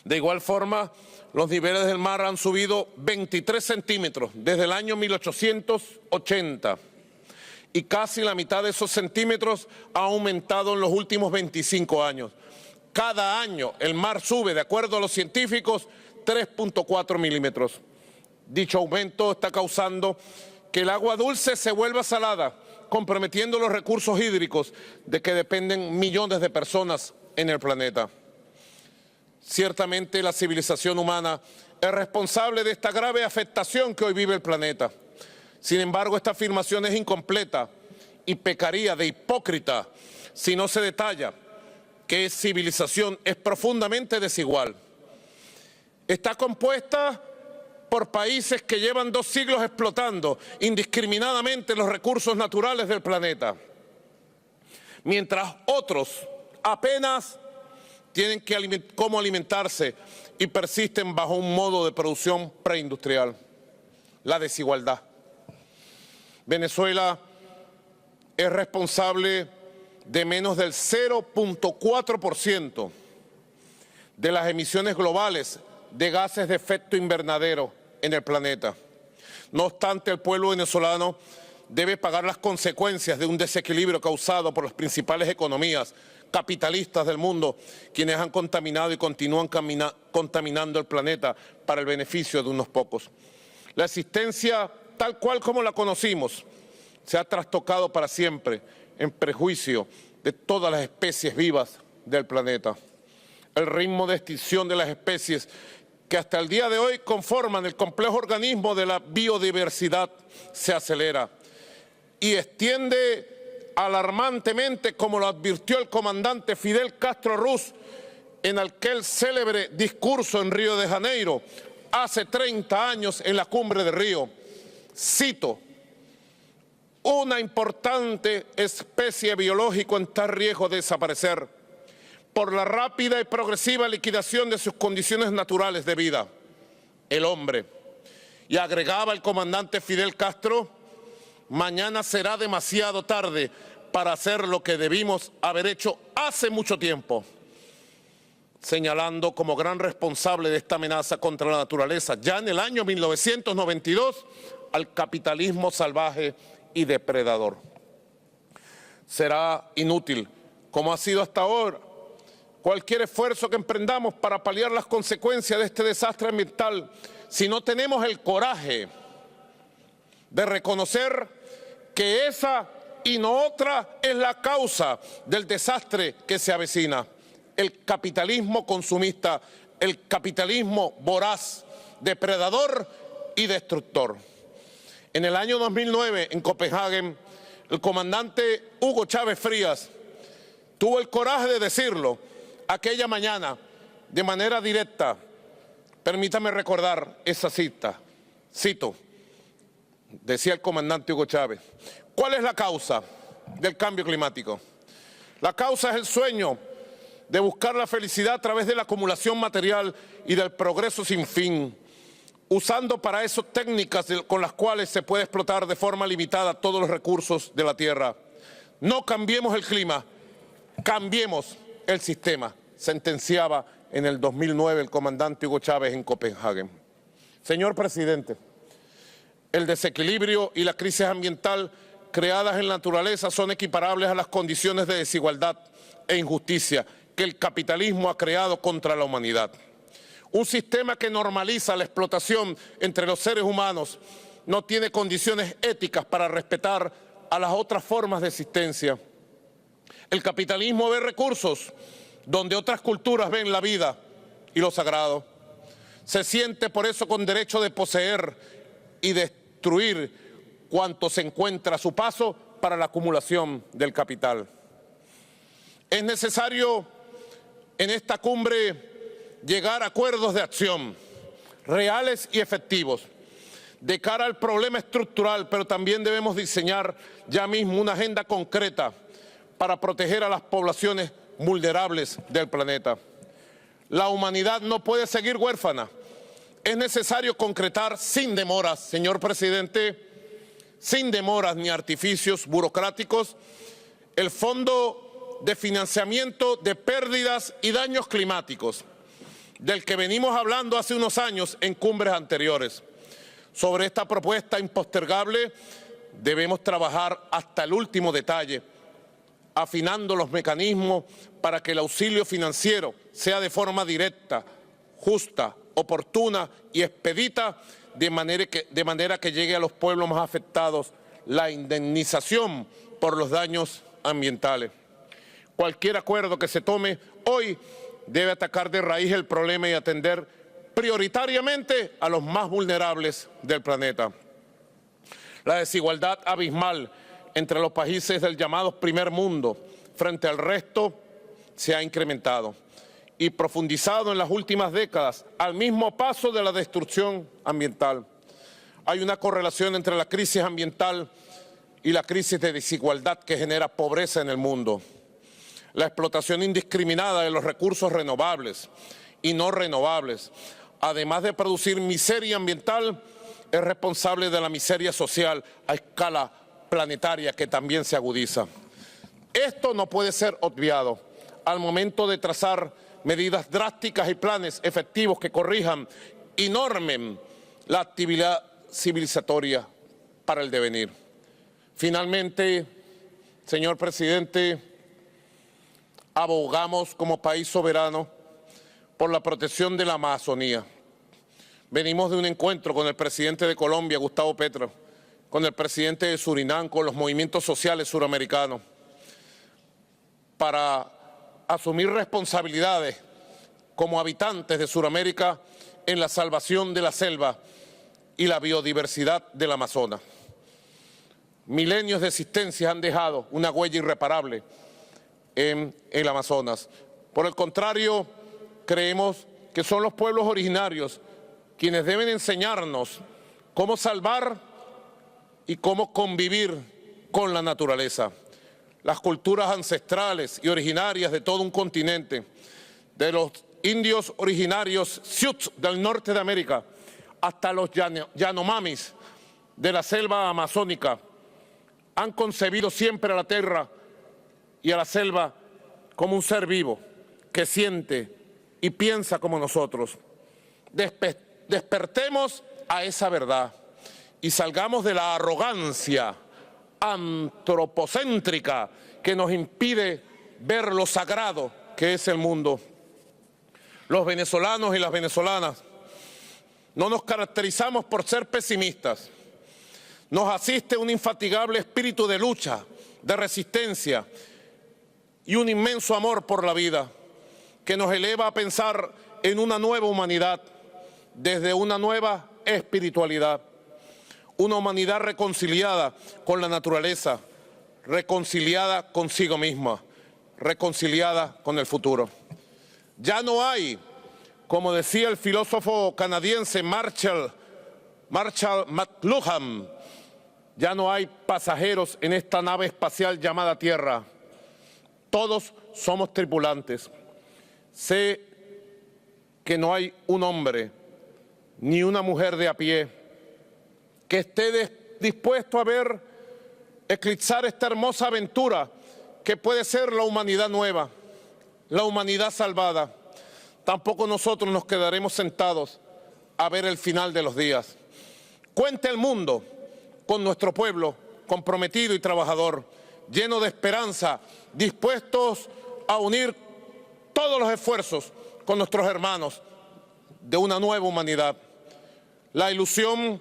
De igual forma, los niveles del mar han subido 23 centímetros desde el año 1880 y casi la mitad de esos centímetros ha aumentado en los últimos 25 años. Cada año el mar sube, de acuerdo a los científicos, 3.4 milímetros. Dicho aumento está causando que el agua dulce se vuelva salada, comprometiendo los recursos hídricos de que dependen millones de personas en el planeta. Ciertamente la civilización humana es responsable de esta grave afectación que hoy vive el planeta. Sin embargo, esta afirmación es incompleta y pecaría de hipócrita si no se detalla que civilización es profundamente desigual. Está compuesta por países que llevan 2 siglos explotando indiscriminadamente los recursos naturales del planeta, mientras otros apenas tienen cómo alimentarse y persisten bajo un modo de producción preindustrial. La desigualdad. Venezuela es responsable de menos del 0.4% de las emisiones globales de gases de efecto invernadero en el planeta. No obstante, el pueblo venezolano debe pagar las consecuencias de un desequilibrio causado por las principales economías capitalistas del mundo, quienes han contaminado y continúan contaminando el planeta para el beneficio de unos pocos. La existencia, tal cual como la conocimos, se ha trastocado para siempre en perjuicio de todas las especies vivas del planeta. El ritmo de extinción de las especies que hasta el día de hoy conforman el complejo organismo de la biodiversidad se acelera y extiende alarmantemente, como lo advirtió el comandante Fidel Castro Ruz en aquel célebre discurso en Río de Janeiro hace 30 años en la cumbre de Río. Cito: una importante especie biológica está en riesgo de desaparecer por la rápida y progresiva liquidación de sus condiciones naturales de vida, el hombre. Y agregaba el comandante Fidel Castro: mañana será demasiado tarde para hacer lo que debimos haber hecho hace mucho tiempo, señalando como gran responsable de esta amenaza contra la naturaleza, ya en el año 1992, al capitalismo salvaje y depredador. Será inútil, como ha sido hasta ahora, cualquier esfuerzo que emprendamos para paliar las consecuencias de este desastre ambiental, si no tenemos el coraje de reconocer que esa y no otra es la causa del desastre que se avecina. El capitalismo consumista, el capitalismo voraz, depredador y destructor. En el año 2009, en Copenhague, el comandante Hugo Chávez Frías tuvo el coraje de decirlo aquella mañana de manera directa. Permítame recordar esa cita. Cito, decía el comandante Hugo Chávez: ¿cuál es la causa del cambio climático? La causa es el sueño de buscar la felicidad a través de la acumulación material y del progreso sin fin, usando para eso técnicas con las cuales se puede explotar de forma limitada todos los recursos de la tierra. No cambiemos el clima, cambiemos el sistema, sentenciaba en el 2009 el comandante Hugo Chávez en Copenhague. Señor presidente, el desequilibrio y la crisis ambiental creadas en la naturaleza son equiparables a las condiciones de desigualdad e injusticia que el capitalismo ha creado contra la humanidad. Un sistema que normaliza la explotación entre los seres humanos no tiene condiciones éticas para respetar a las otras formas de existencia. El capitalismo ve recursos donde otras culturas ven la vida y lo sagrado. Se siente por eso con derecho de poseer y destruir cuanto se encuentra a su paso para la acumulación del capital. Es necesario en esta cumbre llegar a acuerdos de acción reales y efectivos de cara al problema estructural, pero también debemos diseñar ya mismo una agenda concreta para proteger a las poblaciones vulnerables del planeta. La humanidad no puede seguir huérfana. Es necesario concretar sin demoras, señor presidente, sin demoras ni artificios burocráticos, el Fondo de Financiamiento de Pérdidas y Daños Climáticos, del que venimos hablando hace unos años en cumbres anteriores. Sobre esta propuesta impostergable debemos trabajar hasta el último detalle, afinando los mecanismos para que el auxilio financiero sea de forma directa, justa, oportuna y expedita, de manera que llegue a los pueblos más afectados la indemnización por los daños ambientales. Cualquier acuerdo que se tome hoy debe atacar de raíz el problema y atender prioritariamente a los más vulnerables del planeta. La desigualdad abismal entre los países del llamado primer mundo frente al resto se ha incrementado y profundizado en las últimas décadas al mismo paso de la destrucción ambiental. Hay una correlación entre la crisis ambiental y la crisis de desigualdad que genera pobreza en el mundo. La explotación indiscriminada de los recursos renovables y no renovables, además de producir miseria ambiental, es responsable de la miseria social a escala planetaria que también se agudiza. Esto no puede ser obviado al momento de trazar medidas drásticas y planes efectivos que corrijan y normen la actividad civilizatoria para el devenir. Finalmente, señor presidente, abogamos como país soberano por la protección de la Amazonía. Venimos de un encuentro con el presidente de Colombia, Gustavo Petro, con el presidente de Surinam, con los movimientos sociales suramericanos, para asumir responsabilidades como habitantes de Suramérica en la salvación de la selva y la biodiversidad del Amazonas. Milenios de existencia han dejado una huella irreparable en el Amazonas. Por el contrario, creemos que son los pueblos originarios quienes deben enseñarnos cómo salvar y cómo convivir con la naturaleza. Las culturas ancestrales y originarias de todo un continente, de los indios originarios Sioux del norte de América hasta los Yanomamis de la selva amazónica, han concebido siempre a la tierra y a la selva como un ser vivo que siente y piensa como nosotros. Despertemos a esa verdad y salgamos de la arrogancia antropocéntrica que nos impide ver lo sagrado que es el mundo. Los venezolanos y las venezolanas no nos caracterizamos por ser pesimistas. Nos asiste un infatigable espíritu de lucha, de resistencia y un inmenso amor por la vida que nos eleva a pensar en una nueva humanidad desde una nueva espiritualidad. Una humanidad reconciliada con la naturaleza, reconciliada consigo misma, reconciliada con el futuro. Ya no hay, como decía el filósofo canadiense Marshall McLuhan, ya no hay pasajeros en esta nave espacial llamada Tierra. Todos somos tripulantes. Sé que no hay un hombre ni una mujer de a pie que esté dispuesto a ver eclipsar esta hermosa aventura que puede ser la humanidad nueva, la humanidad salvada. Tampoco nosotros nos quedaremos sentados a ver el final de los días. Cuente el mundo con nuestro pueblo comprometido y trabajador, lleno de esperanza, dispuestos a unir todos los esfuerzos con nuestros hermanos de una nueva humanidad. La ilusión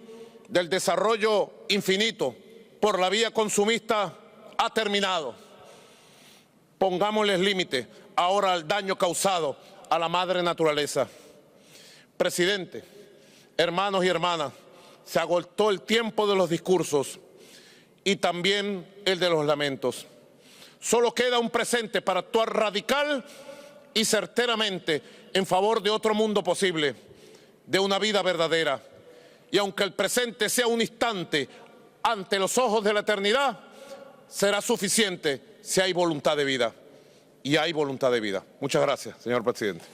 del desarrollo infinito por la vía consumista ha terminado. Pongámosles límite ahora al daño causado a la madre naturaleza. Presidente, hermanos y hermanas, se agotó el tiempo de los discursos y también el de los lamentos. Solo queda un presente para actuar radical y certeramente en favor de otro mundo posible, de una vida verdadera. Y aunque el presente sea un instante ante los ojos de la eternidad, será suficiente si hay voluntad de vida. Y hay voluntad de vida. Muchas gracias, señor presidente.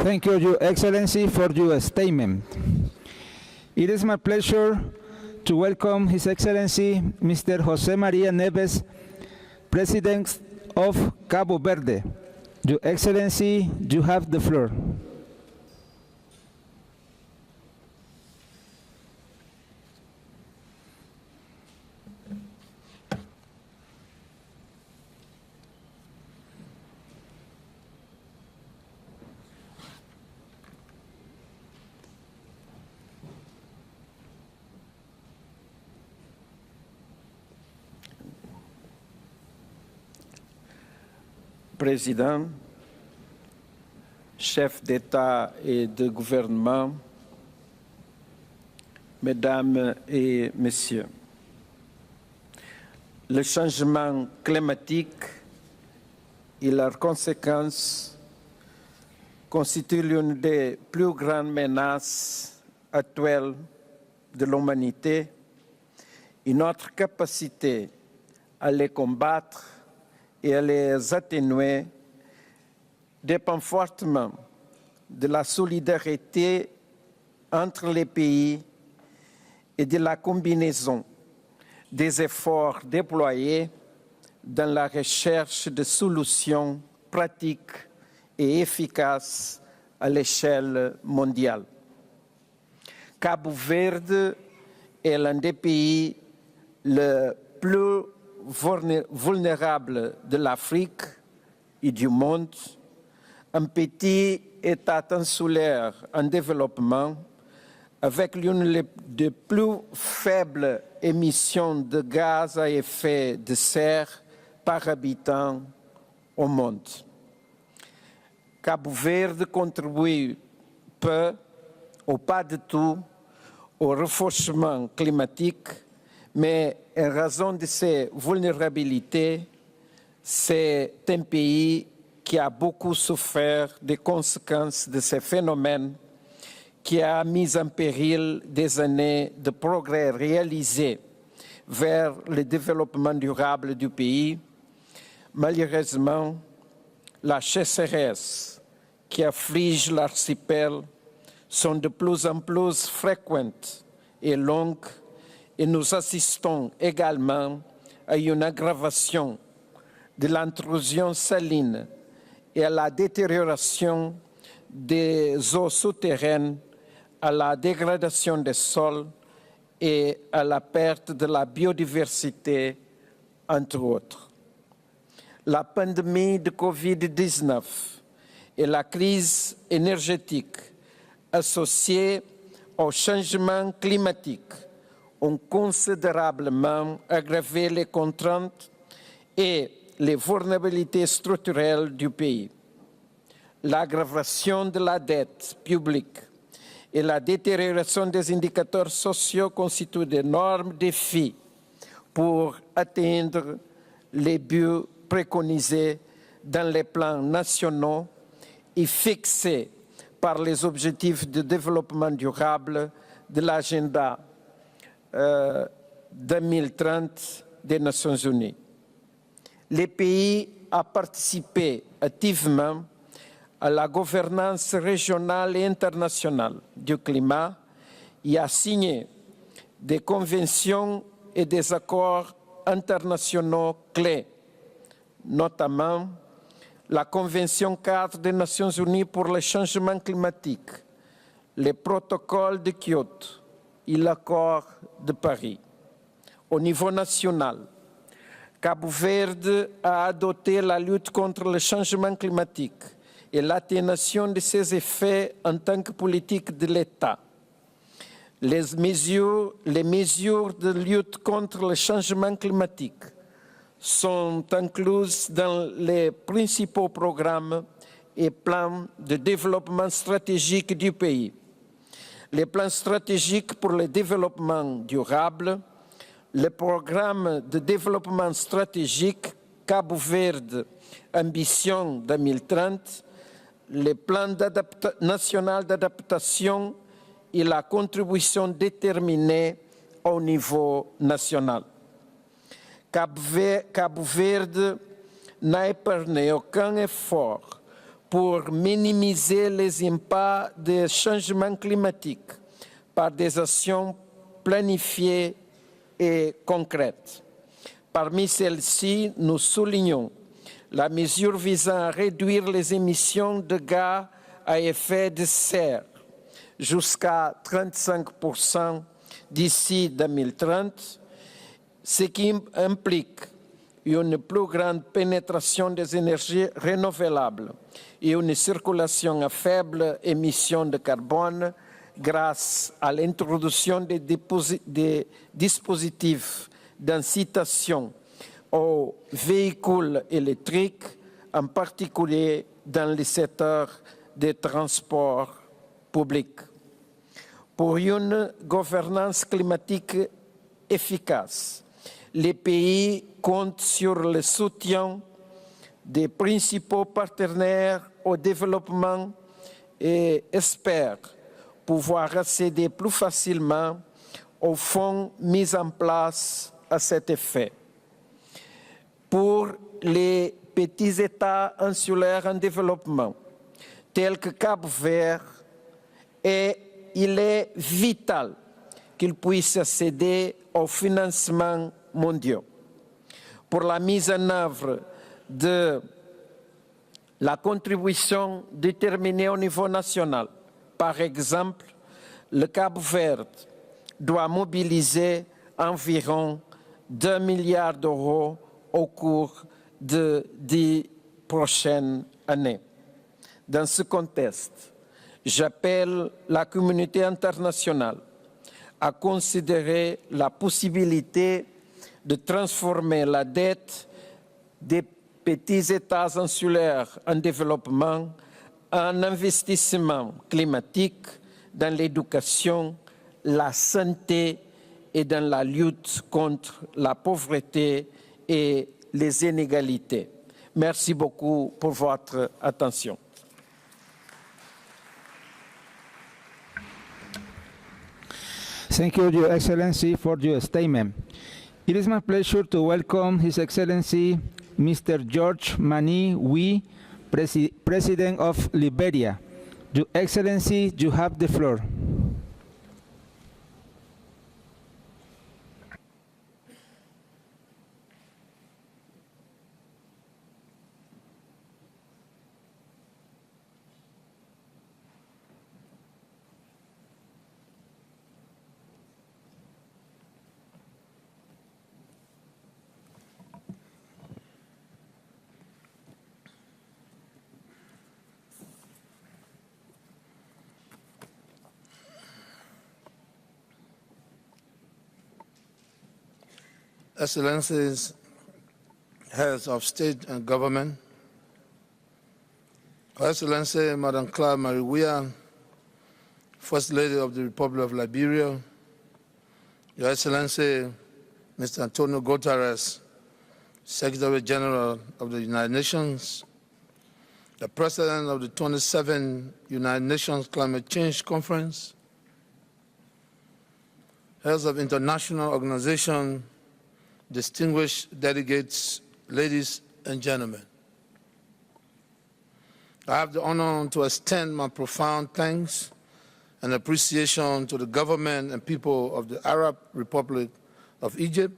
Thank you, Your Excellency, for your statement. It is my pleasure to welcome His Excellency, Mr. José María Neves, President of Cabo Verde. Your Excellency, you have the floor. Président, chef d'État et de gouvernement, Mesdames et Messieurs, le changement climatique et leurs conséquences constituent l'une des plus grandes menaces actuelles de l'humanité et notre capacité à les combattre et à les atténuer dépend fortement de la solidarité entre les pays et de la combinaison des efforts déployés dans la recherche de solutions pratiques et efficaces à l'échelle mondiale. Cabo Verde est l'un des pays les plus vulnérables de l'Afrique et du monde, un petit État insulaire en développement avec l'une des plus faibles émissions de gaz à effet de serre par habitant au monde. Cabo Verde contribue peu ou pas du tout au renforcement climatique, mais en raison de ses vulnérabilités, c'est un pays qui a beaucoup souffert des conséquences de ces phénomènes, qui a mis en péril des années de progrès réalisés vers le développement durable du pays. Malheureusement, la sécheresse qui afflige l'archipel sont de plus en plus fréquentes et longues, et nous assistons également à une aggravation de l'intrusion saline et à la détérioration des eaux souterraines, à la dégradation des sols et à la perte de la biodiversité, entre autres. La pandémie de Covid-19 et la crise énergétique associée au changement climatique ont considérablement aggravé les contraintes et les vulnérabilités structurelles du pays. L'aggravation de la dette publique et la détérioration des indicateurs sociaux constituent d'énormes défis pour atteindre les buts préconisés dans les plans nationaux et fixés par les objectifs de développement durable de l'agenda 2030 des Nations Unies. Les pays ont participé activement à la gouvernance régionale et internationale du climat et a signé des conventions et des accords internationaux clés, notamment la Convention cadre des Nations Unies pour le changement climatique, le protocole de Kyoto et l'accord de Paris. Au niveau national, Cabo Verde a adopté la lutte contre le changement climatique et l'atténuation de ses effets en tant que politique de l'État. Les mesures de lutte contre le changement climatique sont incluses dans les principaux programmes et plans de développement stratégique du pays. Les plans stratégiques pour le développement durable, le programme de développement stratégique Cabo Verde Ambition 2030, le plan national d'adaptation et la contribution déterminée au niveau national. Cabo Verde n'a épargné aucun effort pour minimiser les impacts des changements climatiques par des actions planifiées et concrètes. Parmi celles-ci, nous soulignons la mesure visant à réduire les émissions de gaz à effet de serre jusqu'à 35% d'ici 2030, ce qui implique une plus grande pénétration des énergies renouvelables et une circulation à faible émission de carbone grâce à l'introduction des dispositifs d'incitation aux véhicules électriques, en particulier dans le secteur des transports publics. Pour une gouvernance climatique efficace, les pays comptent sur le soutien des principaux partenaires au développement et espèrent pouvoir accéder plus facilement aux fonds mis en place à cet effet. Pour les petits États insulaires en développement, tels que Cap-Vert, il est vital qu'ils puissent accéder aux financements mondiaux. Pour la mise en œuvre de la contribution déterminée au niveau national, par exemple, le Cap-Vert doit mobiliser environ 2 milliards d'euros au cours de 10 prochaines années. Dans ce contexte, j'appelle la communauté internationale à considérer la possibilité de transformer la dette des petits États insulaires en développement en investissement climatique dans l'éducation, la santé et dans la lutte contre la pauvreté et les inégalités. Merci beaucoup pour votre attention. Thank you, Your Excellency, for your statement. It is my pleasure to welcome His Excellency Mr. George Mani Wee, President of Liberia. Your Excellency, you have the floor. Excellencies, heads of state and government, Her Excellency Madam Claire Mariwia, First Lady of the Republic of Liberia, Your Excellency Mr. Antonio Guterres, Secretary General of the United Nations, the President of the 27th United Nations Climate Change Conference, heads of international organizations, distinguished delegates, ladies and gentlemen. I have the honor to extend my profound thanks and appreciation to the government and people of the Arab Republic of Egypt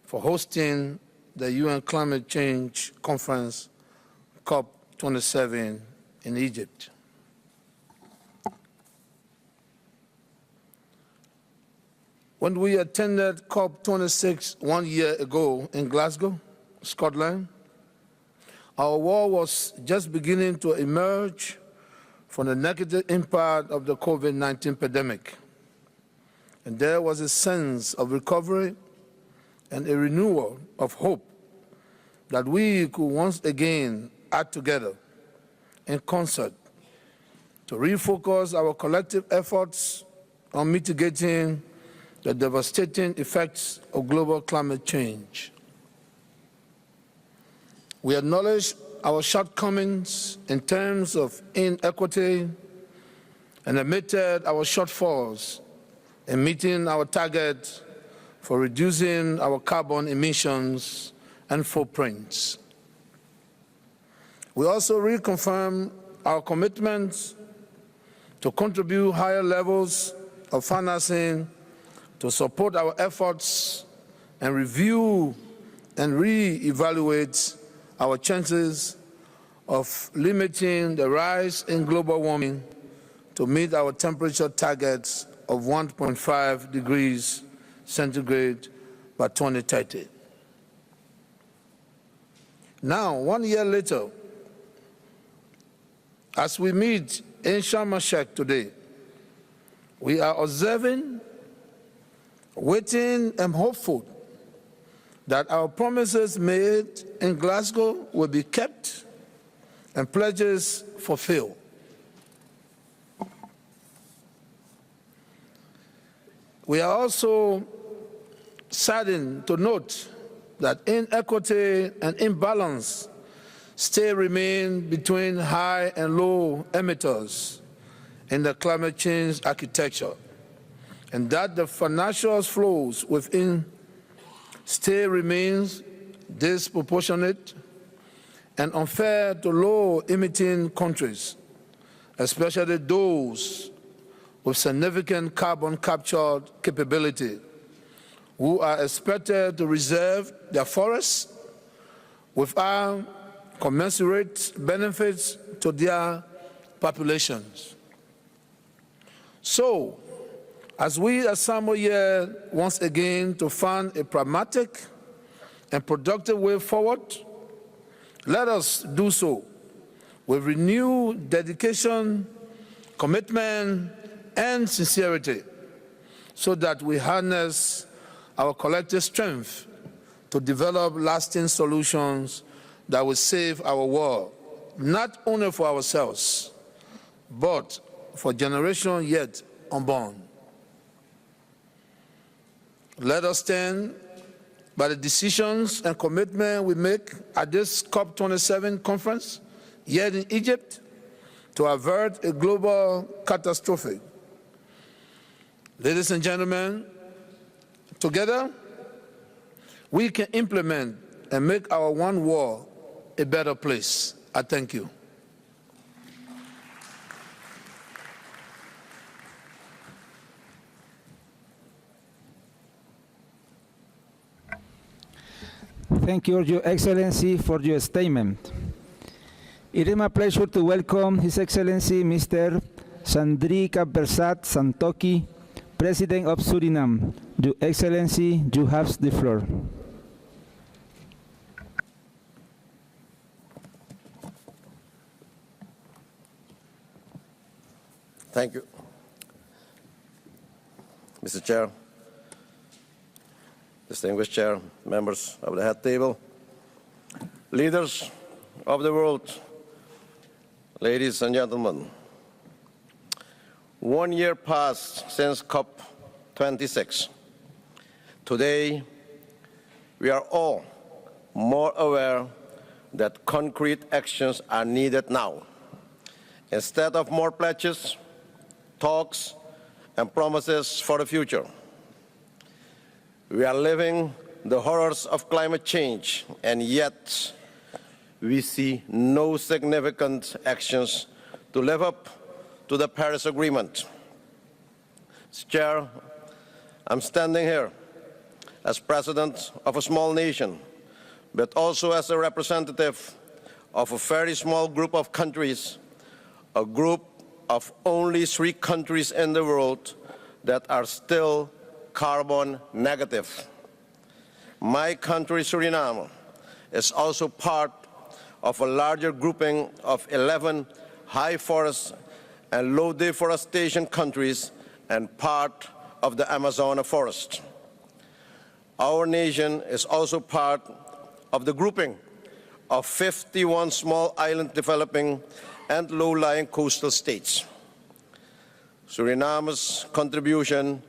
for hosting the UN Climate Change Conference, COP27 in Egypt. When we attended COP26 1 year ago in Glasgow, Scotland, our world was just beginning to emerge from the negative impact of the COVID-19 pandemic. And there was a sense of recovery and a renewal of hope that we could once again act together in concert to refocus our collective efforts on mitigating the devastating effects of global climate change. We acknowledge our shortcomings in terms of inequity and admitted our shortfalls in meeting our target for reducing our carbon emissions and footprints. We also reconfirm our commitment to contribute higher levels of financing to support our efforts and review and re-evaluate our chances of limiting the rise in global warming to meet our temperature targets of 1.5 degrees centigrade by 2030. Now, 1 year later, as we meet in Sharm el-Sheikh today, we are observing, waiting and hopeful that our promises made in Glasgow will be kept and pledges fulfilled. We are also saddened to note that inequity and imbalance still remain between high and low emitters in the climate change architecture, and that the financial flows within still remains disproportionate and unfair to low-emitting countries, especially those with significant carbon capture capability, who are expected to reserve their forests without commensurate benefits to their populations. So, as we assemble here once again to find a pragmatic and productive way forward, let us do so with renewed dedication, commitment, and sincerity, so that we harness our collective strength to develop lasting solutions that will save our world, not only for ourselves, but for generations yet unborn. Let us stand by the decisions and commitment we make at this COP27 conference here in Egypt to avert a global catastrophe. Ladies and gentlemen, together we can implement and make our one world a better place. I thank you. Thank you, Your Excellency, for your statement. It is my pleasure to welcome His Excellency Mr. Sandrika Bersat Santoki, President of Suriname. Your Excellency, you have the floor. Thank you, Mr. Chair. distinguished chair, members of the head table, leaders of the world, ladies and gentlemen. 1 year passed since COP26. Today, we are all more aware that concrete actions are needed now. Instead of more pledges, talks, and promises for the future. We are living the horrors of climate change, and yet we see no significant actions to live up to the Paris Agreement. Mr. Chair, I'm standing here as president of a small nation, but also as a representative of a very small group of countries, a group of only 3 countries in the world that are still carbon negative. My country, Suriname, is also part of a larger grouping of 11 high forest and low deforestation countries and part of the Amazon forest. Our nation is also part of the grouping of 51 small island developing and low-lying coastal states. Suriname's contribution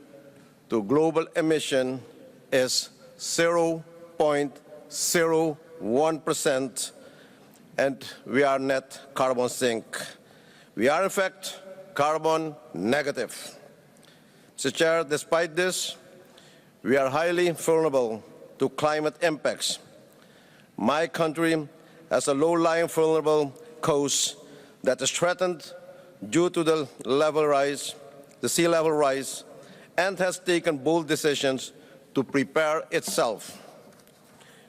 to global emission is 0.01%, and we are net carbon sink. We are, in fact, carbon negative. Mr. Chair, despite this, we are highly vulnerable to climate impacts. My country has a low-lying vulnerable coast that is threatened due to the sea level rise, and has taken bold decisions to prepare itself.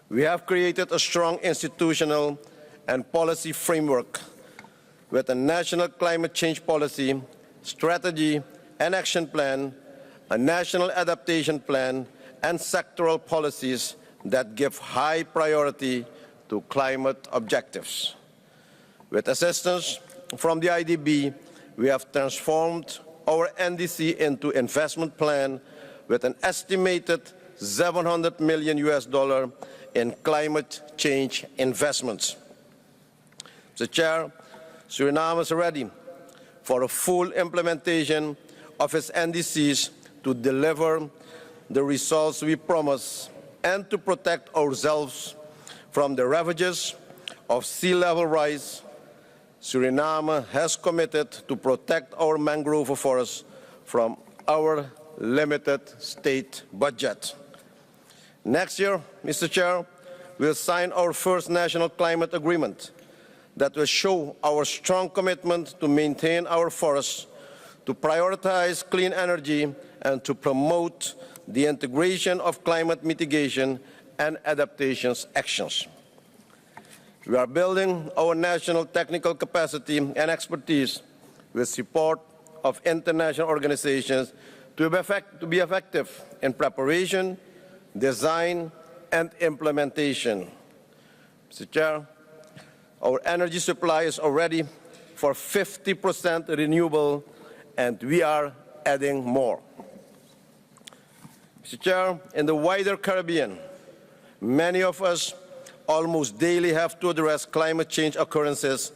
We have created a strong institutional and policy framework with a national climate change policy, strategy and action plan, a national adaptation plan, and sectoral policies that give high priority to climate objectives. With assistance from the IDB, we have transformed our NDC into investment plan with an estimated $700 million in climate change investments. Mr. Chair, Suriname is ready for a full implementation of its NDCs to deliver the results we promise and to protect ourselves from the ravages of sea level rise. Suriname has committed to protect our mangrove forests from our limited state budget. Next year, Mr. Chair, we'll sign our first national climate agreement that will show our strong commitment to maintain our forests, to prioritize clean energy, and to promote the integration of climate mitigation and adaptations actions. We are building our national technical capacity and expertise with support of international organizations to be effective in preparation, design, and implementation. Mr. Chair, our energy supply is already for 50% renewable, and we are adding more. Mr. Chair, in the wider Caribbean, many of us almost daily have to address climate change occurrences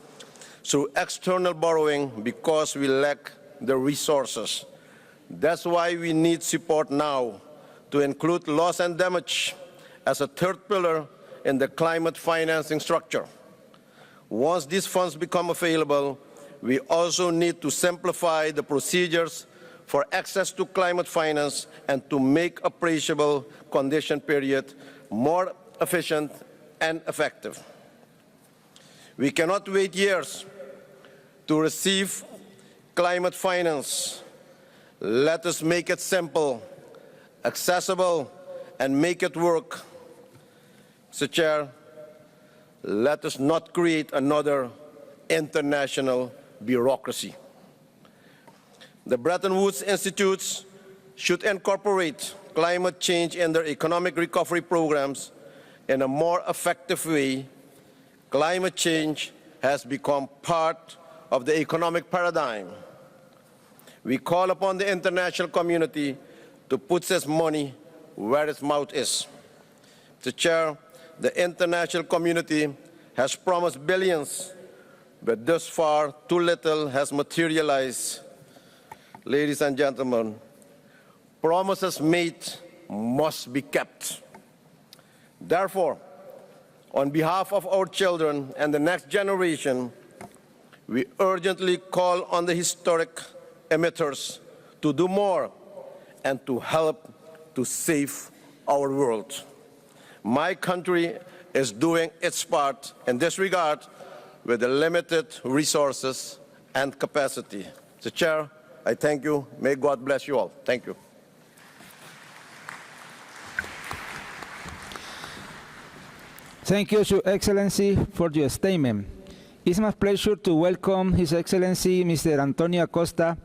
through external borrowing because we lack the resources. That's why we need support now to include loss and damage as a third pillar in the climate financing structure. Once these funds become available, we also need to simplify the procedures for access to climate finance and to make appreciable condition period more efficient and effective. We cannot wait years to receive climate finance. Let us make it simple, accessible, and make it work. Mr. Chair, let us not create another international bureaucracy. The Bretton Woods Institutes should incorporate climate change in their economic recovery programs in a more effective way. Climate change has become part of the economic paradigm. We call upon the international community to put its money where its mouth is. Mr. Chair, the international community has promised billions, but thus far too little has materialized. Ladies and gentlemen, promises made must be kept. Therefore, on behalf of our children and the next generation, we urgently call on the historic emitters to do more and to help to save our world. My country is doing its part in this regard with the limited resources and capacity. Mr. Chair, I thank you. May God bless you all. Thank you. Thank you, Your Excellency, for your statement. It's my pleasure to welcome His Excellency Mr. Antonio Acosta,